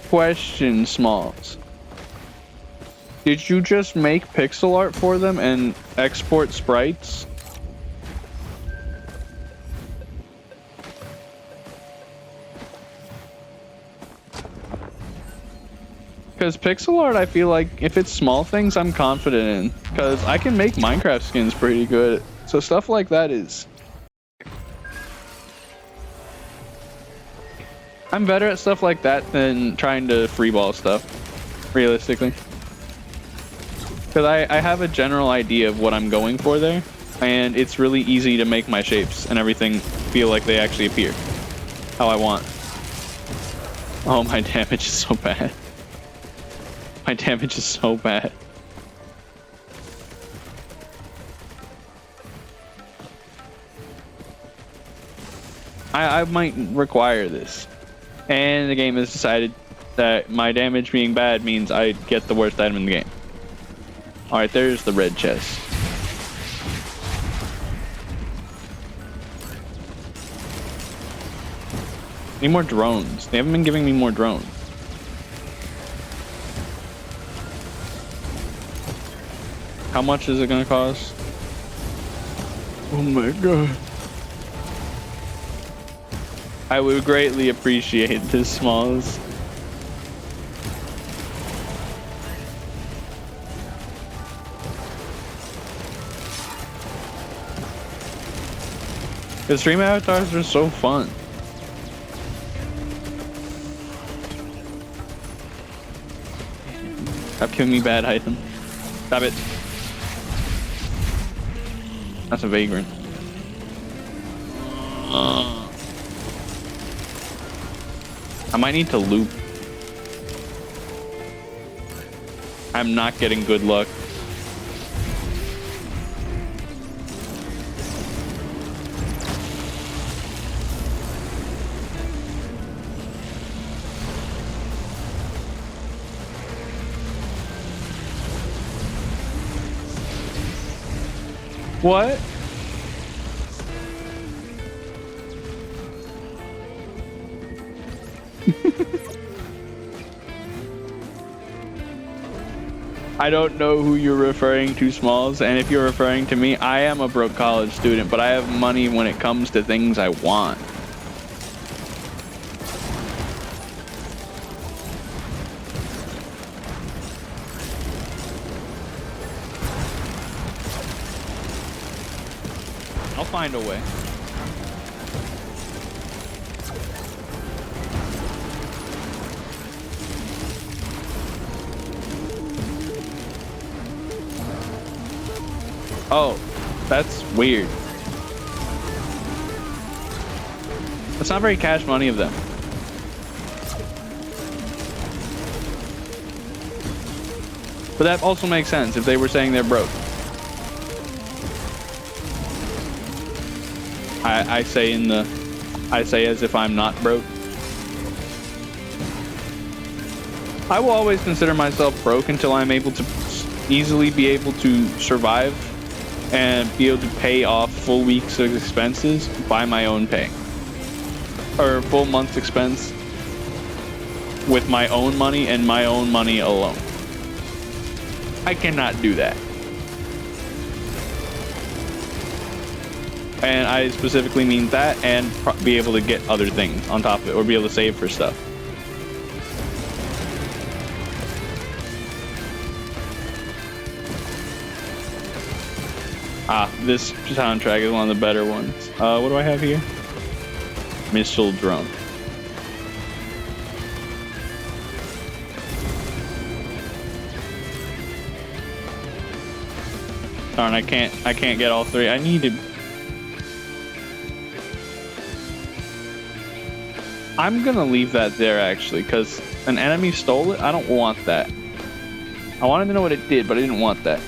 Question, Smalls. Did you just make pixel art for them and export sprites? Because pixel art, I feel like if it's small things, I'm confident in. Because I can make Minecraft skins pretty good. So stuff like that is... I'm better at stuff like that than trying to freeball stuff, realistically. Because I have a general idea of what I'm going for there. And it's really easy to make my shapes and everything feel like they actually appear how I want. Oh, my damage is so bad. My damage is so bad. I might require this. And the game has decided that my damage being bad means I get the worst item in the game. Alright, there's the red chest. Need more drones. They haven't been giving me more drones. How much is it gonna cost? Oh my god. I would greatly appreciate this, Smalls. The stream avatars are so fun. Stop giving me bad item. Stop it. That's a vagrant. I might need to loop. I'm not getting good luck. What? I don't know who you're referring to, Smalls, and if you're referring to me, I am a broke college student, but I have money when it comes to things I want. I'll find a way. Oh, that's weird. That's not very cash money of them. But that also makes sense if they were saying they're broke. I say as if I'm not broke. I will always consider myself broke until I'm able to easily be able to survive and be able to pay off full weeks of expenses by my own pay. Or full month's expense with my own money and my own money alone. I cannot do that. And I specifically mean that and be able to get other things on top of it or be able to save for stuff. Ah, this soundtrack is one of the better ones. What do I have here? Missile drone. Darn, I can't get all three. I need to. I'm gonna leave that there actually, because an enemy stole it. I don't want that. I wanted to know what it did, but I didn't want that.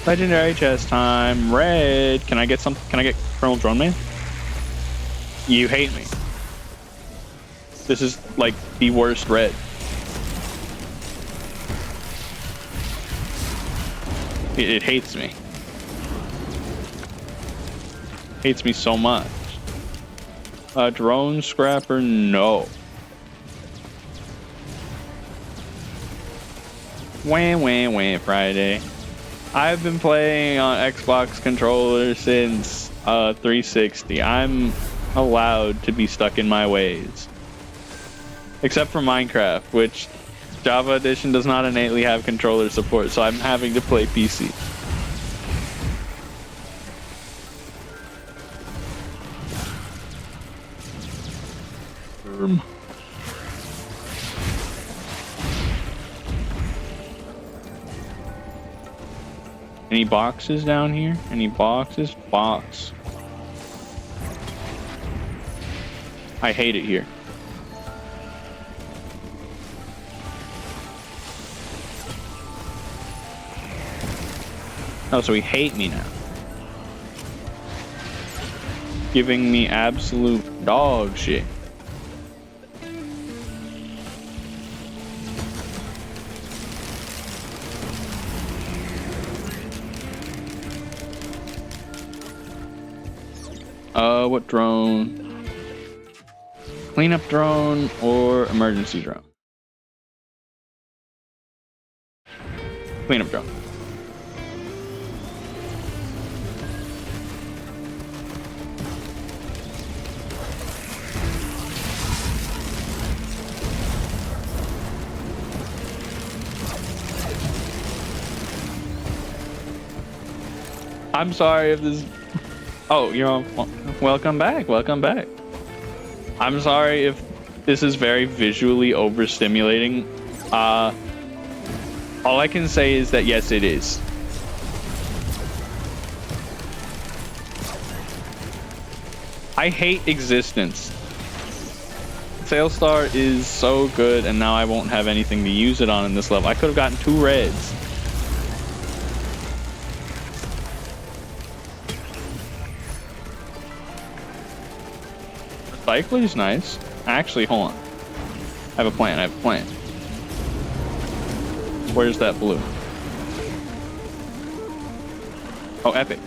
Legendary chest time. Red. Can I get some? Can I get Colonel Drone Man? You hate me. This is like the worst red. It hates me. Hates me so much. Drone scrapper, no. Wah Friday. I've been playing on Xbox controller since 360. I'm allowed to be stuck in my ways. Except for Minecraft, which Java Edition does not innately have controller support, so I'm having to play PC. Any boxes down here? Any boxes? Box. I hate it here. Oh, so he hate me now. Giving me absolute dog shit. What drone? Cleanup drone or emergency drone? Cleanup drone. I'm sorry if this... Oh, you're on... Welcome back. Welcome back. I'm sorry if this is very visually overstimulating. All I can say is that yes, it is. I hate existence. Sailstar is so good, and now I won't have anything to use it on in this level. I could have gotten 2 reds. Recycler's nice. Actually, hold on. I have a plan. I have a plan. Where's that blue? Oh, epic.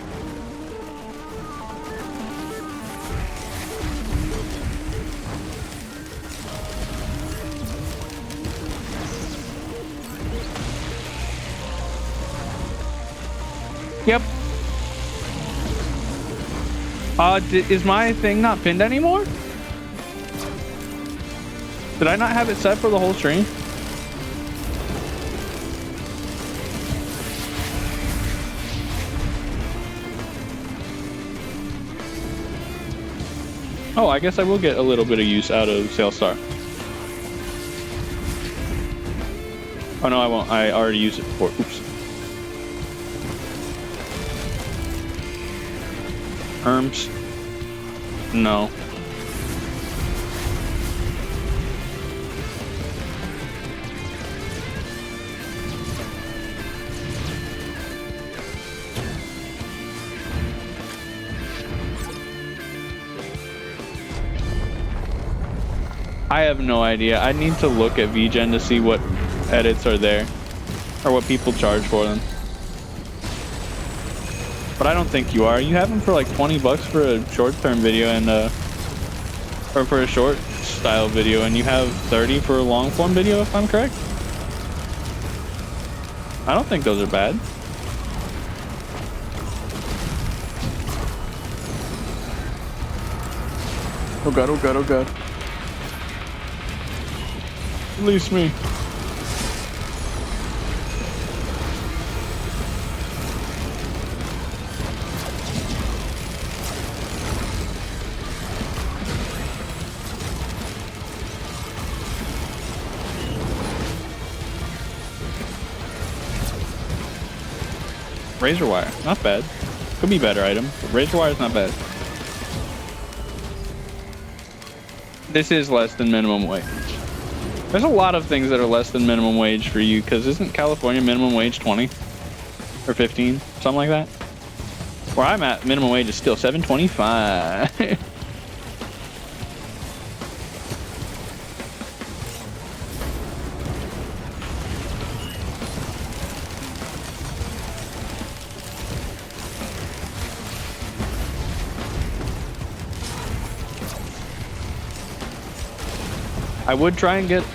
Yep. Is my thing not pinned anymore? Did I not have it set for the whole stream? Oh, I guess I will get a little bit of use out of Sailstar. Oh no, I won't. I already used it before. Oops. Herms? No. I have no idea. I need to look at VGen to see what edits are there or what people charge for them. But I don't think you are. You have them for like 20 bucks for a short-term video and or for a short style video, and you have 30 for a long-form video, if I'm correct. I don't think those are bad. Oh god, oh god, oh god. Release me. Razor wire, not bad. Could be better item, but razor wire is not bad. This is less than minimum wage. There's a lot of things that are less than minimum wage for you, because isn't California minimum wage 20 or 15, something like that? Where I'm at, minimum wage is still $7.25. I would try and get...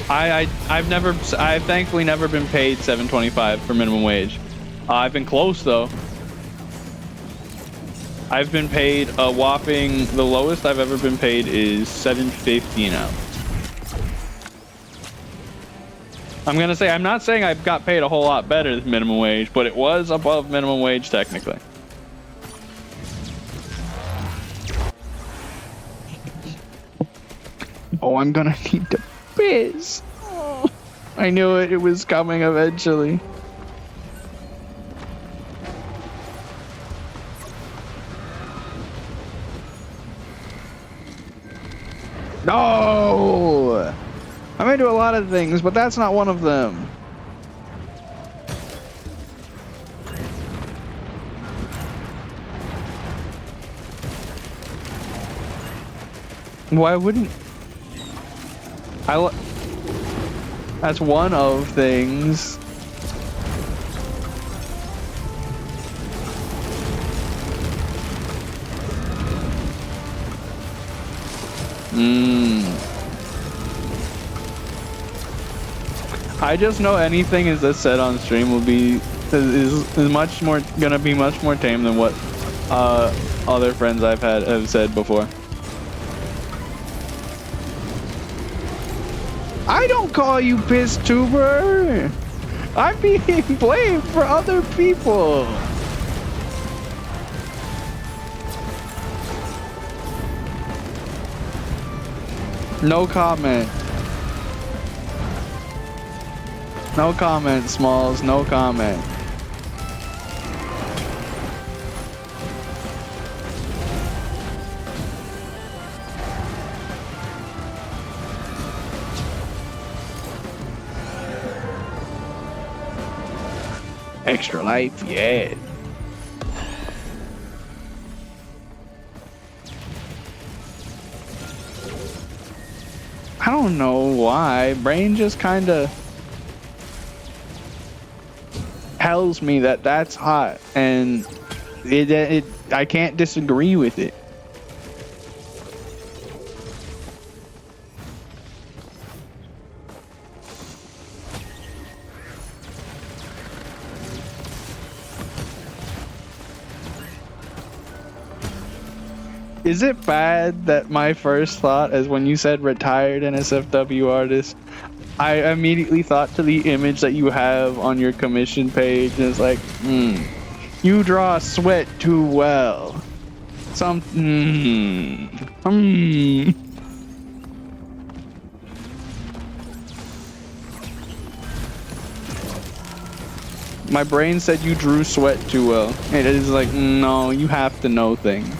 I've thankfully never been paid $7.25 for minimum wage. I've been close though. I've been paid a whopping, the lowest I've ever been paid is $7.50 an hour. I'm gonna say, I'm not saying I've got paid a whole lot better than minimum wage, but it was above minimum wage technically. Oh, I'm gonna need to piss. Oh, I knew it was coming eventually. No! I'm into a lot of things, but that's not one of them. Why wouldn't that's one of things. I just know anything is that's said on stream will be is much more gonna be much more tame than what other friends I've had have said before. I don't call you piss tuber. I'm being blamed for other people. No comment. No comment, Smalls. No comment. Extra life, yeah. I don't know why. Brain just kind of tells me that that's hot, and I can't disagree with it. Is it bad that my first thought is when you said retired NSFW artist, I immediately thought to the image that you have on your commission page, and it's like, you draw sweat too well. My brain said you drew sweat too well. And it is like, no, you have to know things.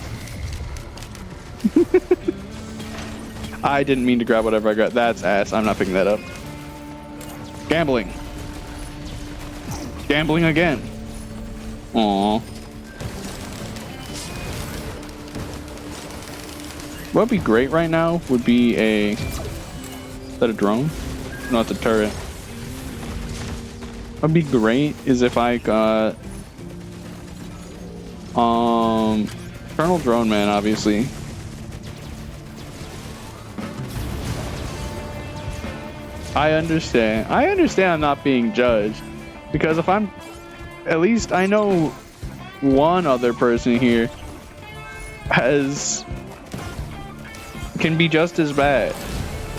I didn't mean to grab whatever I got. That's ass. I'm not picking that up. Gambling. Gambling again. Aww. What would be great right now would be a... Is that a drone? No, it's a turret. What would be great is if I got... Colonel Drone Man, obviously. I understand. I understand I'm not being judged. Because if I'm... At least I know one other person here can be just as bad.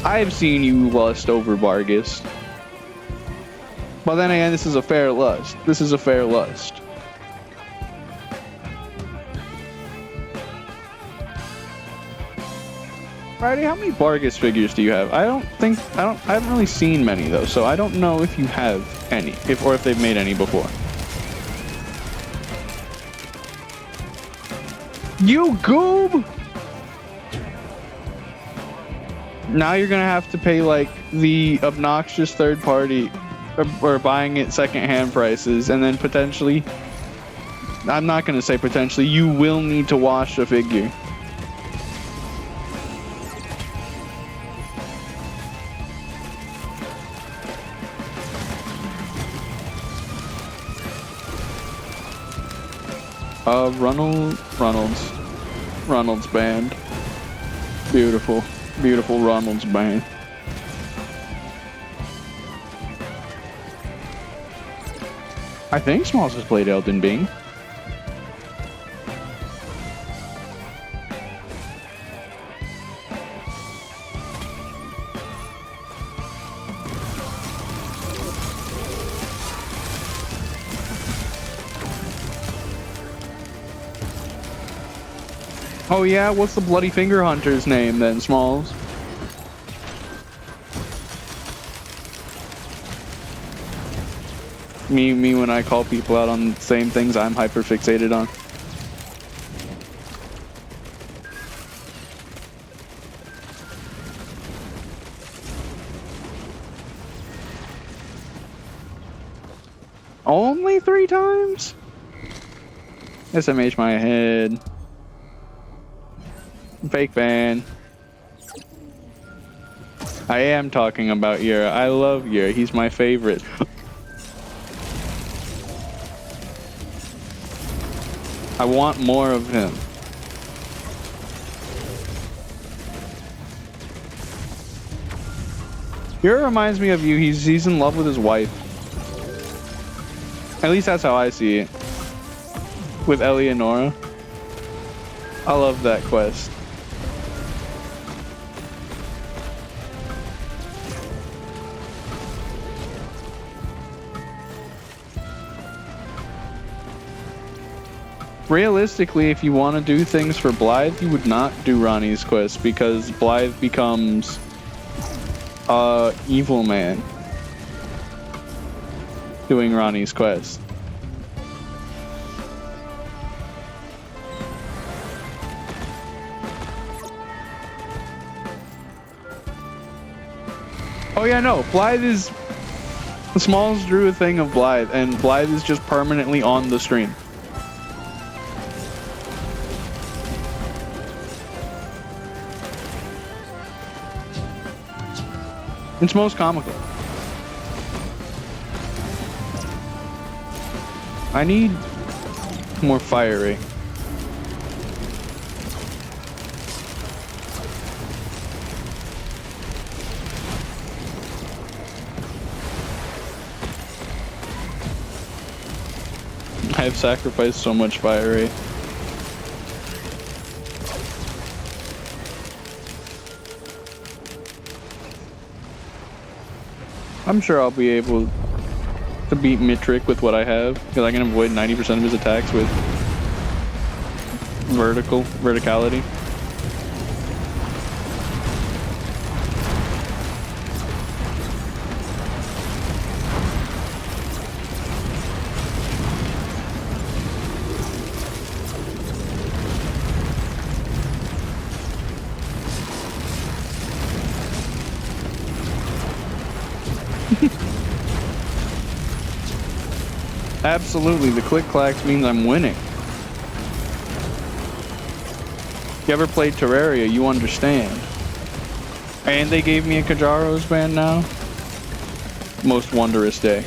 I've seen you lust over Vargas. But then again, this is a fair lust. This is a fair lust. Friday, how many Vargas figures do you have? I haven't really seen many though, so I don't know if you have any, or if they've made any before. You goob! Now you're gonna have to pay like the obnoxious third party or buying it secondhand prices, and then potentially, I'm not gonna say potentially, you will need to wash the figure. Ronald's band. Beautiful, beautiful Ronald's band. I think Smalls has played Elden Being. Oh yeah, what's the bloody finger hunter's name then, Smalls? Me when I call people out on the same things I'm hyper fixated on. Only 3 times? SMH my head. Fake fan. I am talking about Yura. I love Yura. He's my favorite. I want more of him. Yura reminds me of you. He's in love with his wife. At least that's how I see it. With Eleonora. I love that quest. Realistically, if you want to do things for Blythe, you would not do Ronnie's quest because Blythe becomes evil man doing Ronnie's quest. Oh yeah, no, Blythe is... Smalls drew a thing of Blythe, and Blythe is just permanently on the stream. It's most comical. I need more fiery. I have sacrificed so much fiery. I'm sure I'll be able to beat Mitric with what I have, because I can avoid 90% of his attacks with verticality. Absolutely, the click clacks means I'm winning. If you ever played Terraria, you understand. And they gave me a Kajaro's band now. Most wondrous day.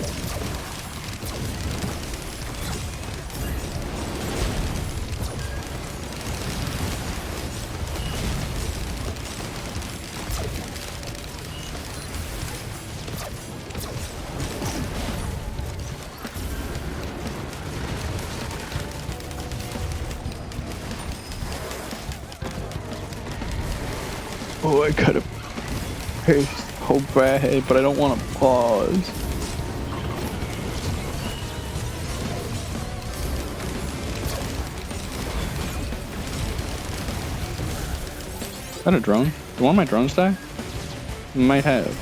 Oh, I gotta paste so bad, but I don't want to pause. Is that a drone? Do one of my drones die? Might have.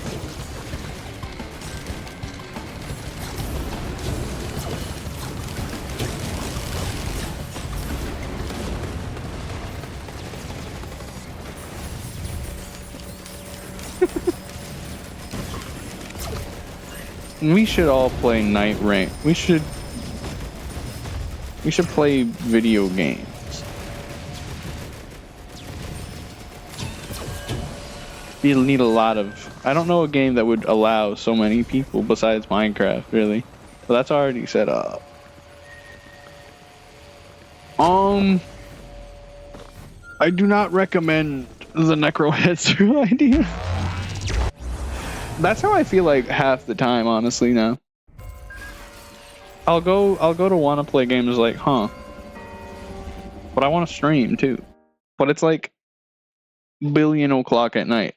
We should all play Night Rain. We should play video games. You'll need a lot of... I don't know a game that would allow so many people besides Minecraft, really. But that's already set up. I do not recommend the Necroheadster idea. That's how I feel like half the time, honestly, now. I'll go to wanna play games like, huh. But I wanna stream too. But it's like billion o'clock at night.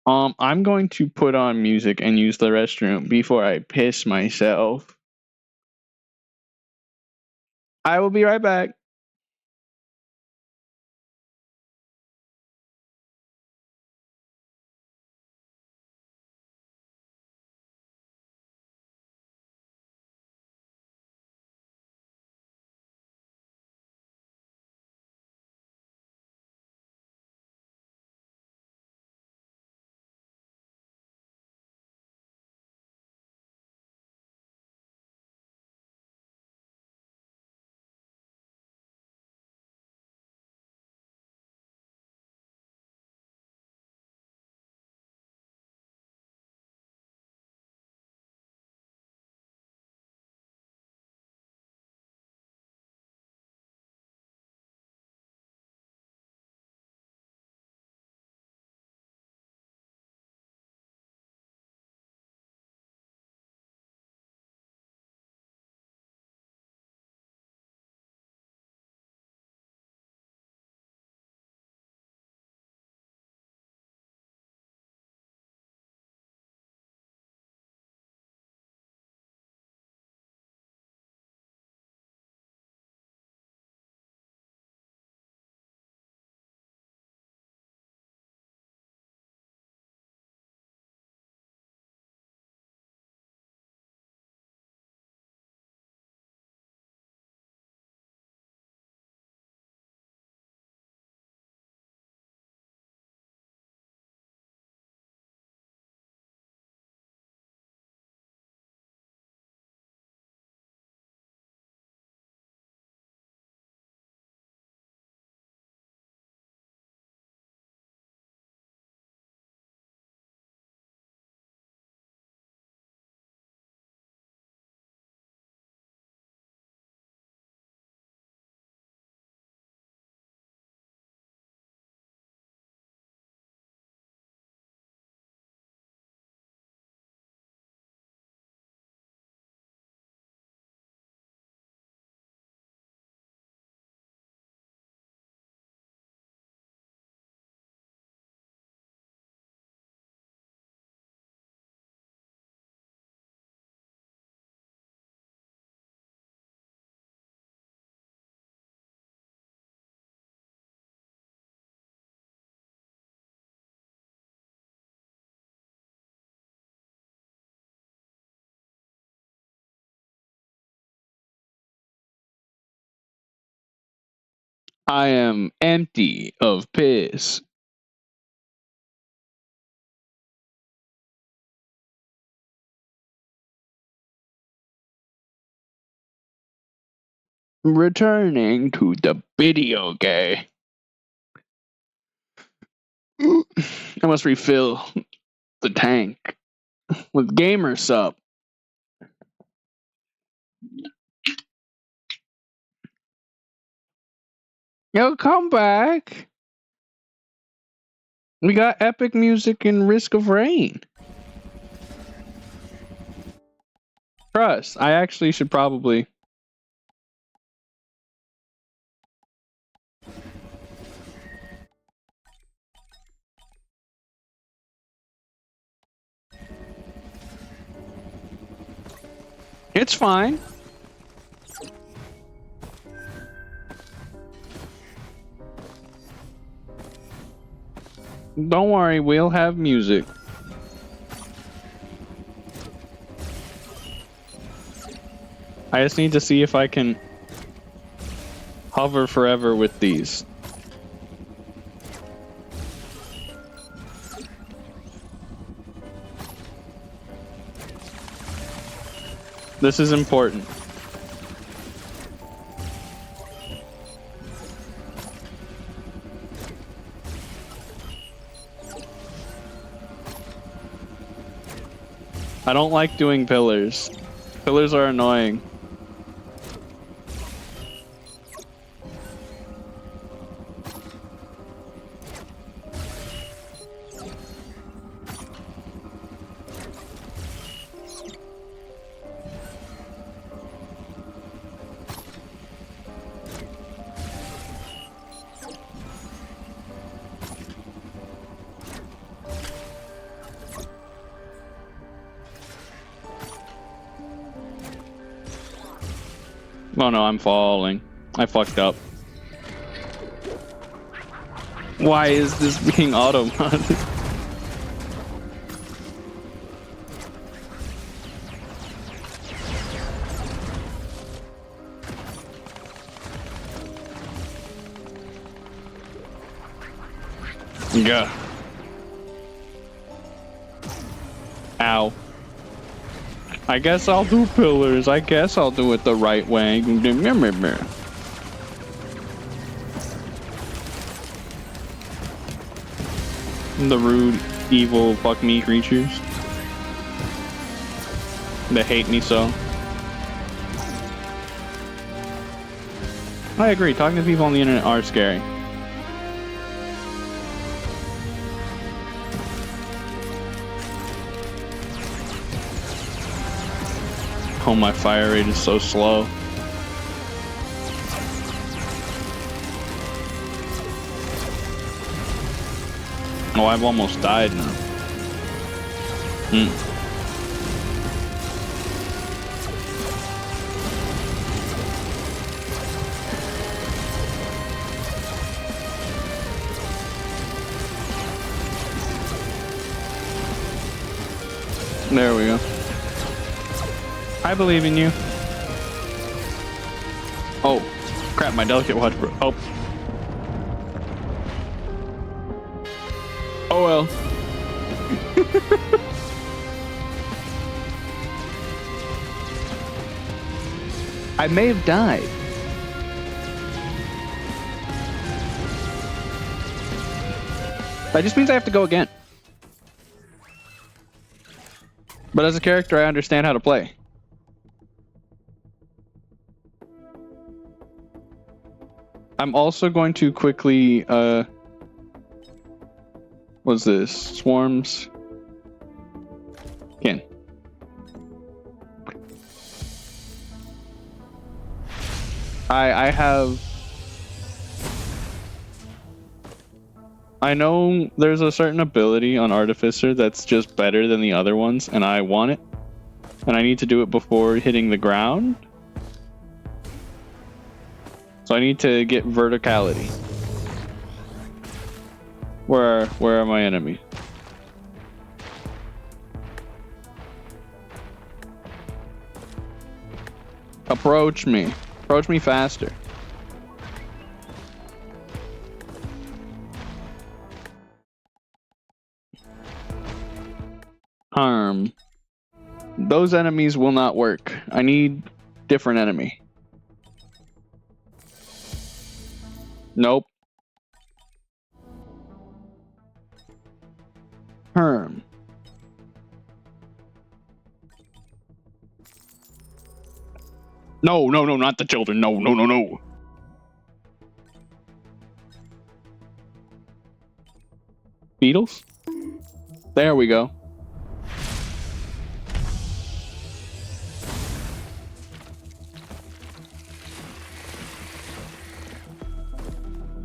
I'm going to put on music and use the restroom before I piss myself. I will be right back. I am empty of piss. Returning to the video game. I must refill the tank with gamer sup. Yo, come back. We got epic music and Risk of Rain. Trust, I actually should probably. It's fine. Don't worry, we'll have music. I just need to see if I can hover forever with these. This is important. I don't like doing pillars. Pillars are annoying. Oh no, I'm falling. I fucked up. Why is this being automated? Yeah. Ow. I guess I'll do pillars. I guess I'll do it the right way. The rude, evil, fuck me creatures. They hate me so. I agree, talking to people on the internet are scary. Oh, my fire rate is so slow. Oh, I've almost died now. There we go. I believe in you. Oh, crap, my delicate watch broke. Oh. Oh well. I may have died. That just means I have to go again. But as a character, I understand how to play. I'm also going to quickly, what's this? Swarms. Again. I have... I know there's a certain ability on Artificer that's just better than the other ones, and I want it. And I need to do it before hitting the ground. So I need to get verticality. Where are my enemies? Approach me. Approach me faster. Harm. Those enemies will not work. I need different enemy. Nope. Herm. No, not the children. No. Beetles? There we go.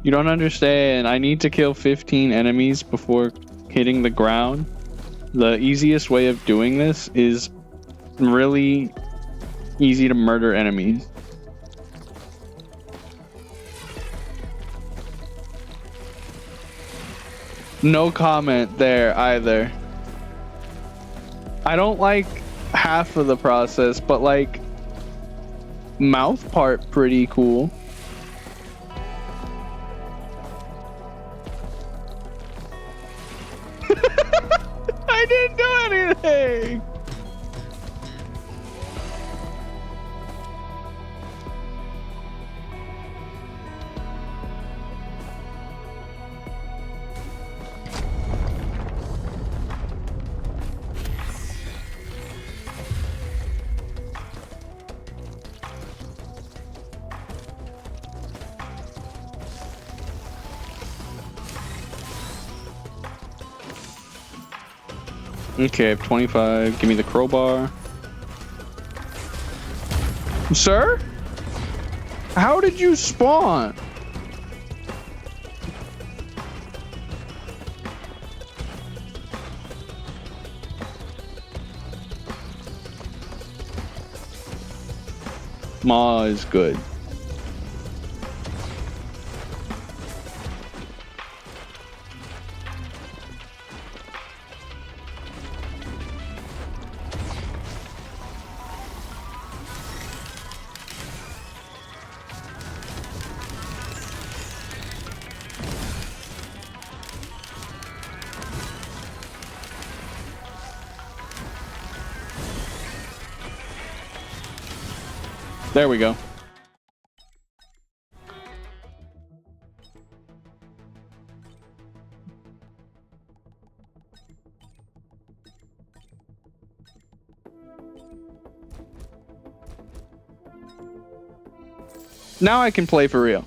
You don't understand. I need to kill 15 enemies before hitting the ground. The easiest way of doing this is really easy to murder enemies. No comment there either. I don't like half of the process, but like mouth part pretty cool. I didn't do anything. Okay, I have 25. Give me the crowbar. Sir? How did you spawn? Ma is good. There we go. Now I can play for real.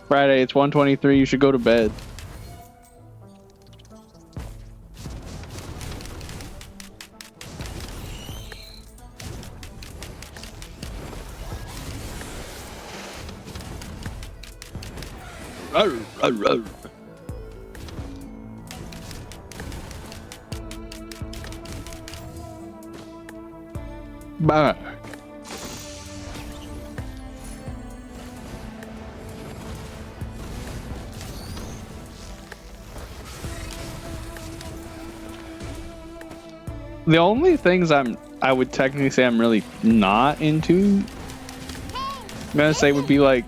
Friday, it's 1:23. You should go to bed. Rawr, rawr, rawr. Bah. The only things I would technically say I'm really not into, I'm gonna say would be like,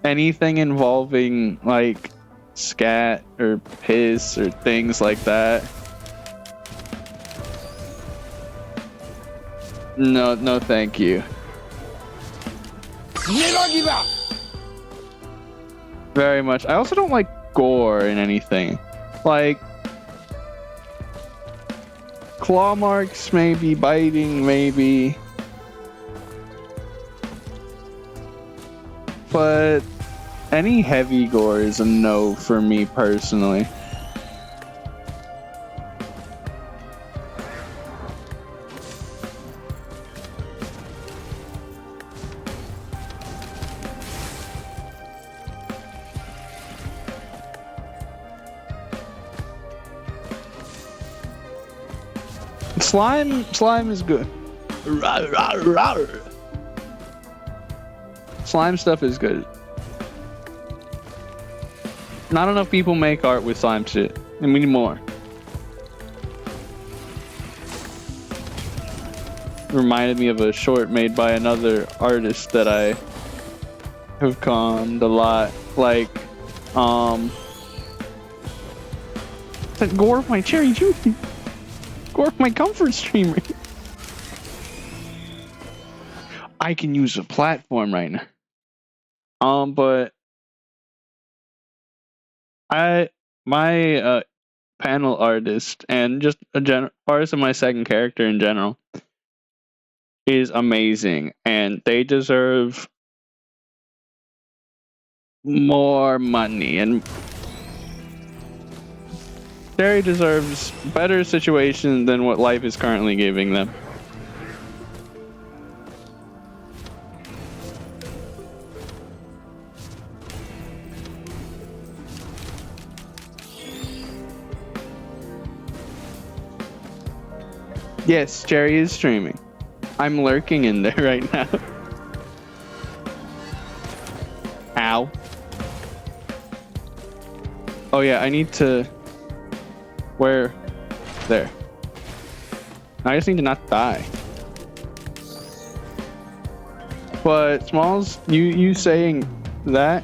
anything involving like scat or piss or things like that. No, thank you. Very much. I also don't like gore in anything. Like claw marks, maybe biting, maybe. But any heavy gore is a no for me personally. Slime is good. Rawr, rawr, rawr. Slime stuff is good. Not enough people make art with slime shit, and we need more. Reminded me of a short made by another artist that I have conned a lot. Like, that Gorf my cherry juice. Gorf my comfort streamer. I can use a platform right now. But my panel artist and just a artist of my second character in general is amazing, and they deserve more money, and Jerry deserves better situation than what life is currently giving them. Yes, Jerry is streaming. I'm lurking in there right now. Ow. Oh yeah, I need to... Where? There. I just need to not die. But Smalls, you saying that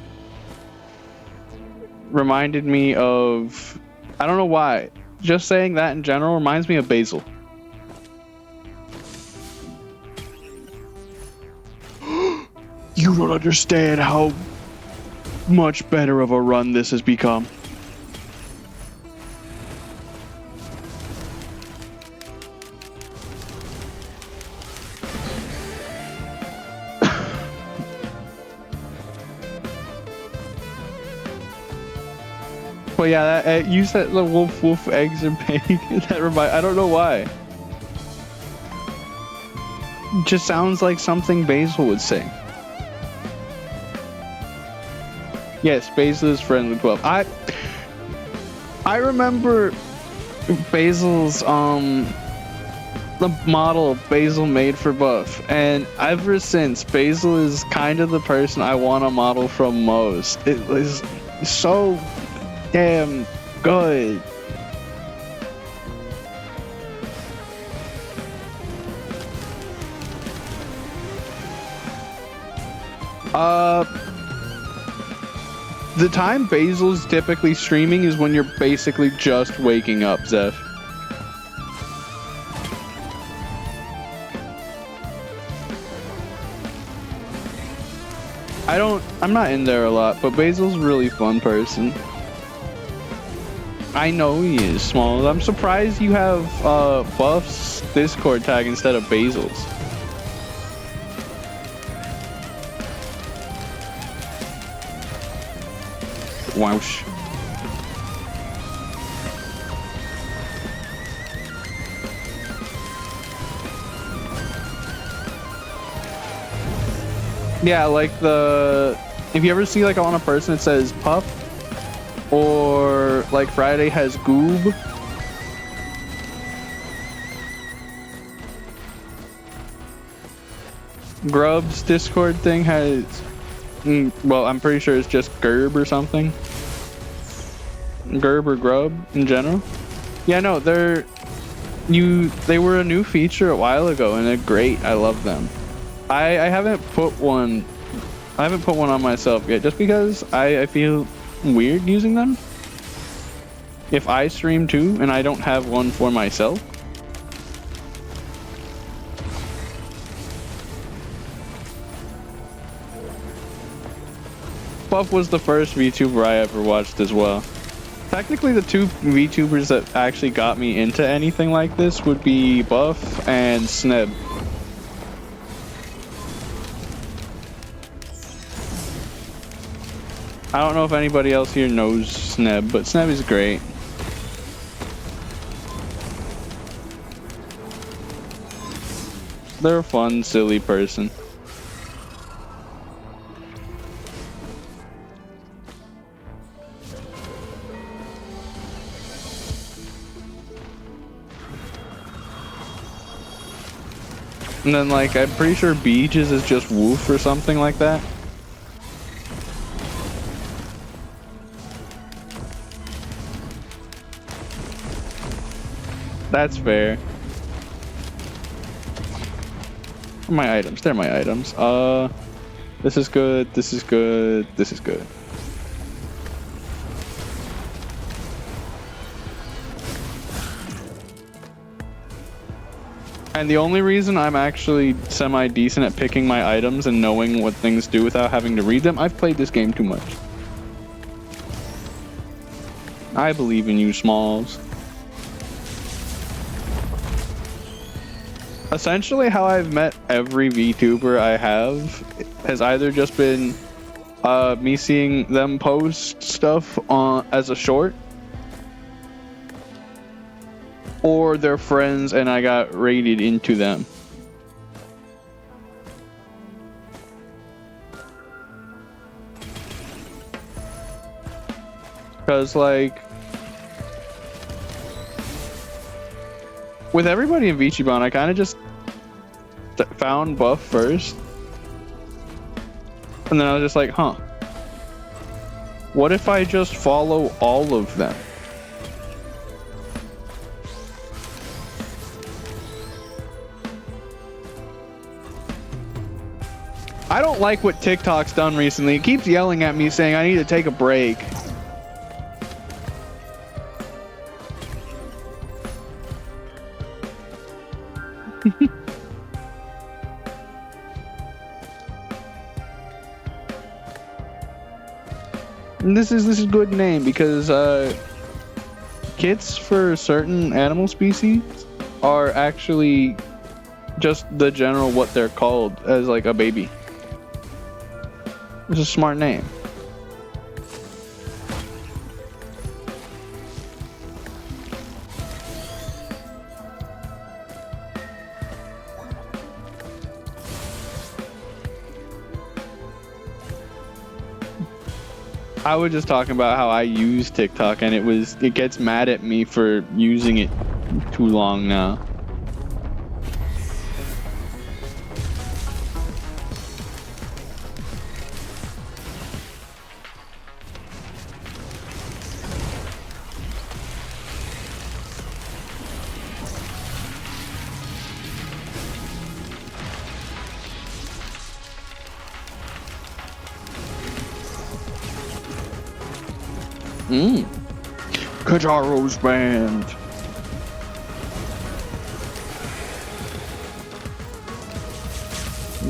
reminded me of... I don't know why. Just saying that in general reminds me of Basil. You don't understand how much better of a run this has become. But yeah, that, you said the wolf, eggs, and bacon. That I don't know why. It just sounds like something Basil would say. Yes, Basil is friends with 12. I remember Basil's the model Basil made for Buff, and ever since Basil is kind of the person I want to model from most. It was so damn good. The time Basil's typically streaming is when you're basically just waking up, Zeph. I'm not in there a lot, but Basil's a really fun person. I know he is, Small. I'm surprised you have Buff's Discord tag instead of Basil's. Whoosh. Yeah, like if you ever see like on a person it says Puff, or like Friday has Goob. Grub's Discord thing has, well, I'm pretty sure it's just Gerb or something. Gerb or Grub in general. Yeah, no, they were a new feature a while ago and they're great. I love them. I haven't put one on myself yet just because I feel weird using them. If I stream too and I don't have one for myself. Buff was the first VTuber I ever watched as well. Technically, the two VTubers that actually got me into anything like this would be Buff and Sneb. I don't know if anybody else here knows Sneb, but Sneb is great. They're a fun, silly person. And then, like, I'm pretty sure Beaches is just Woof or something like that. That's fair. My items. They're my items. This is good. This is good. This is good. And the only reason I'm actually semi-decent at picking my items and knowing what things do without having to read them, I've played this game too much. I believe in you, Smalls. Essentially, how I've met every VTuber I have has either just been me seeing them post stuff on as a short, or their friends and I got raided into them. Because, like, with everybody in Vichibon, I kind of just found Buff first. And then I was just like, huh. What if I just follow all of them? I don't like what TikTok's done recently. It keeps yelling at me saying I need to take a break. This is a good name because kits for certain animal species are actually just the general what they're called as like a baby. It's a smart name. I was just talking about how I use TikTok and it gets mad at me for using it too long now. Kajaro's band.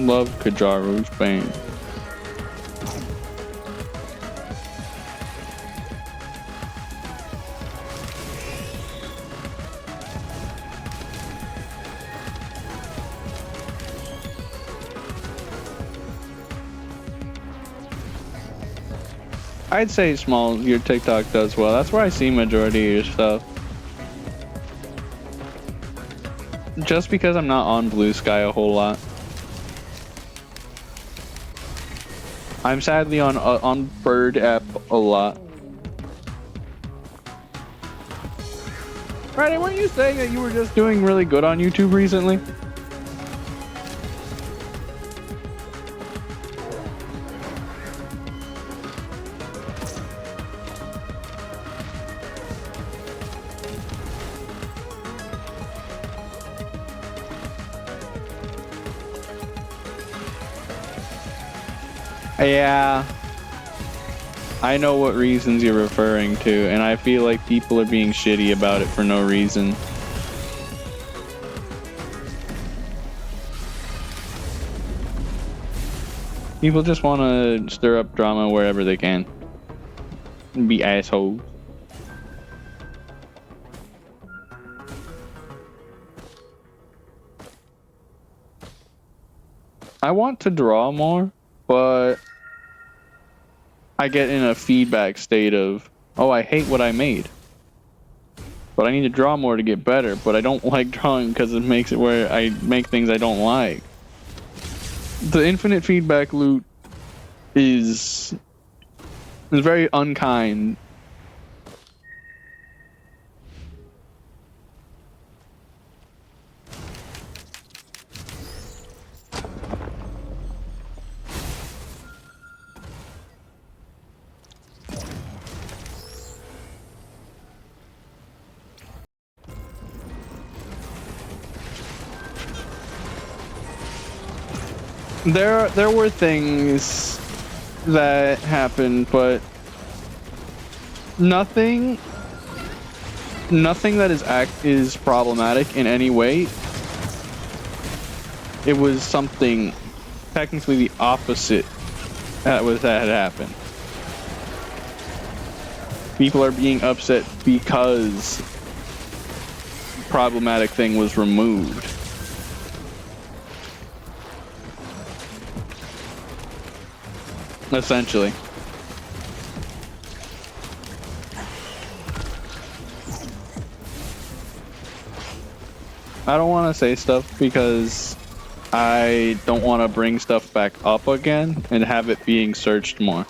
Love Kajaro's band. I'd say small, your TikTok does well. That's where I see majority of your stuff. Just because I'm not on Blue Sky a whole lot. I'm sadly on Bird app a lot. Friday, weren't you saying that you were just doing really good on YouTube recently? Yeah, I know what reasons you're referring to, and I feel like people are being shitty about it for no reason. People just want to stir up drama wherever they can and be assholes. I want to draw more, but I get in a feedback state of, oh, I hate what I made. But I need to draw more to get better, but I don't like drawing because it makes it where I make things I don't like. The infinite feedback loop is very unkind. There were things that happened, but nothing that is problematic in any way. It was something technically the opposite that had happened. People are being upset because problematic thing was removed. Essentially. I don't want to say stuff because I don't want to bring stuff back up again and have it being searched more.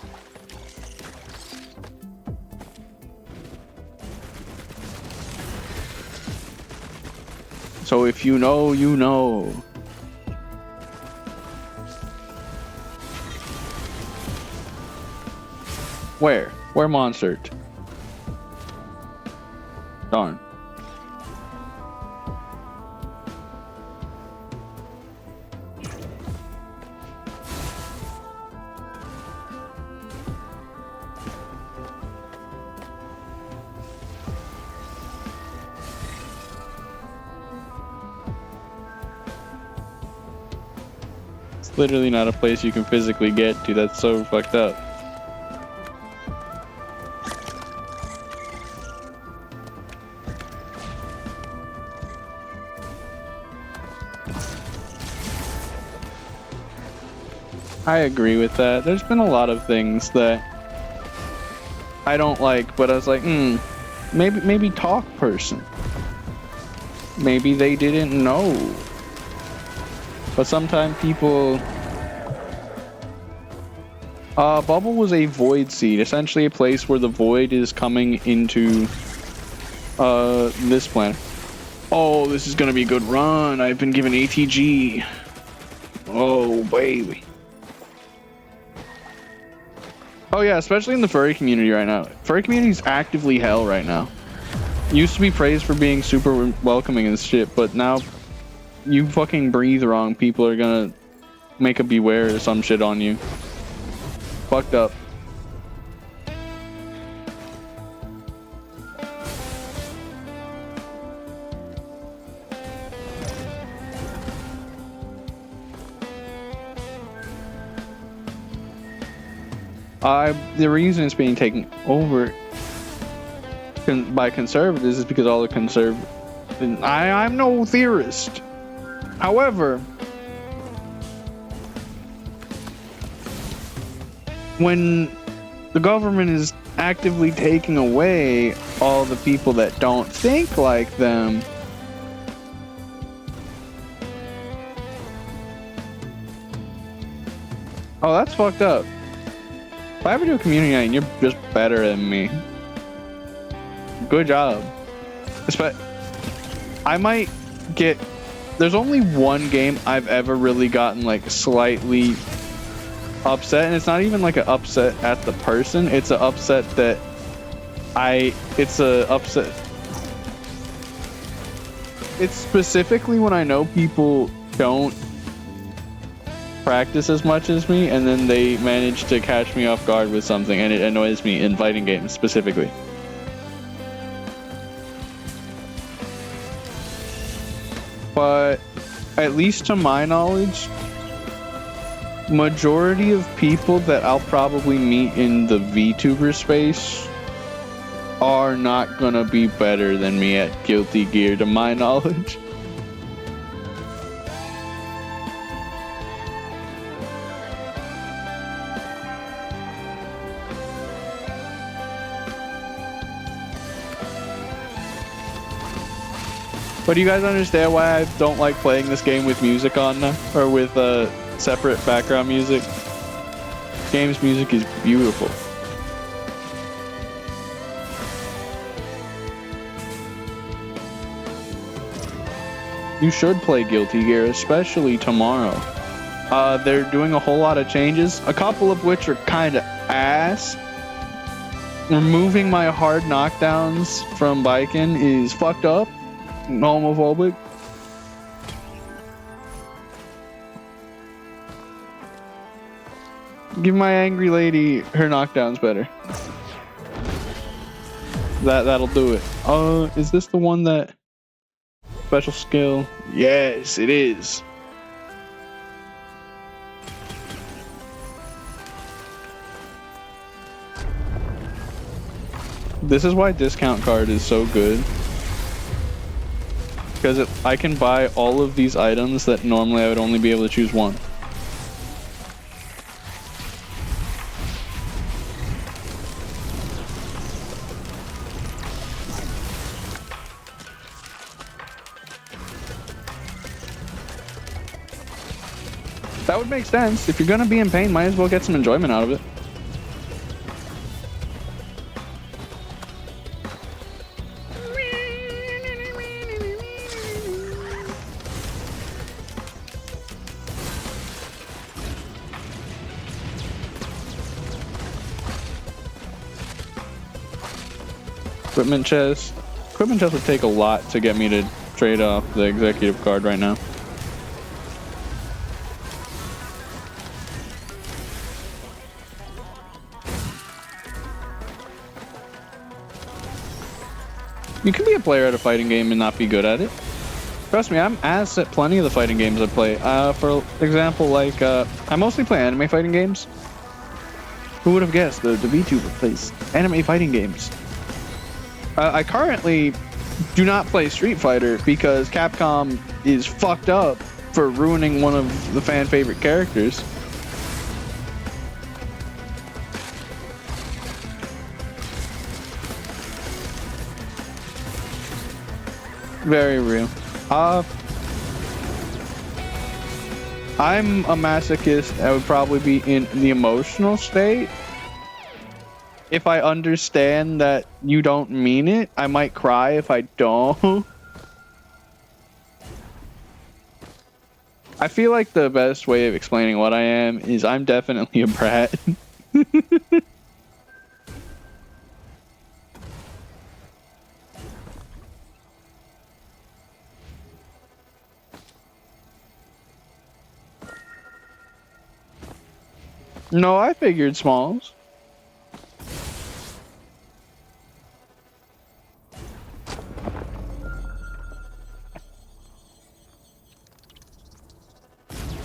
So if you know, you know. Where? Where monstered? Darn. It's literally not a place you can physically get to. That's so fucked up. I agree with that. There's been a lot of things that I don't like, but I was like, maybe talk person. Maybe they didn't know. But sometimes people... Bubble was a void seed, essentially a place where the void is coming into this planet. Oh, this is gonna be a good run. I've been given ATG. Oh, baby. Oh yeah, especially in the furry community right now. Furry community is actively hell right now. Used to be praised for being super welcoming and shit, but now you fucking breathe wrong, people are gonna make a beware or some shit on you. Fucked up. The reason it's being taken over by conservatives is because all the I'm no theorist. However, when the government is actively taking away all the people that don't think like them, oh, that's fucked up. If I ever do a community night and you're just better than me, good job. I might get... There's only one game I've ever really gotten like slightly upset, and it's not even like an upset at the person, it's an upset that it's specifically when I know people don't practice as much as me, and then they manage to catch me off guard with something, and it annoys me in fighting games specifically. But at least to my knowledge, majority of people that I'll probably meet in the VTuber space are not gonna be better than me at Guilty Gear, to my knowledge. But do you guys understand why I don't like playing this game with music on now? Or with separate background music? Game's music is beautiful. You should play Guilty Gear, especially tomorrow. They're doing a whole lot of changes, a couple of which are kind of ass. Removing my hard knockdowns from biking is fucked up. Homophobic. Give my angry lady her knockdowns better. That'll do it. Is this the one that special skill? Yes, it is. This is why discount card is so good. Because I can buy all of these items that normally I would only be able to choose one. That would make sense. If you're gonna be in pain, might as well get some enjoyment out of it. Equipment chest. Equipment chest would take a lot to get me to trade off the executive card right now. You can be a player at a fighting game and not be good at it. Trust me, I'm ass at plenty of the fighting games I play. For example, like, I mostly play anime fighting games. Who would have guessed the VTuber plays anime fighting games? I currently do not play Street Fighter because Capcom is fucked up for ruining one of the fan favorite characters. Very real. I'm a masochist. I would probably be in the emotional state. If I understand that you don't mean it, I might cry if I don't. I feel like the best way of explaining what I am is I'm definitely a brat. No, I figured Smalls.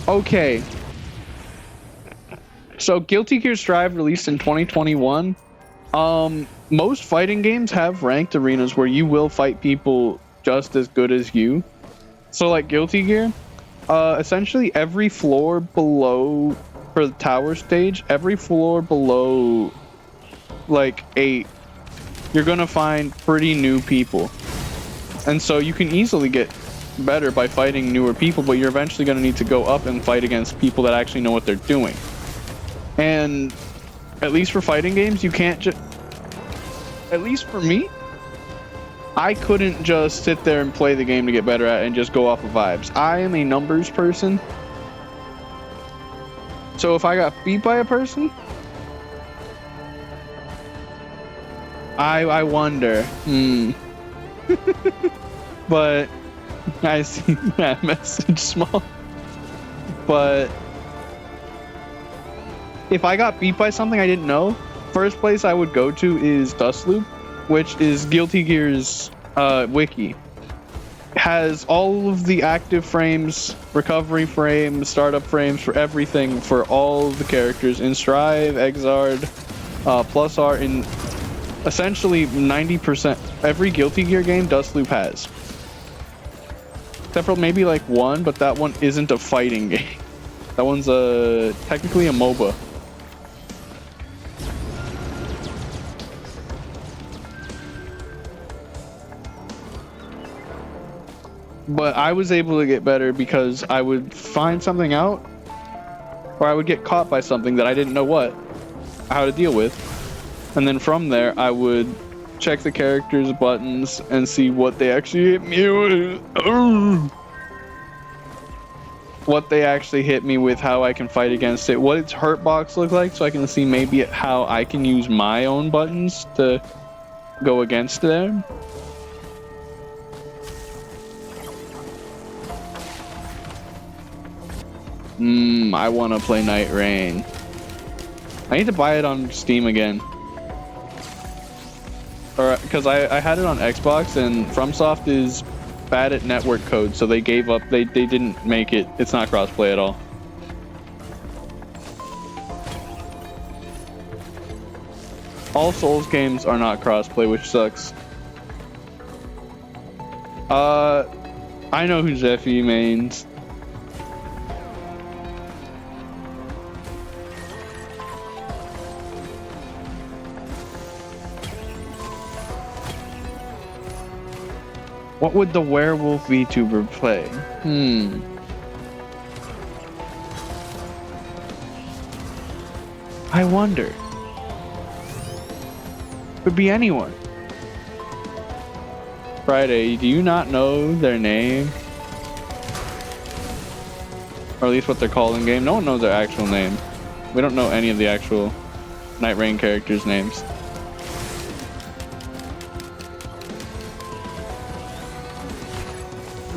Okay. So Guilty Gear Strive released in 2021. Most fighting games have ranked arenas where you will fight people just as good as you. So like Guilty Gear, essentially every floor below, for the tower stage, every floor below like 8, you're gonna find pretty new people. And so you can easily get better by fighting newer people, but you're eventually going to need to go up and fight against people that actually know what they're doing. And at least for fighting games, you can't just, at least for me, I couldn't just sit there and play the game to get better at it and just go off of vibes. I am a numbers person. So if I got beat by a person, I wonder. But I see that message, Small. But if I got beat by something I didn't know, first place I would go to is Dustloop, which is Guilty Gear's wiki. Has all of the active frames, recovery frames, startup frames for everything for all of the characters in Strive, Exard, Plus R, in essentially 90% every Guilty Gear game Dustloop has. Except for maybe like one, but that one isn't a fighting game. That one's technically a MOBA. But I was able to get better because I would find something out, or I would get caught by something that I didn't know how to deal with. And then from there, I would check the characters' buttons and see what they actually hit me with. What they actually hit me with, how I can fight against it, what its hurt box look like, so I can see maybe how I can use my own buttons to go against them. I want to play Night Rain. I need to buy it on Steam again. Or because I had it on Xbox, and FromSoft is bad at network code, so they gave up. They didn't make it. It's not crossplay at all. All Souls games are not crossplay, which sucks. I know who Zephy mains. What would the werewolf VTuber play? I wonder. Could be anyone. Friday, do you not know their name? Or at least what they're called in game. No one knows their actual name. We don't know any of the actual Night Rain characters' names.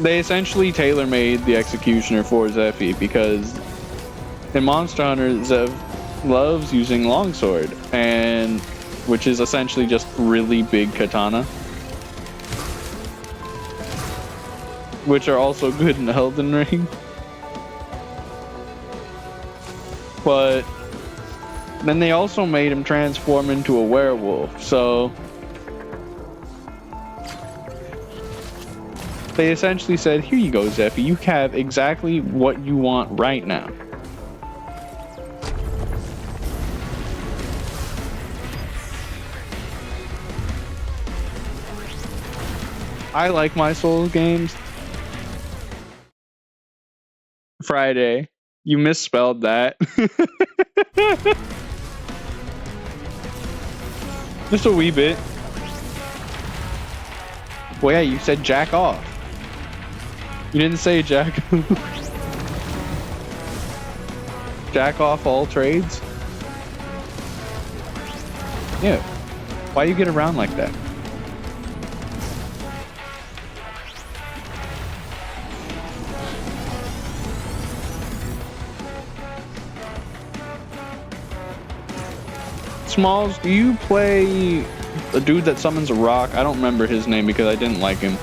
They essentially tailor-made the Executioner for Zephy because in Monster Hunter, Zev loves using longsword, and which is essentially just really big katana, which are also good in Elden Ring. But then they also made him transform into a werewolf, so they essentially said, here you go, Zephy, you have exactly what you want right now. I like my Souls games. Friday, you misspelled that. Just a wee bit. Well, yeah, you said jack off. You didn't say jack. Jack off all trades? Yeah. Why you get around like that? Smalls, do you play the dude that summons a rock? I don't remember his name because I didn't like him.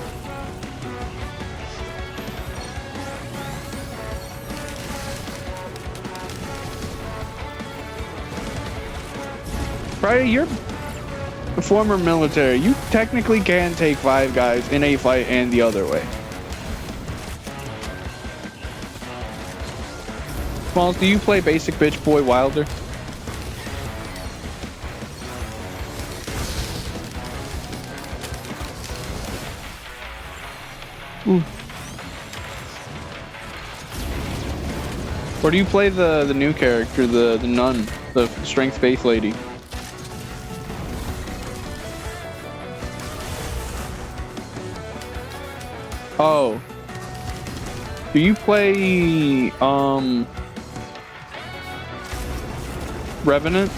Friday, you're a former military. You technically can take 5 guys in a fight and the other way. Smalls, do you play basic bitch boy Wilder? Ooh. Or do you play the new character, the nun, the strength faith lady? Oh. Do you play Revenant?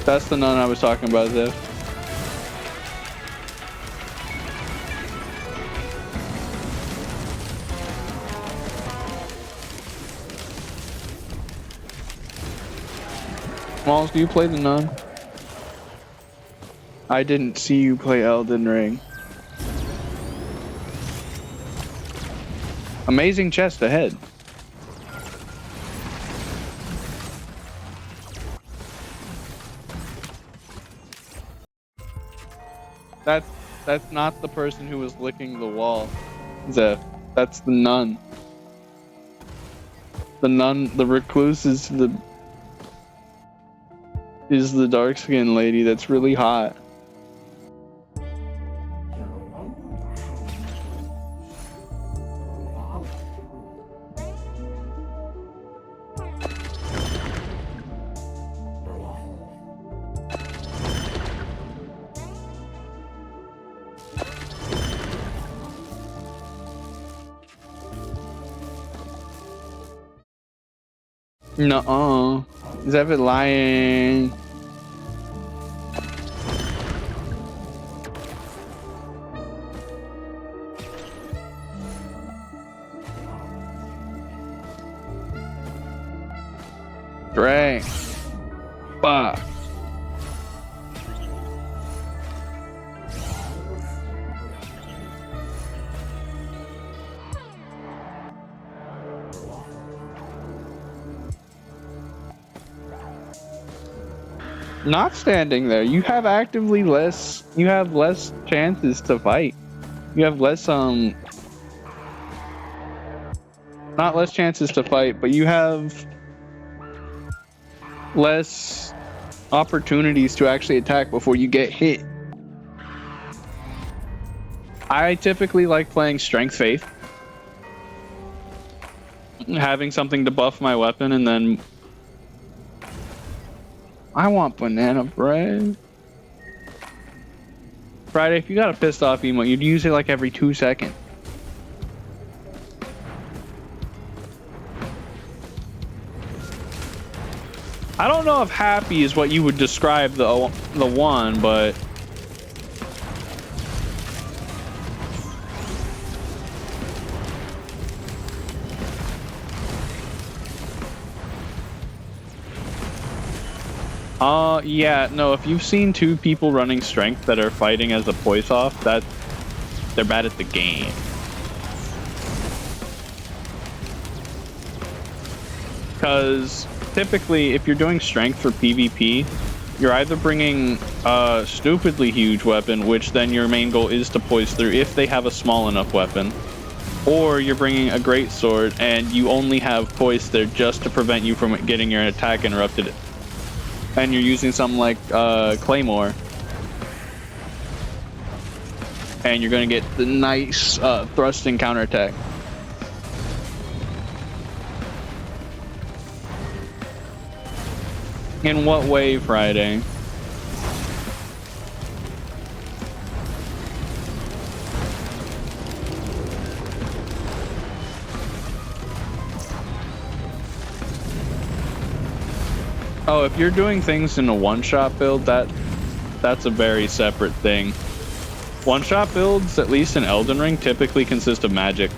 That's the nun I was talking about, Zev. Smalls, do you play the nun? I didn't see you play Elden Ring. Amazing chest ahead. That's not the person who was licking the wall, Zeph. That's the nun. The nun, the recluse is the dark-skinned lady that's really hot. Nuh-uh. Zeph lying. Strength. Fuck. Not standing there. You have actively less. You have less chances to fight. You have less not less chances to fight, but you have less opportunities to actually attack before you get hit. I typically like playing Strength Faith, having something to buff my weapon, and then I want banana bread. Friday, if you got a pissed off emote, you'd use it like every 2 seconds. I don't know if happy is what you would describe the one, but yeah, no, if you've seen two people running strength that are fighting as a poise off, they're bad at the game. Because typically, if you're doing strength for PvP, you're either bringing a stupidly huge weapon, which then your main goal is to poise through if they have a small enough weapon, or you're bringing a great sword and you only have poise there just to prevent you from getting your attack interrupted, and you're using something like Claymore, and you're going to get the nice thrusting counterattack. In what way, Friday? Oh, if you're doing things in a one-shot build, that's a very separate thing. One-shot builds, at least in Elden Ring, typically consist of magic.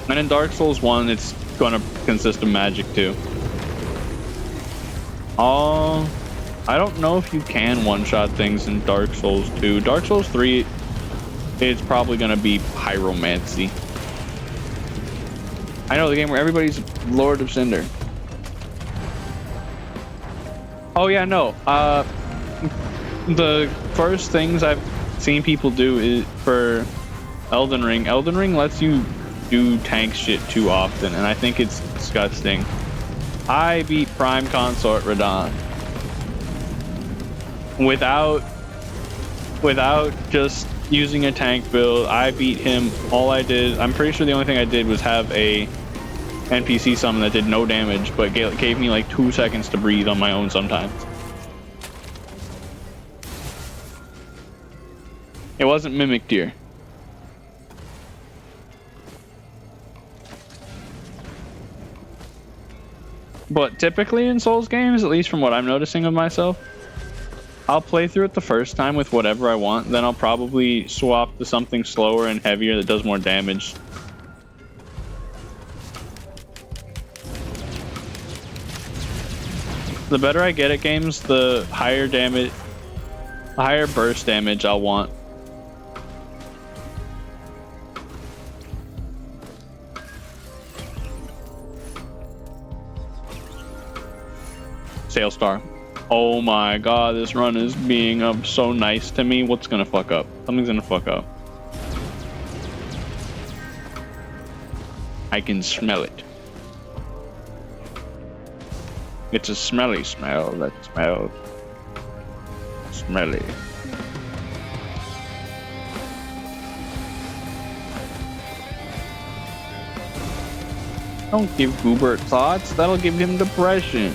And in Dark Souls 1, it's going to consist of magic too. I don't know if you can one-shot things in Dark Souls 2. Dark Souls 3, it's probably going to be pyromancy. I know, the game where everybody's Lord of Cinder. Oh yeah, no. The first things I've seen people do is for Elden Ring. Elden Ring lets you do tank shit too often, and I think it's disgusting. I beat Prime Consort Radahn without just using a tank build. I beat him. All I did, I'm pretty sure the only thing I did was have a NPC summon that did no damage, but gave me like 2 seconds to breathe on my own sometimes. It wasn't Mimic Deer. But typically in Souls games, at least from what I'm noticing of myself, I'll play through it the first time with whatever I want, then I'll probably swap to something slower and heavier that does more damage. The better I get at games, the higher damage, the higher burst damage I'll want. Sailstar. Oh my god, this run is being so nice to me. What's gonna fuck up? Something's gonna fuck up. I can smell it. It's a smelly smell that smells smelly. Don't give Goobert thoughts, that'll give him depression.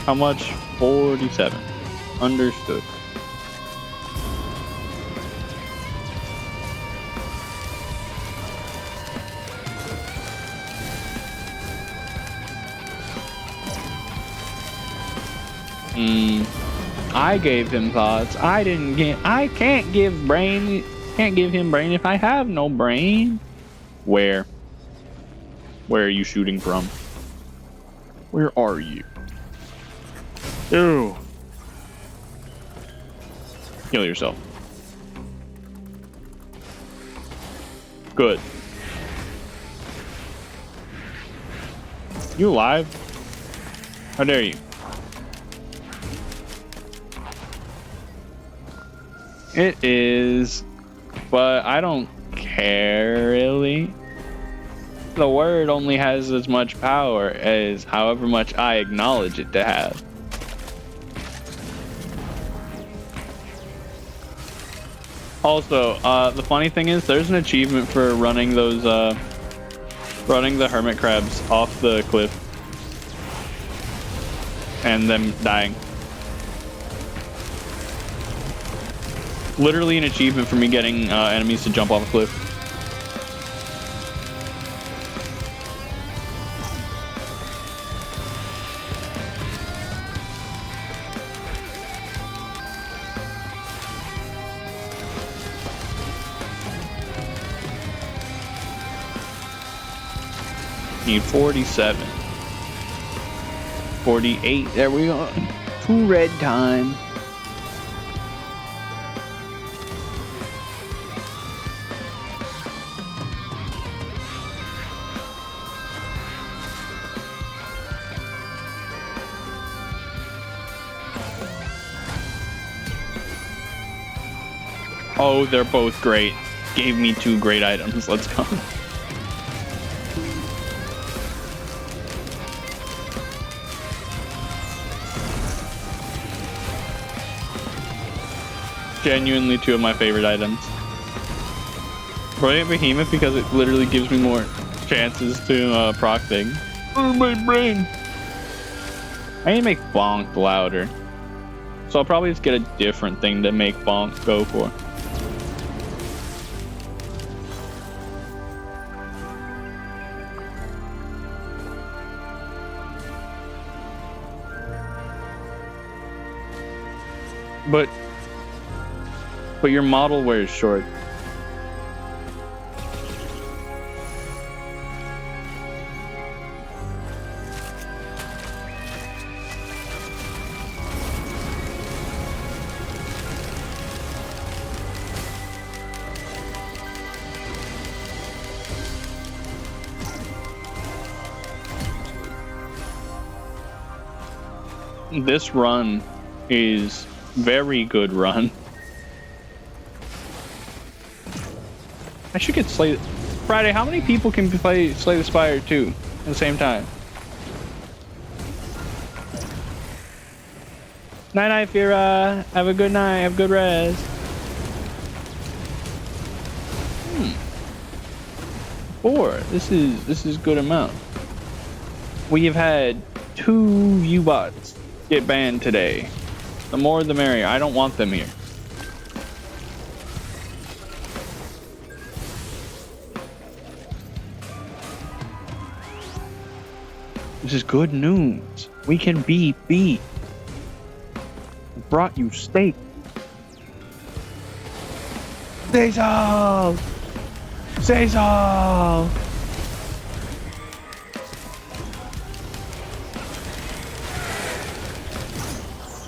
How much? 47. Understood. I gave him thoughts. I can't give him brain if I have no brain. Where are you shooting from? Where are you? Ew. Kill yourself. Good. You alive? How dare you? It is, but I don't care really. The word only has as much power as however much I acknowledge it to have. Also, the funny thing is there's an achievement for running those, running the hermit crabs off the cliff and them dying. Literally an achievement for me getting enemies to jump off a cliff. Need 47. 48. There we go. 2 red time. Oh, they're both great. Gave me 2 great items. Let's go. Genuinely 2 of my favorite items. Brilliant Behemoth because it literally gives me more chances to proc things. Oh, my brain. I need to make bonk louder. So I'll probably just get a different thing to make bonk go for. But your model wears short. This run is very good run. I should get Slay. Friday, how many people can play Slay the Spire 2 at the same time? Night night, Fira. Have a good night. Have a good rest. 4. This is good amount. We have had 2 VODs get banned today. The more the merrier. I don't want them here. This is good news. We can be beat. I brought you steak. Cesar! Cesar!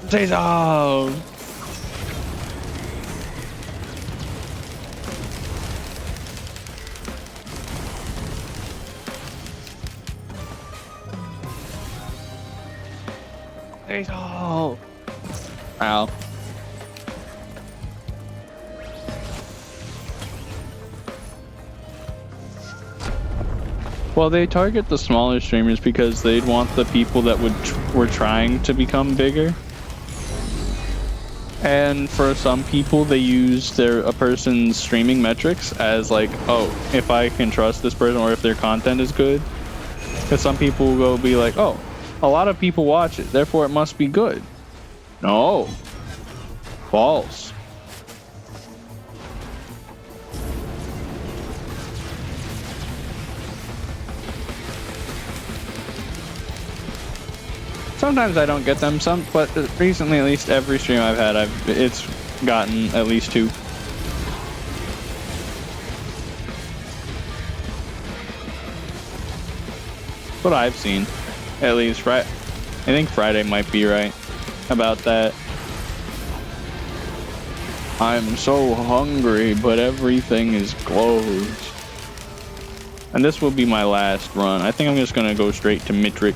Cesar! Cesar! Ow. Well, they target the smaller streamers because they'd want the people that were trying to become bigger. And for some people, they use a person's streaming metrics as like, oh, if I can trust this person or if their content is good. Because some people will go be like, oh, a lot of people watch it, therefore it must be good. No. False. Sometimes I don't get them, but recently, at least every stream I've had, it's gotten at least 2. What I've seen, at least, right? I think Friday might be right about that. I'm so hungry, but everything is closed. And this will be my last run. I think I'm just gonna go straight to Mitric.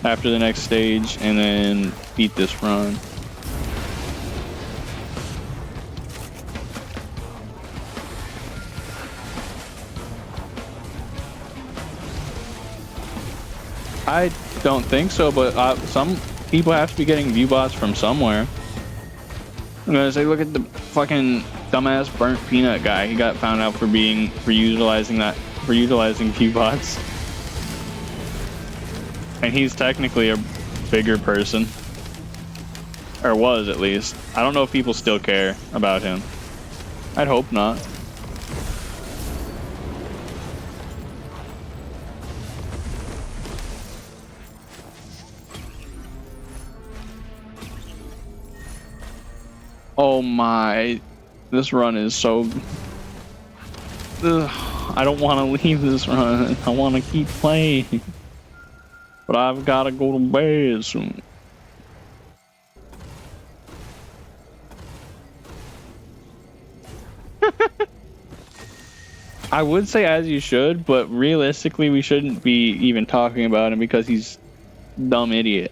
After the next stage, and then beat this run. I don't think so, but some people have to be getting VODs from somewhere. I'm gonna say, look at the fucking dumbass burnt peanut guy. He got found out for utilizing VODs. And he's technically a bigger person. Or was, at least. I don't know if people still care about him. I'd hope not. Oh my, this run is so... Ugh, I don't want to leave this run. I want to keep playing. But I've got to go to bed soon. I would say as you should, but realistically we shouldn't be even talking about him because he's a dumb idiot.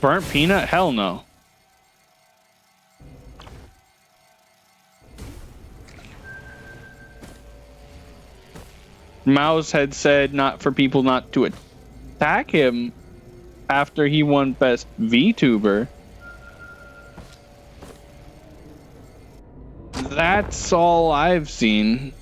Burnt peanut? Hell no. Mouse had said not for people not to attack him after he won Best VTuber. That's all I've seen.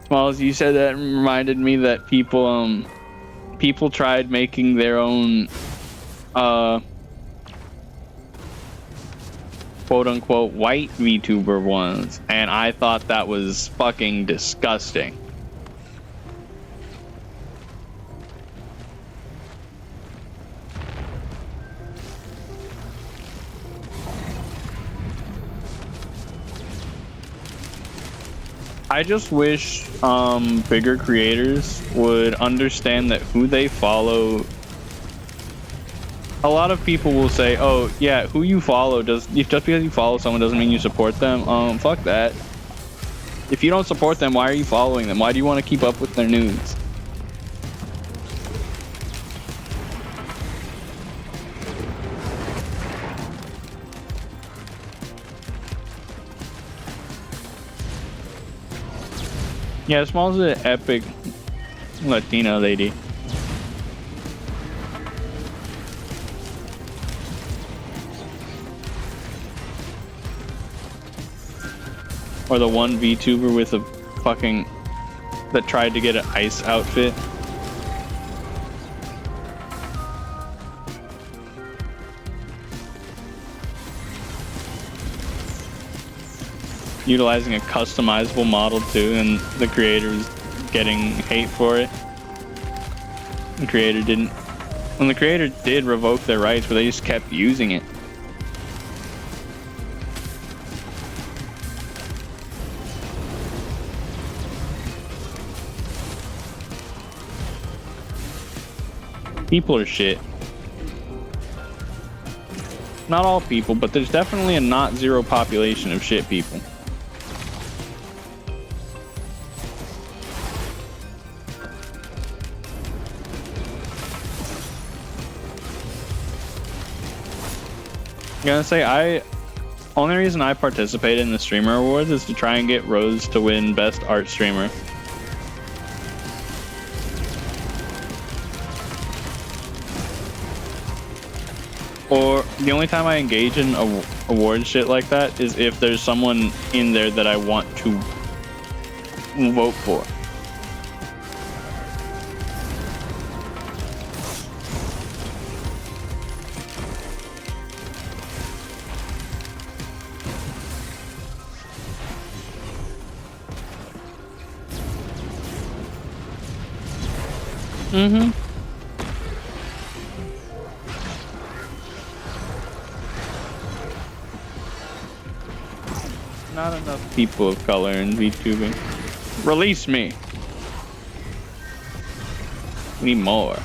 Smalls, you said that reminded me that people tried making their own quote unquote white VTuber ones, and I thought that was fucking disgusting. I just wish bigger creators would understand that who they follow. A lot of people will say, oh yeah, who you follow just because you follow someone doesn't mean you support them. Fuck that. If you don't support them, why are you following them? Why do you want to keep up with their news? Yeah, Small's an epic Latina lady. Or the one VTuber with a fucking... that tried to get an ice outfit. Utilizing a customizable model too, and the creator was getting hate for it. The creator didn't... When the creator did revoke their rights, but they just kept using it. People are shit. Not all people, but there's definitely a not zero population of shit people. I'm gonna say only reason I participated in the streamer awards is to try and get Rose to win best art streamer. Or the only time I engage in award shit like that is if there's someone in there that I want to vote for. Mm-hmm. Not enough people of color in VTubing. Release me. We need more.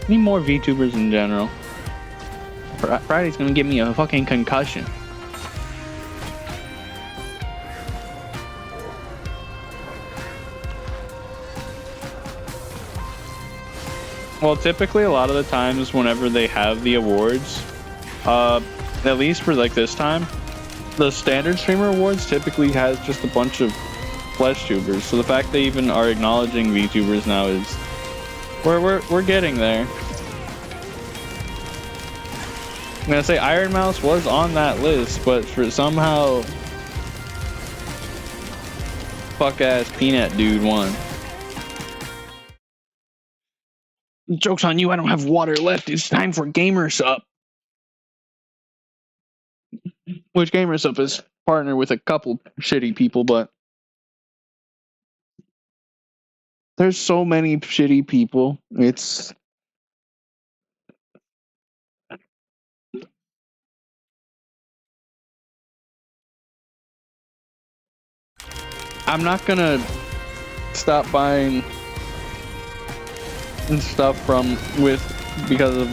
Need more VTubers in general. Friday's gonna give me a fucking concussion. Well, typically a lot of the times whenever they have the awards, at least for like this time, the standard streamer awards typically has just a bunch of flesh tubers. So the fact they even are acknowledging VTubers now is we're getting there. I'm gonna say Iron Mouse was on that list, but for somehow fuck ass peanut dude won. Joke's on you, I don't have water left. It's time for Gamers Up. Which Gamers Up is partnered with a couple shitty people, but there's so many shitty people. I'm not gonna stop buying stuff because of.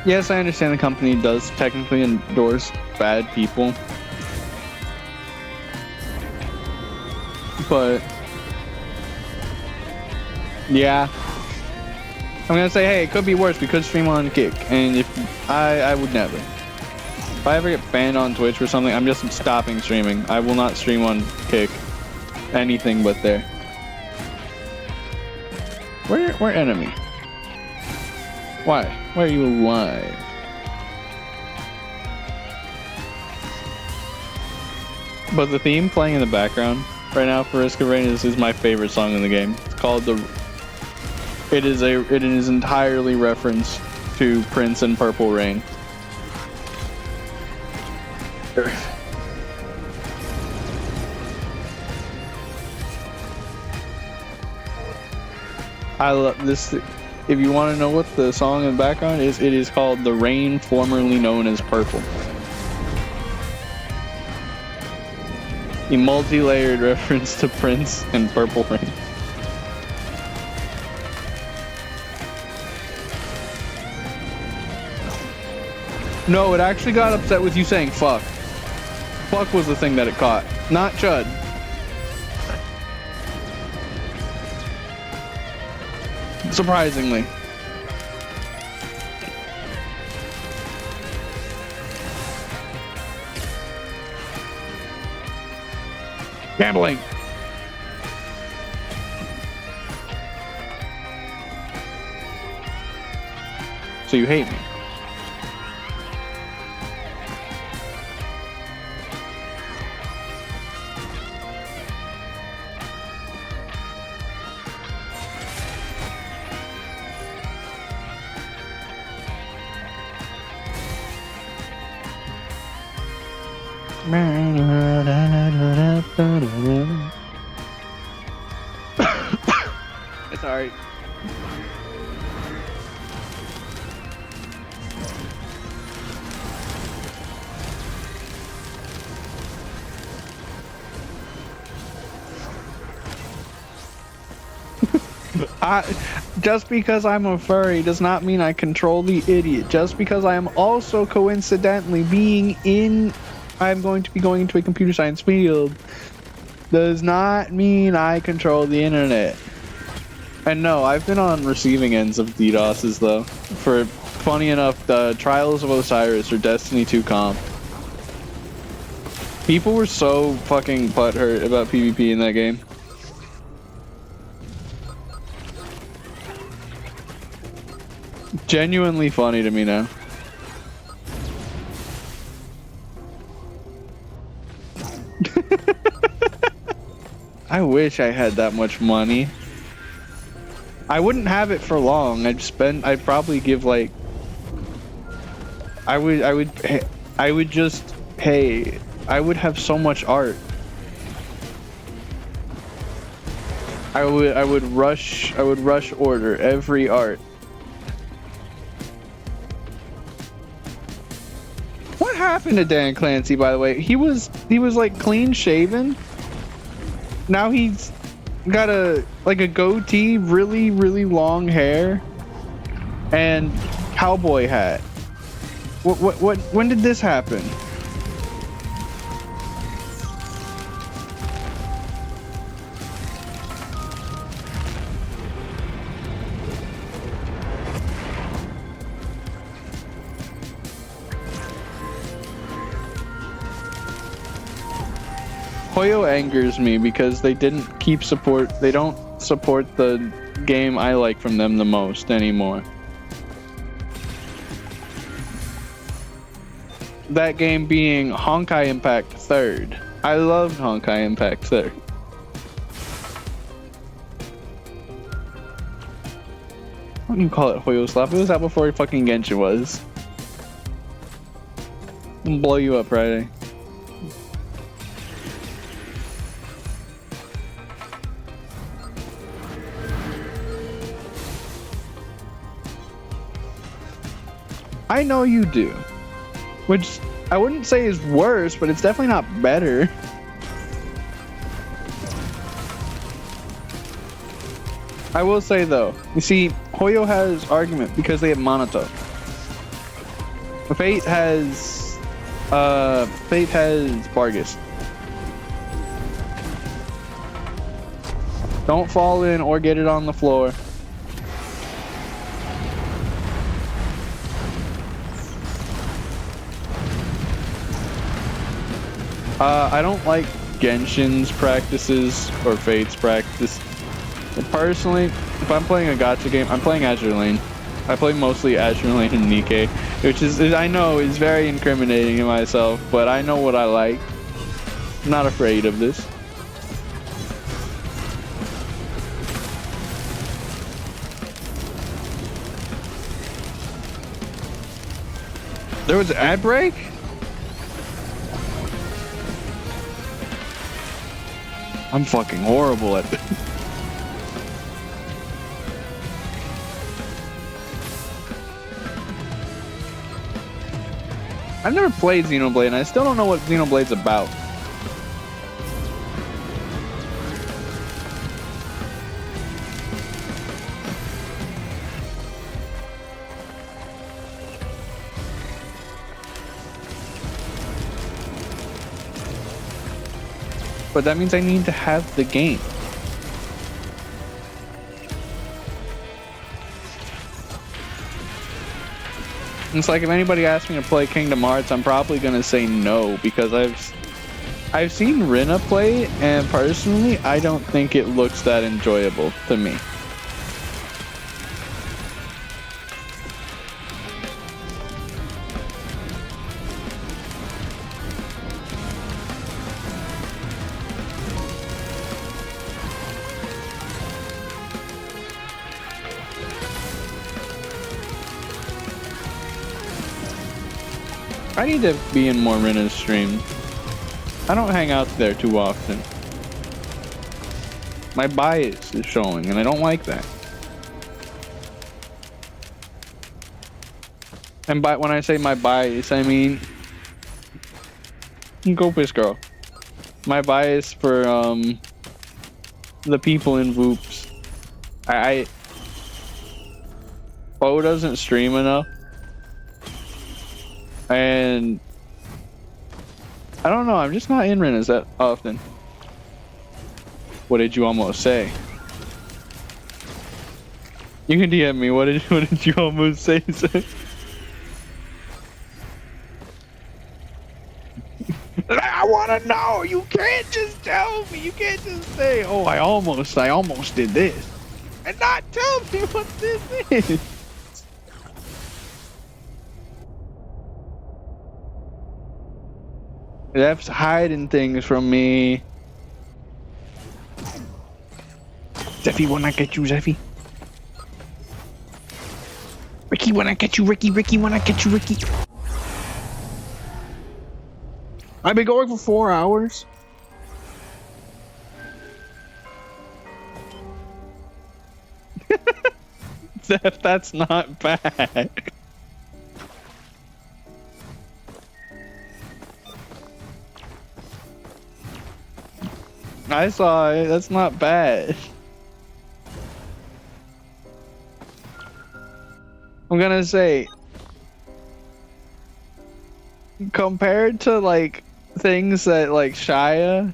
Yes, I understand the company does technically endorse bad people, but yeah, I'm gonna say, hey, it could be worse. We could stream on Kick, and if I would never. If I ever get banned on Twitch or something, I'm just stopping streaming. I will not stream on Kick, anything but there. We're enemy. Why? Why are you alive? But the theme playing in the background right now for Risk of Rain is my favorite song in the game. It's called It is entirely reference to Prince and Purple Rain. I love this. If you want to know what the song in the background is, it is called The Rain, formerly known as Purple. A multi-layered reference to Prince and Purple Rain. No, it actually got upset with you saying fuck. Fuck was the thing that it caught, not Chud. Surprisingly. Gambling. So you hate me. It's alright. Just because I'm a furry does not mean I control the idiot. Just because I am also coincidentally I'm going to be going into a computer science field does not mean I control the internet. And no, I've been on receiving ends of DDoSes though. For funny enough, the Trials of Osiris or Destiny 2 comp. People were so fucking butthurt about PvP in that game. Genuinely funny to me now. I wish I had that much money. I wouldn't have it for long. I'd probably give like I would just pay. I would have so much art. I would rush order every art. What happened to Dan Clancy, by the way? He was like clean shaven. Now he's got a goatee, really long hair, and cowboy hat. When did this happen? Hoyo angers me because they don't support the game I like from them the most anymore. That game being Honkai Impact 3rd. I loved Honkai Impact 3rd. I don't even call it Hoyo Slap. It was out before fucking Genshin was. I'm gonna blow you up Friday. I know you do, which I wouldn't say is worse, but it's definitely not better. I will say though, you see, Hoyo has argument because they have Monoto. Fate has Vargas. Don't fall in or get it on the floor. I don't like Genshin's practices or Fate's practice. Personally, if I'm playing a gacha game, I'm playing Azure Lane. I play mostly Azure Lane and Nikke, which I know is very incriminating to myself, but I know what I like. I'm not afraid of this. There was an ad break? I'm fucking horrible at this. I've never played Xenoblade and I still don't know what Xenoblade's about. But that means I need to have the game. It's like if anybody asks me to play Kingdom Hearts, I'm probably gonna say no because I've seen Rina play, and personally, I don't think it looks that enjoyable to me. I need to be in more Rina's stream. I don't hang out there too often. My bias is showing, and I don't like that. And when I say my bias, I mean... Go piss girl. My bias for, the people in VOOPs. Bo doesn't stream enough. And I don't know, I'm just not in Renas that often. What did you almost say? You can DM me. What did you almost say? I want wanna know. You can't just tell me. You can't just say, "Oh, I almost did this," and not tell me what this is. That's hiding things from me. Zeffy, wanna get you, Zeffy? Ricky, wanna get you, Ricky? Ricky, wanna get you, Ricky? I've been going for 4 hours. Zeph, that's not bad. I saw it. That's not bad. I'm gonna say, compared to like things that like Shia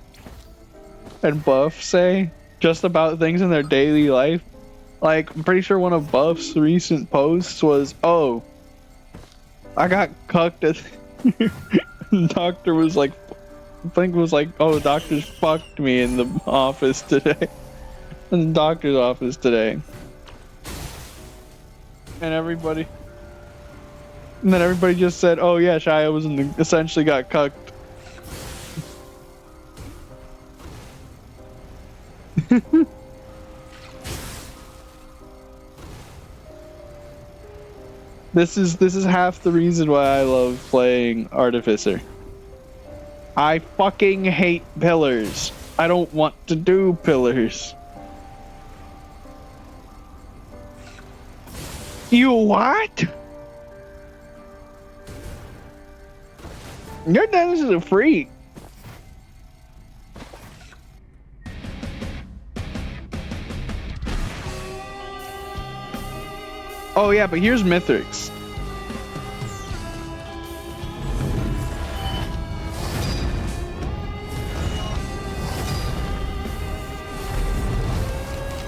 and Buff say just about things in their daily life, like I'm pretty sure one of Buff's recent posts was, "Oh, I got cucked at." Doctor was like, I think it was like, "Oh, doctors fucked me in the office today." In the doctor's office today. And then everybody just said, "Oh yeah, Shia was essentially got cucked." This is half the reason why I love playing Artificer. I fucking hate pillars. I don't want to do pillars. You what? Your Dennis is a freak. Oh yeah, but here's Mithrix.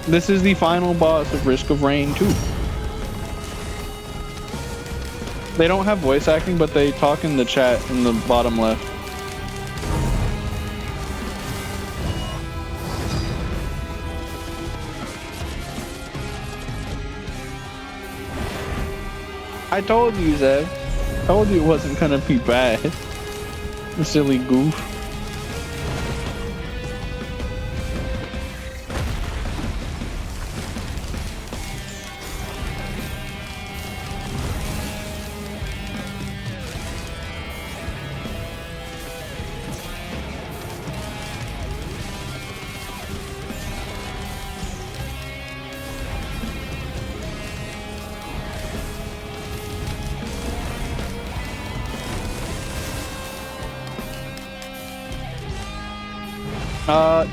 This is the final boss of Risk of Rain 2. They don't have voice acting, but they talk in the chat in the bottom left. I told you, Zev. I told you it wasn't gonna be bad. You silly goof.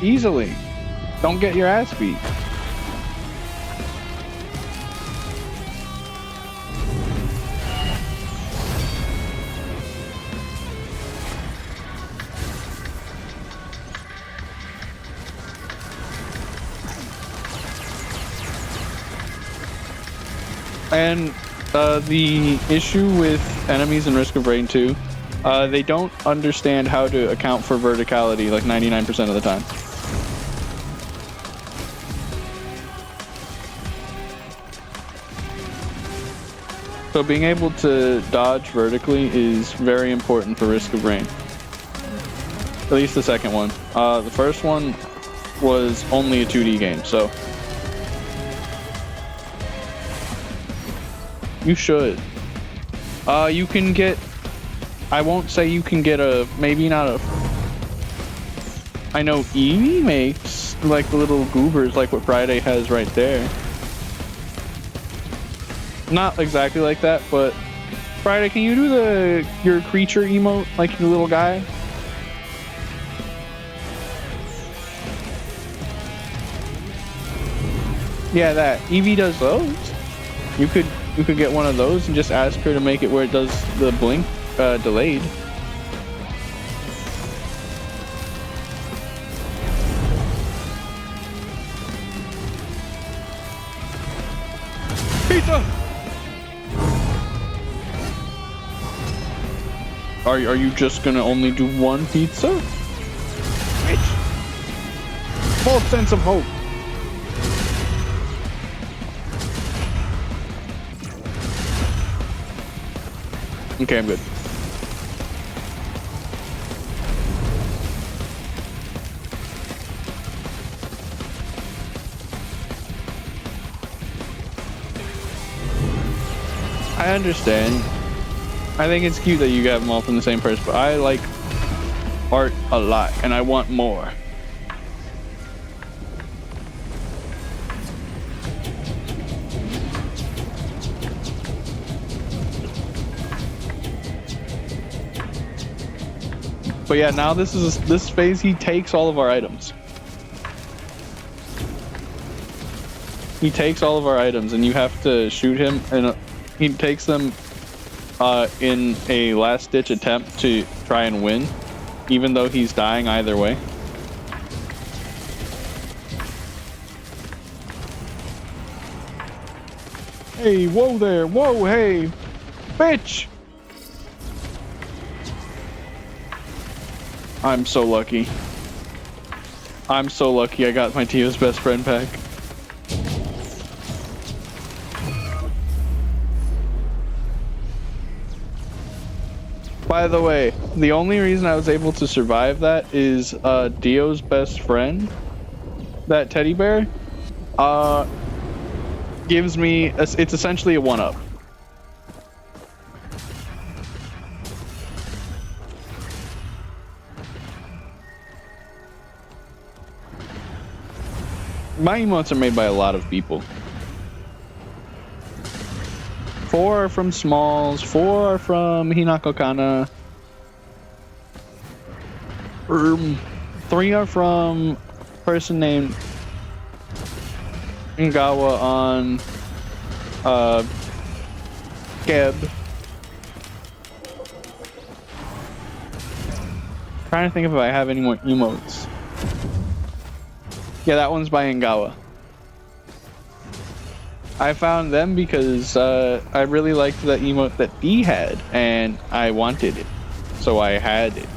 Easily. Don't get your ass beat. And the issue with enemies in Risk of Rain 2, they don't understand how to account for verticality like 99% of the time. So being able to dodge vertically is very important for Risk of Rain. At least the second one. The first one was only a 2D game, so you should. You can get, I won't say you can get a, maybe not a, I know Eevee makes like the little goobers like what Friday has right there. Not exactly like that, but Friday, can you do your creature emote, like your little guy? Yeah, that. Eevee does those. You could get one of those and just ask her to make it where it does the blink delayed. Pizza! Are you just gonna only do one pizza? false sense of hope. Okay, I'm good. I understand. I think it's cute that you got them all from the same person, but I like art a lot, and I want more. But yeah, now this phase, he takes all of our items. He takes all of our items, and you have to shoot him, and he takes them in a last-ditch attempt to try and win, even though he's dying either way. Hey, whoa there, whoa, hey, bitch! I'm so lucky. I'm so lucky I got my Tio's best friend pack. By the way, the only reason I was able to survive that is Dio's best friend, that teddy bear, gives me it's essentially a 1-up. My emotes are made by a lot of people. 4 are from Smalls, 4 are from Hinako Kana. 3 are from a person named Ngawa on Geb. Trying to think if I have any more emotes. Yeah, that one's by Ngawa. I found them because I really liked the emote that D had, and I wanted it, so I had it.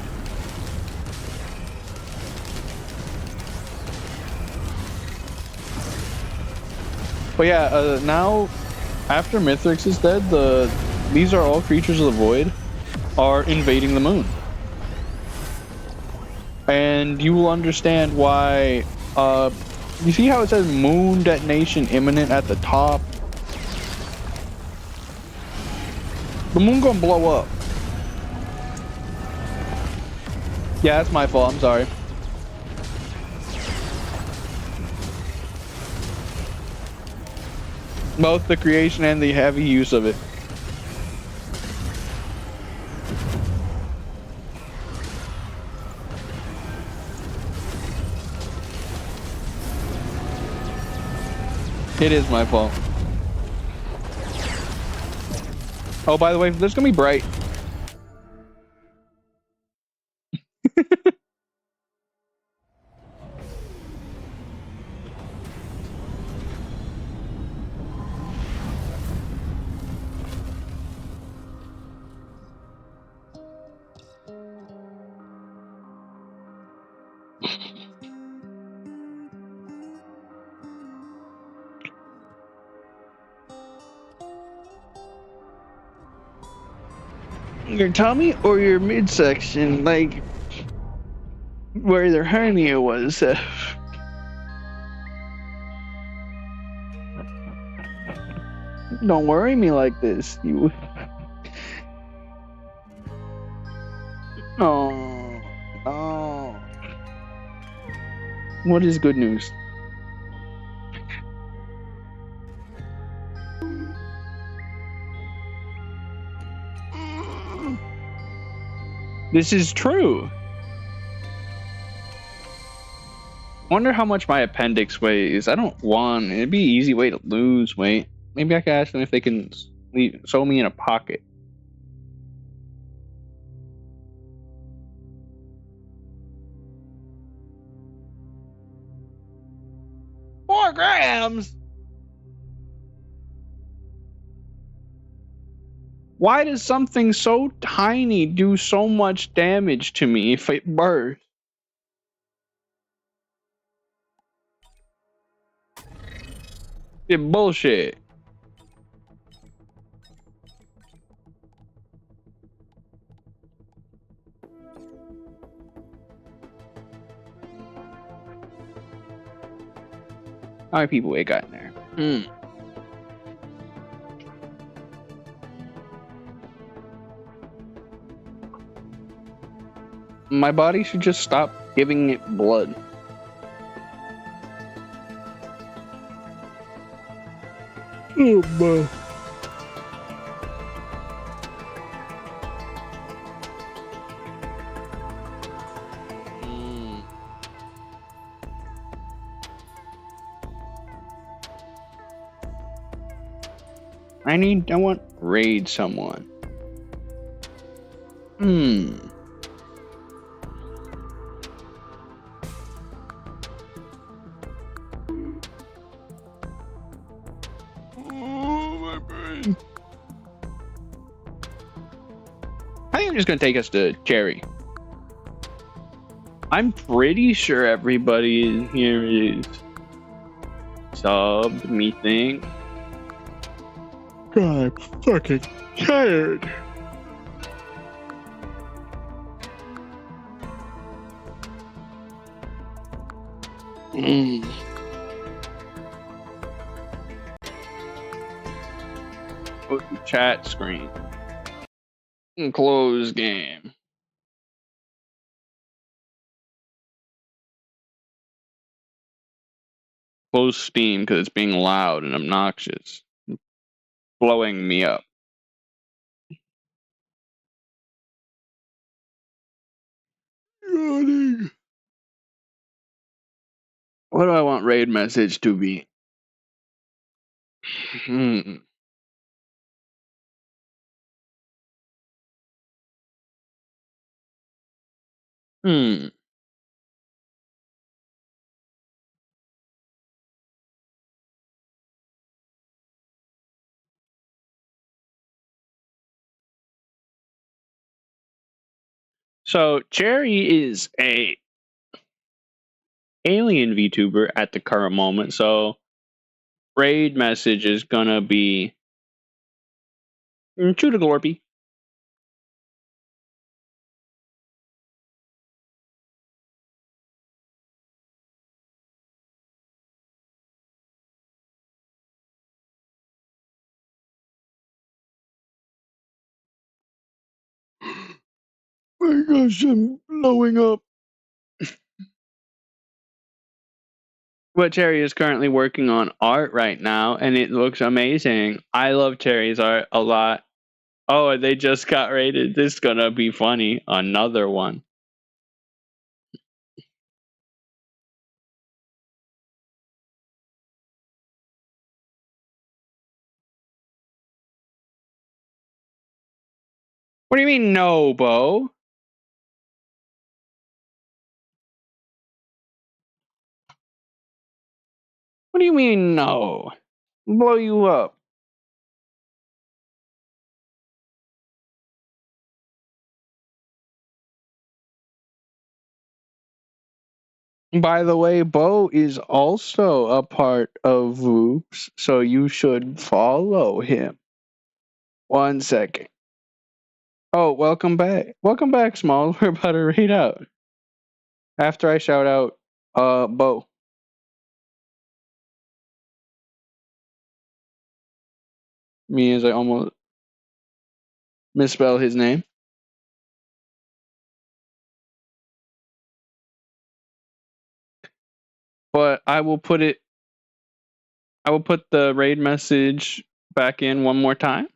But yeah, now after Mithrix is dead, these are all creatures of the void are invading the moon, and you will understand why. You see how it says moon detonation imminent at the top? The moon gonna blow up. Yeah, that's my fault. I'm sorry. Both the creation and the heavy use of it. It is my fault. Oh, by the way, this is gonna be bright. Your tummy or your midsection, like where their hernia was. Don't worry me like this, you. Oh, oh. What is good news? This is true. Wonder how much my appendix weighs. I don't want. It'd be an easy way to lose weight. Maybe I could ask them if they can sew me in a pocket. $4 grams. Why does something so tiny do so much damage to me if it bursts? It's bullshit. How many people it got in there? My body should just stop giving it blood. Oh, boy. I want raid someone. I think I'm just gonna take us to Cherry. I'm pretty sure everybody in here is subbed, me think. God, I'm fucking tired. Go to chat screen. Close game. Close Steam because it's being loud and obnoxious. Blowing me up. Yawning. What do I want raid message to be? So Cherry is a alien VTuber at the current moment, so raid message is gonna be True to Glorpy. My gosh, I'm blowing up. But Cherry is currently working on art right now, and it looks amazing. I love Cherry's art a lot. Oh, they just got rated. This is gonna be funny. Another one. What do you mean, no, Bo? What do you mean, no? Blow you up. By the way, Bo is also a part of Voops, so you should follow him. 1 second. Oh, welcome back. Welcome back, Small. We're about to read out. After I shout out, Bo. Me as I almost misspell his name. But I will put the raid message back in one more time.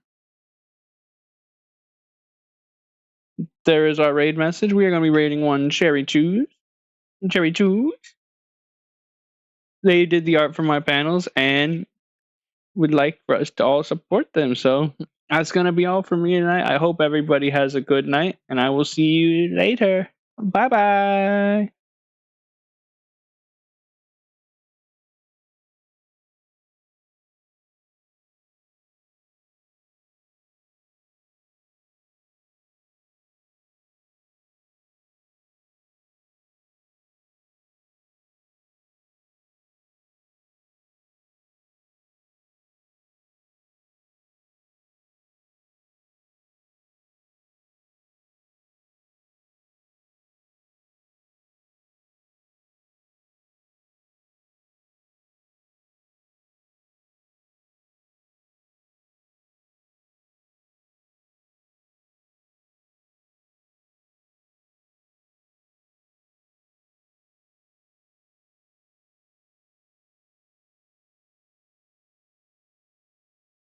There is our raid message. We are going to be raiding one Cherry Chews. Cherry Chews. They did the art for my panels and would like for us to all support them. So that's going to be all for me tonight. I hope everybody has a good night, and I will see you later. Bye-bye.